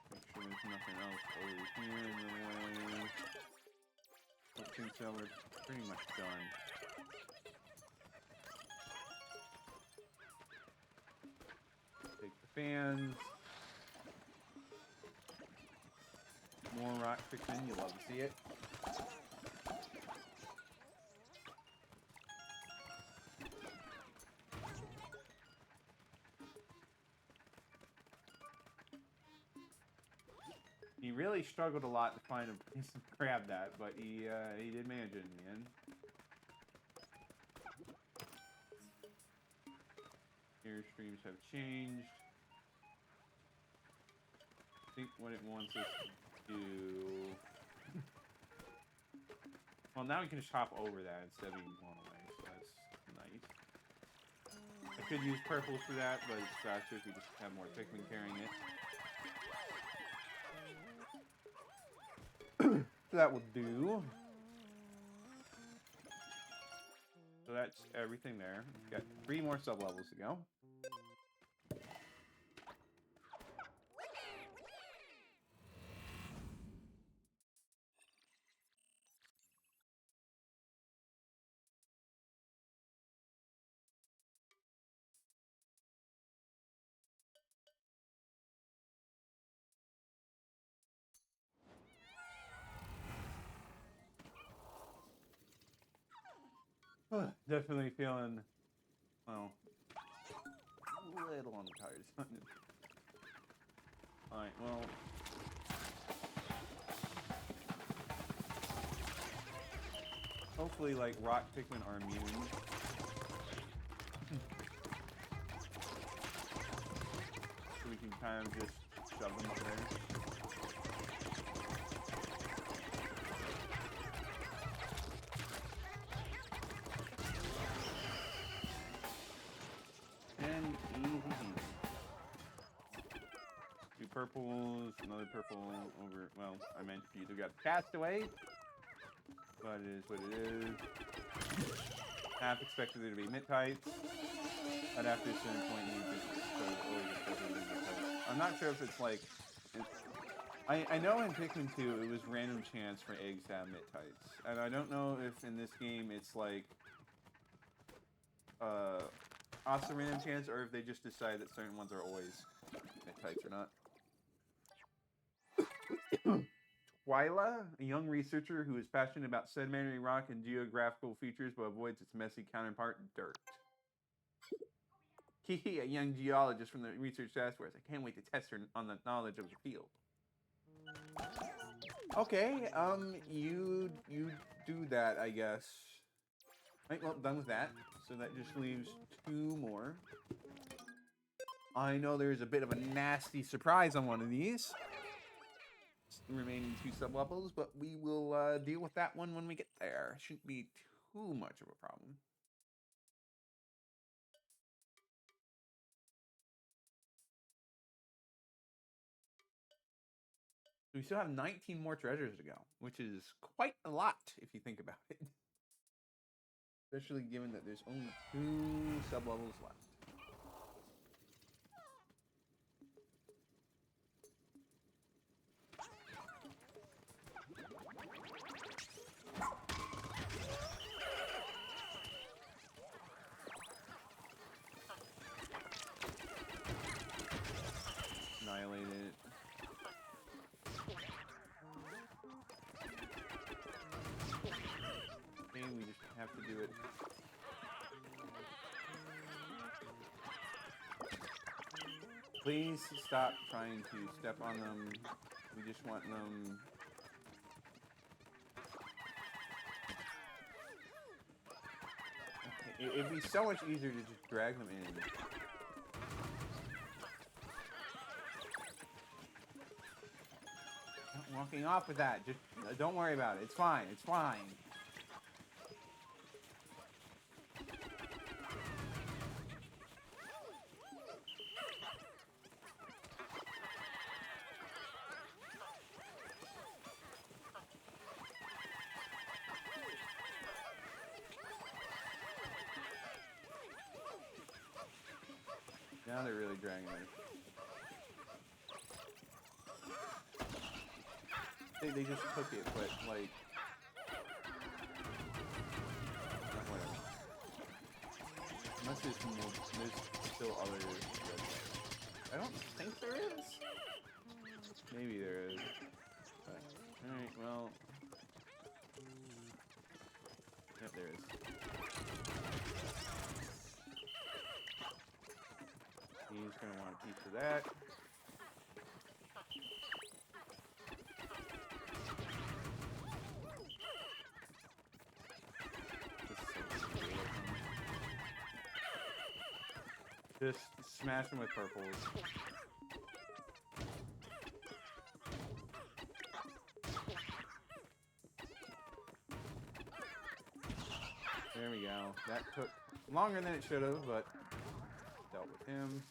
Make sure there's nothing else over here in the way. I think so. We're pretty much done. Take the fans. More rock Pikmin. You love to see it. He really struggled a lot to find a place to grab that, but he did manage it in the end. Airstreams have changed. I think what it wants us to do... Well, now we can just hop over that instead of being blown away, so that's nice. I could use purples for that, but it's faster if we just have more Pikmin carrying it. So that will do. So that's everything there. We've got 3 more sub-levels to go. Definitely feeling, well, a little on the tired side. Alright, well. Hopefully, like, rock Pikmin are immune. So we can kind of just shove them up there. Purples, another purple over, well, I meant if you either got Castaway, but it is what it is. Half expected there to be mid-types, but after a certain point you just always expected mid-types. I'm not sure if it's like, I know in Pikmin 2 it was random chance for eggs to have mid-types, and I don't know if in this game it's like, also random chance, or if they just decide that certain ones are always mid-types or not. Twyla, a young researcher who is passionate about sedimentary rock and geographical features but avoids its messy counterpart, dirt. Kiki, a young geologist from the research task force. I can't wait to test her on the knowledge of the field. Okay, you do that, I guess. Right, well, done with that. So that just leaves 2 more. I know there's a bit of a nasty surprise on one of these. Remaining 2 sub-levels, but we will deal with that one when we get there. Shouldn't be too much of a problem. We still have 19 more treasures to go, which is quite a lot if you think about it. Especially given that there's only 2 sub-levels left. Annihilate it. Okay, we just have to do it. Please stop trying to step on them. We just want them. Okay, it'd be so much easier to just drag them in. Walking off with that. Just don't worry about it. It's fine. It's fine. Now they're really dragging me. They just took it, but like, whatever. Unless there's still other. I don't think there is. Maybe there is. All right, well. Yep, there is. He's gonna want a piece of that. Just smash him with purples. There we go. That took longer than it should have, but dealt with him.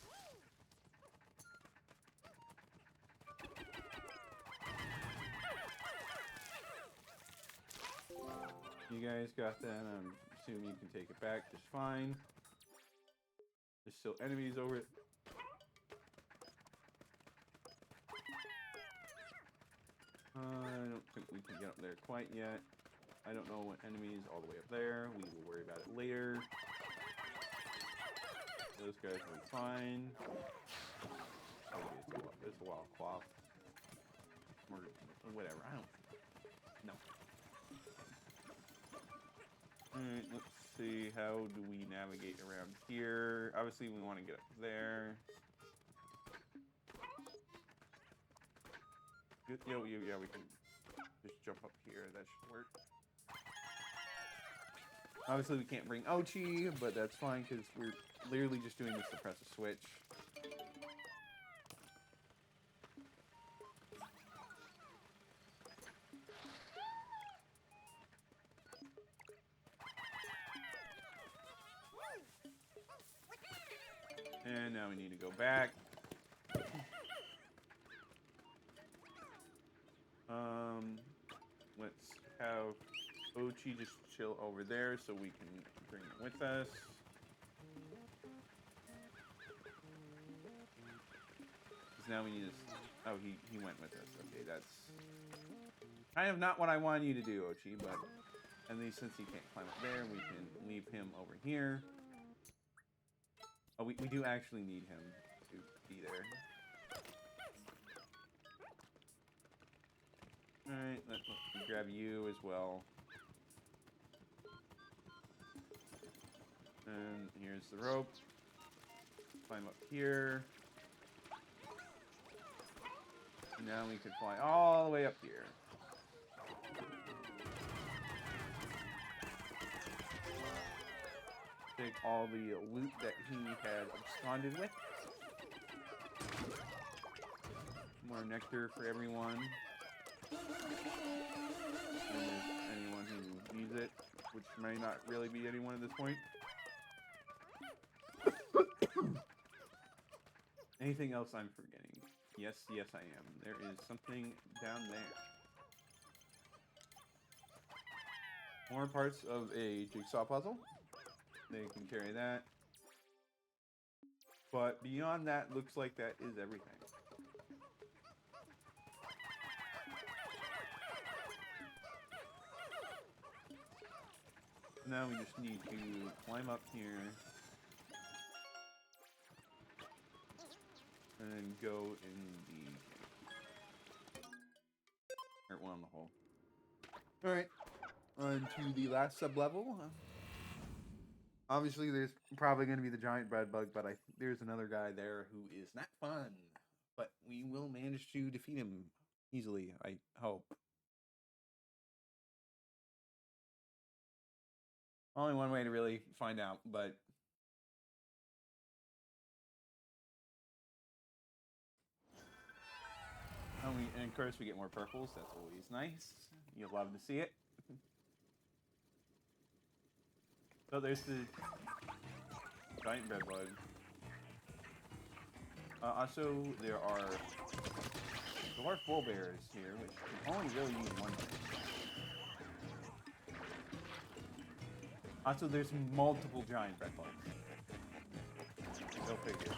You guys got that. I'm assuming you can take it back just fine. There's still enemies over it. I don't think we can get up there quite yet. I don't know what enemies all the way up there. We will worry about it later. Those guys will be fine. Oh, it's a wild cloth. Or whatever. I don't know. Alright, let's see. How do we navigate around here? Obviously, we want to get up there. Yeah, we can just jump up here. That should work. Obviously, we can't bring Ochi, but that's fine because we're literally just doing this to press a switch. And now we need to go back. Let's have Ochi just chill over there so we can bring it with us. Because now we need to... Oh, he went with us. Okay, that's kind of not what I wanted you to do, Ochi, but at least since he can't climb up there, we can leave him over here. Oh, we do actually need him to be there. Alright, let me grab you as well. And here's the rope. Climb up here. And now we can fly all the way up here. Take all the loot that he had absconded with. More nectar for everyone. And there's anyone who needs it, which may not really be anyone at this point. Anything else I'm forgetting? Yes, I am. There is something down there. More parts of a jigsaw puzzle. They can carry that. But beyond that, looks like that is everything. Now we just need to climb up here. And then go in the... Or one on the hole. Alright. On to the last sub-level. Obviously, there's probably going to be the giant bread bug, but there's another guy there who is not fun. But we will manage to defeat him easily, I hope. Only one way to really find out, but... And of course, we get more purples. That's always nice. You'll love to see it. So there's the giant bread bug. Also, there are dwarf bull bears here, which can only really use one thing. Also, there's multiple giant bread bugs. Go figure.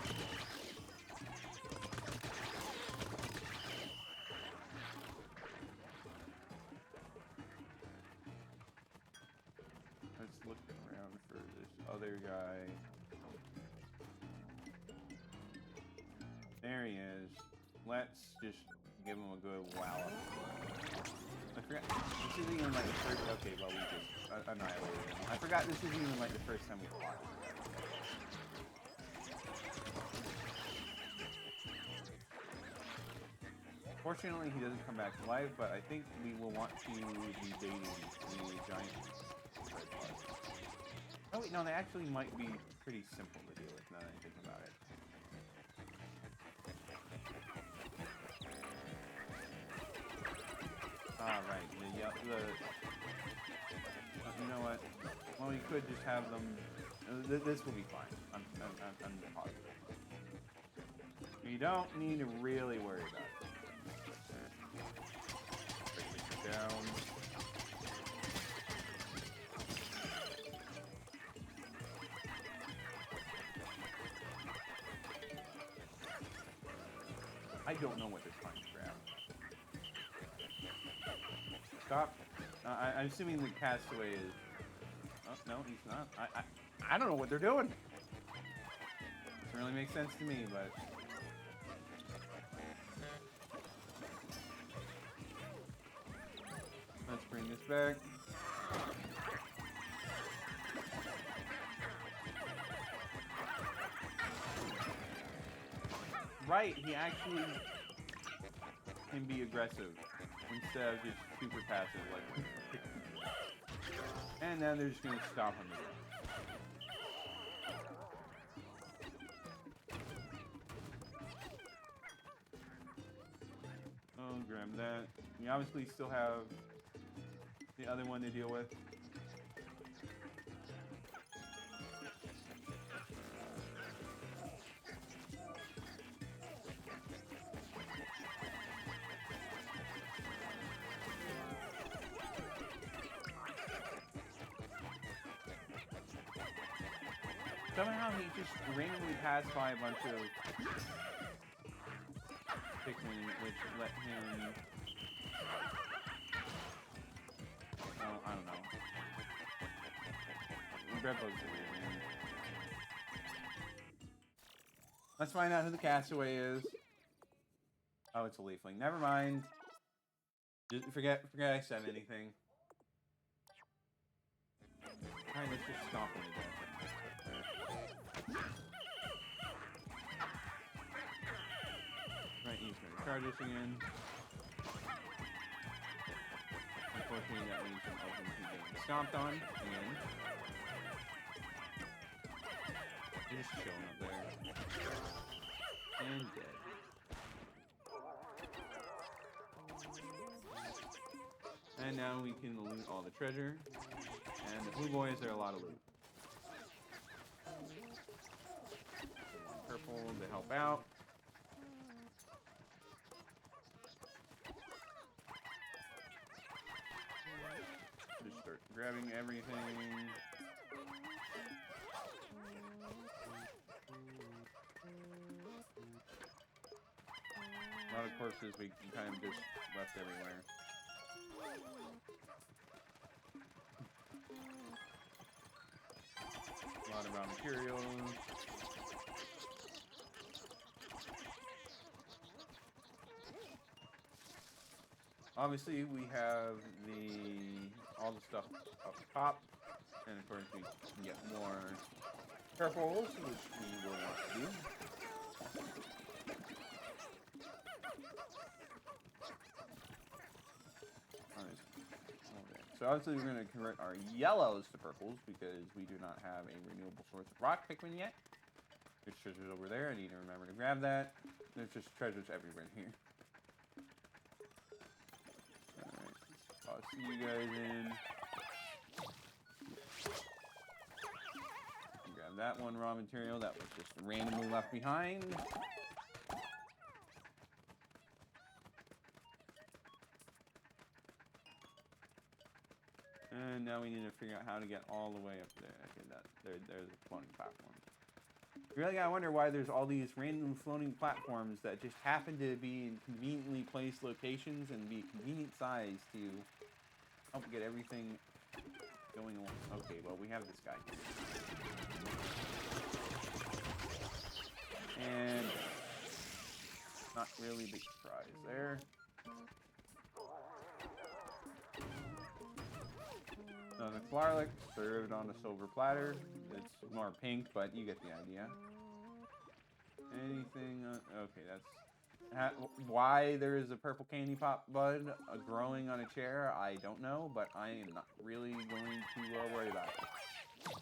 other guy. There he is. Let's just give him a good wallop. I forgot. This isn't even like the first. Okay, well, we just annihilated him. I forgot this isn't even like the first time we fought. Fortunately, he doesn't come back to life, but I think we will want to be dating the giant red bugs. Oh wait, no, they actually might be pretty simple to deal with now that I think about it. Ah, right. You know what? Well, you could just have them. This will be fine. I'm positive. You don't need to really worry about it. Down. I don't know what they're trying to grab. Stop. I'm assuming the castaway is. Oh no, he's not. I don't know what they're doing. Doesn't really make sense to me, but. Let's bring this back. Right, he actually can be aggressive instead of just super passive like Pikmin. And then they're just gonna stop him again. Oh, grab that. We obviously still have the other one to deal with. Somehow he just randomly passed by a bunch of Pikmin, which let him. Oh, I don't know. Red bugs are weird, man. Let's find out who the castaway is. Oh, it's a leafling. Never mind. Just forget I said anything. Alright, let's just stomp him to death. Right, he's gonna charge us again. Unfortunately, that means I'm open to getting stomped on again. They're just chilling up there. And dead. And now we can loot all the treasure. And the blue boys are a lot of loot. Purple to help out. Just start grabbing everything. A lot of corpses we kind of just left everywhere. A lot of raw materials. Obviously, we have all the stuff up top, and of course we can get more purples, which we will want to do. Okay. So obviously we're going to convert our yellows to purples because we do not have a renewable source of rock Pikmin yet. There's treasures over there. I need to remember to grab that. There's just treasures everywhere in here. I'll see you guys in. Grab that one raw material that was just randomly left behind. And now we need to figure out how to get all the way up there. Okay, there's a floating platform. You really gotta wonder why there's all these random floating platforms that just happen to be in conveniently placed locations and be convenient size to help get everything going along. Okay, well, we have this guy here. And not really big surprise there. Another Flarlick served on a silver platter. It's more pink, but you get the idea. Anything? Okay, that's why there is a purple candy pop bud growing on a chair. I don't know, but I am not really going to worry about it.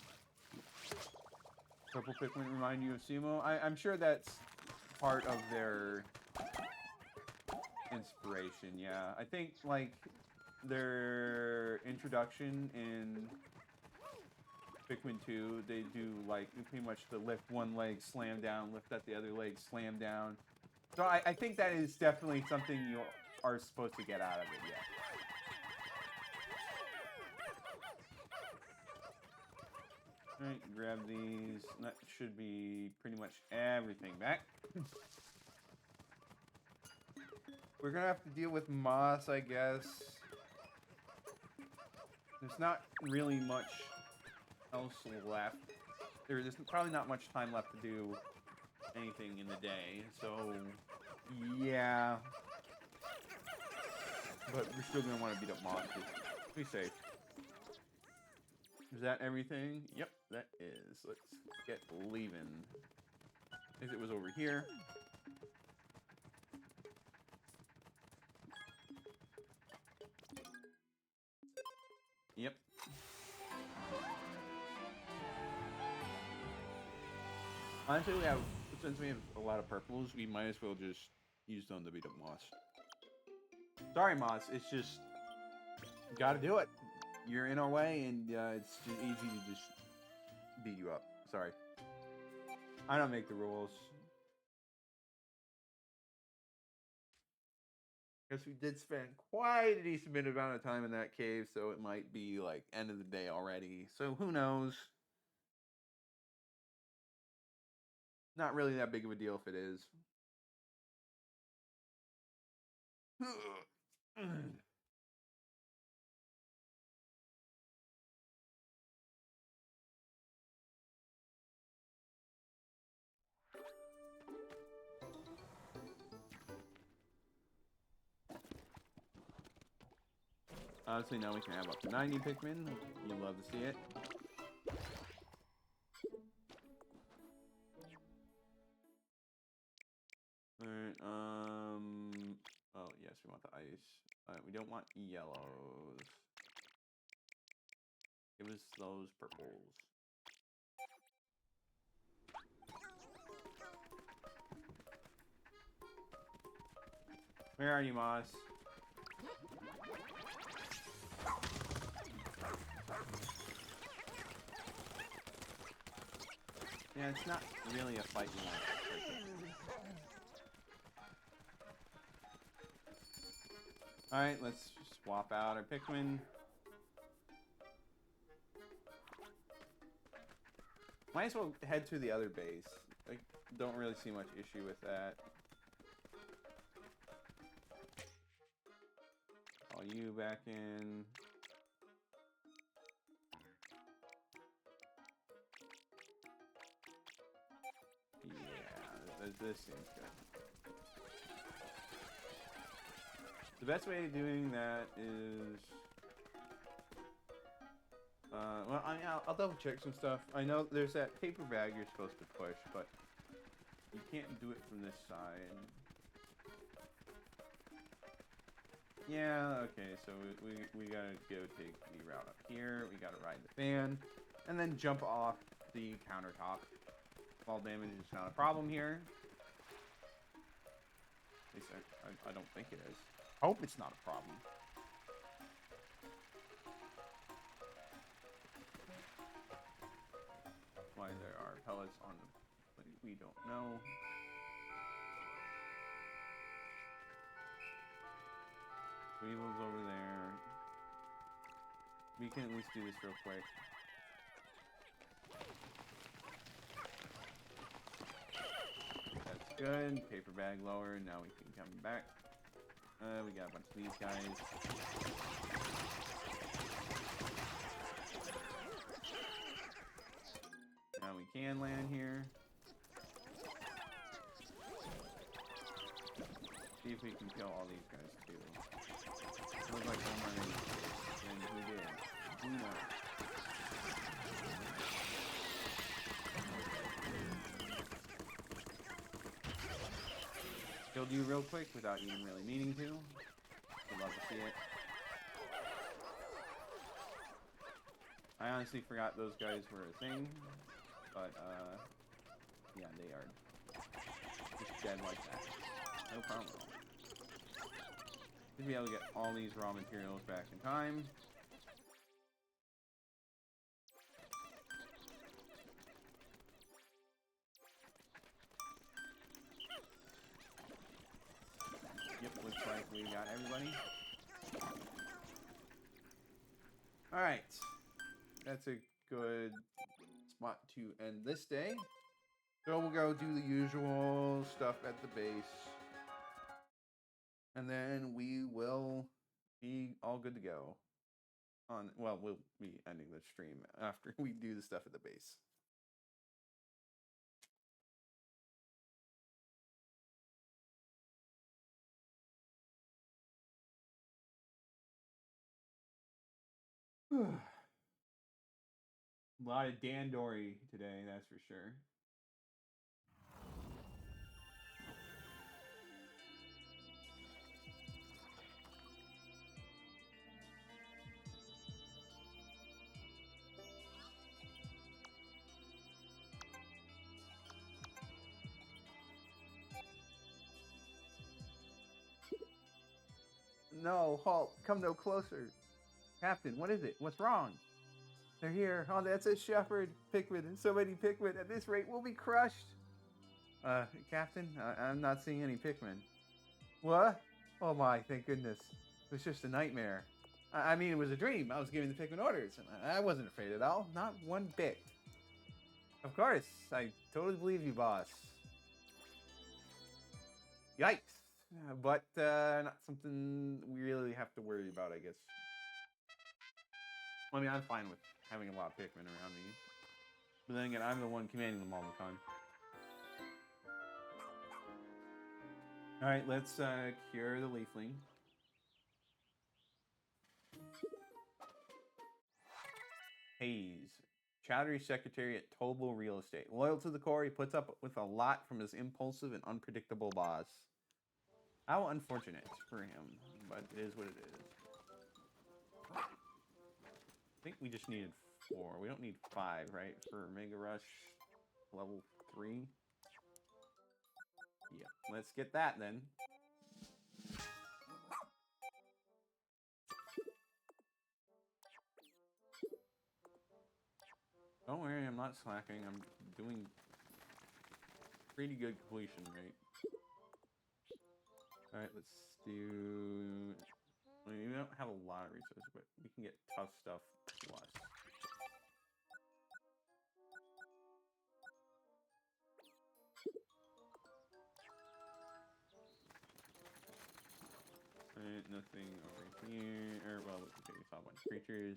Purple Pikmin remind you of Sumo? I'm sure that's part of their inspiration. Yeah, I think like their introduction in Pikmin 2, they do like pretty much the lift one leg, slam down, lift up the other leg, slam down. So I think that is definitely something you are supposed to get out of it, yeah. Alright, grab these. That should be pretty much everything back. We're gonna have to deal with moss, I guess. There's not really much else left. There's probably not much time left to do anything in the day, so yeah. But we're still gonna want to beat up monsters. Be safe. Is that everything? Yep, that is. Let's get leaving. If it was over here. Yep. Honestly, since we have a lot of purples, we might as well just use them to beat up moss. Sorry, moss. It's just gotta do it. You're in our way, and it's just easy to just beat you up. Sorry. I don't make the rules. Guess we did spend quite a decent bit amount of time in that cave, so it might be like end of the day already. So who knows? Not really that big of a deal if it is. Honestly, now we can have up to 90 Pikmin. You'd love to see it. Alright, oh, yes, we want the ice. We don't want yellows. Give us those purples. Where are you, Moss? Yeah, it's not really a fight you want. Alright, let's swap out our Pikmin. Might as well head to the other base. I don't really see much issue with that. Call you back in. Yeah, this seems good. The best way of doing that is... well, I'll double check some stuff. I know there's that paper bag you're supposed to push, but you can't do it from this side. Yeah, okay, so we gotta go take the route up here. We gotta ride the fan, and then jump off the countertop. Fall damage is not a problem here. At least I don't think it is. I hope it's not a problem. Why there are pellets on the plate, we don't know. Weevil's over there. We can at least do this real quick. That's good. Paper bag lower. Now we can come back. We got a bunch of these guys. Now we can land here. See if we can kill all these guys too. Looks like one more and we did. Who knows? Killed you real quick without even really meaning to. I'd love to see it. I honestly forgot those guys were a thing, but yeah, they are just dead like that. No problem at all. Should be able to get all these raw materials back in time. Yep, looks like we got everybody. Alright. That's a good spot to end this day. So we'll go do the usual stuff at the base. And then we will be all good to go. Well, we'll be ending the stream after we do the stuff at the base. A lot of Dan Dory today, that's for sure. No, halt. Come no closer. Captain, what is it? What's wrong? They're here. Oh, that's a shepherd. Pikmin. So many Pikmin. At this rate, we'll be crushed. Captain, I'm not seeing any Pikmin. What? Oh my, thank goodness. It was just a nightmare. I mean, it was a dream. I was giving the Pikmin orders. I wasn't afraid at all. Not one bit. Of course. I totally believe you, boss. Yikes. But not something we really have to worry about, I guess. I mean, I'm fine with having a lot of Pikmin around me. But then again, I'm the one commanding them all the time. Alright, let's cure the Leafling. Hayes. Chowdhury secretary at Total Real Estate. Loyal to the core, he puts up with a lot from his impulsive and unpredictable boss. How unfortunate for him, but it is what it is. I think we just needed 4. We don't need 5, right? For Mega Rush level 3. Yeah, let's get that then. Don't worry, I'm not slacking. I'm doing pretty good completion rate. Alright, let's do... I mean, we don't have a lot of resources, but we can get tough stuff plus. Alright, nothing over here. Or, well, okay, we saw a bunch of creatures.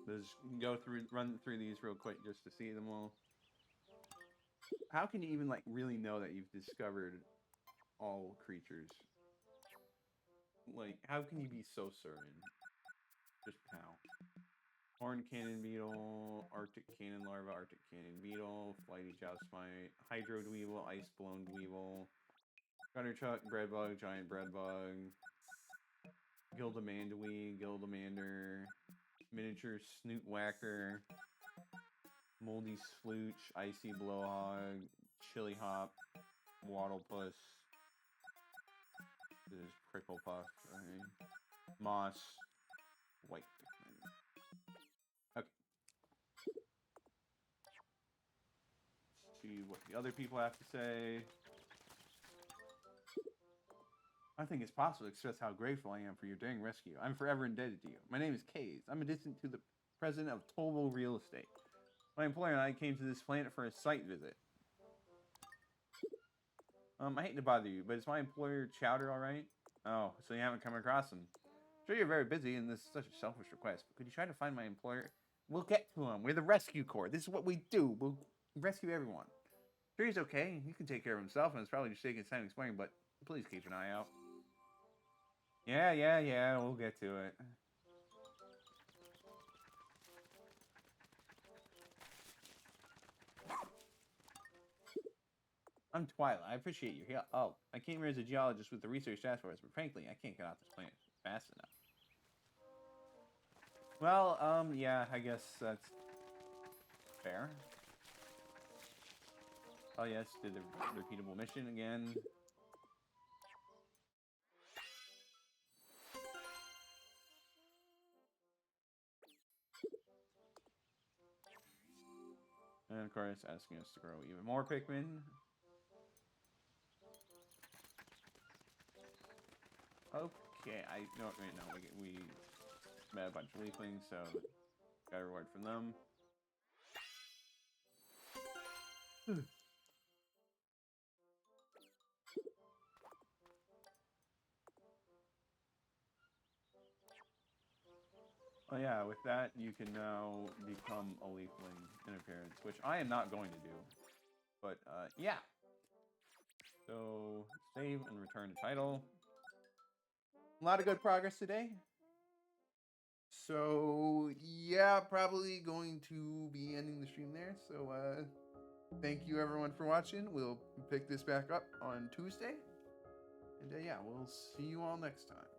Let's go through, run through these real quick just to see them all. How can you even, like, really know that you've discovered all creatures? Like, how can you be so certain? Just how? Horned cannon beetle, arctic cannon larva, arctic cannon beetle, flighty joustmite, hydro dweevil, ice blown dweevil, gunnerchuck, breadbug, giant breadbug, gildamandwee, gildamander, miniature snoot whacker, moldy slooch, icy blowhog, chili hop, wattlepuss. This is prickle puff, right? Moss, white Pikmin. Okay. See what the other people have to say. I think it's possible to express how grateful I am for your daring rescue. I'm forever indebted to you. My name is Kays. I'm assistant to the president of Total Real Estate. My employer and I came to this planet for a site visit. I hate to bother you, but is my employer Chowder alright? Oh, so you haven't come across him. Sure, you're very busy, and this is such a selfish request, but could you try to find my employer? We'll get to him. We're the rescue corps. This is what we do. We'll rescue everyone. Sure, he's okay. He can take care of himself, and it's probably just taking his time explaining, but please keep an eye out. Yeah. We'll get to it. I'm Twyla. I appreciate your help. Oh, I came here as a geologist with the research task force, but frankly, I can't get off this planet fast enough. Well, yeah, I guess that's fair. Oh yes, did the repeatable mission again. And of course, asking us to grow even more Pikmin. Okay, I no, wait, no, we met a bunch of leaflings, so got a reward from them. Oh yeah, with that you can now become a leafling in appearance, which I am not going to do. But yeah. So save and return to title. A lot of good progress today. So yeah, probably going to be ending the stream there. So thank you everyone for watching. We'll pick this back up on Tuesday. And yeah, we'll see you all next time.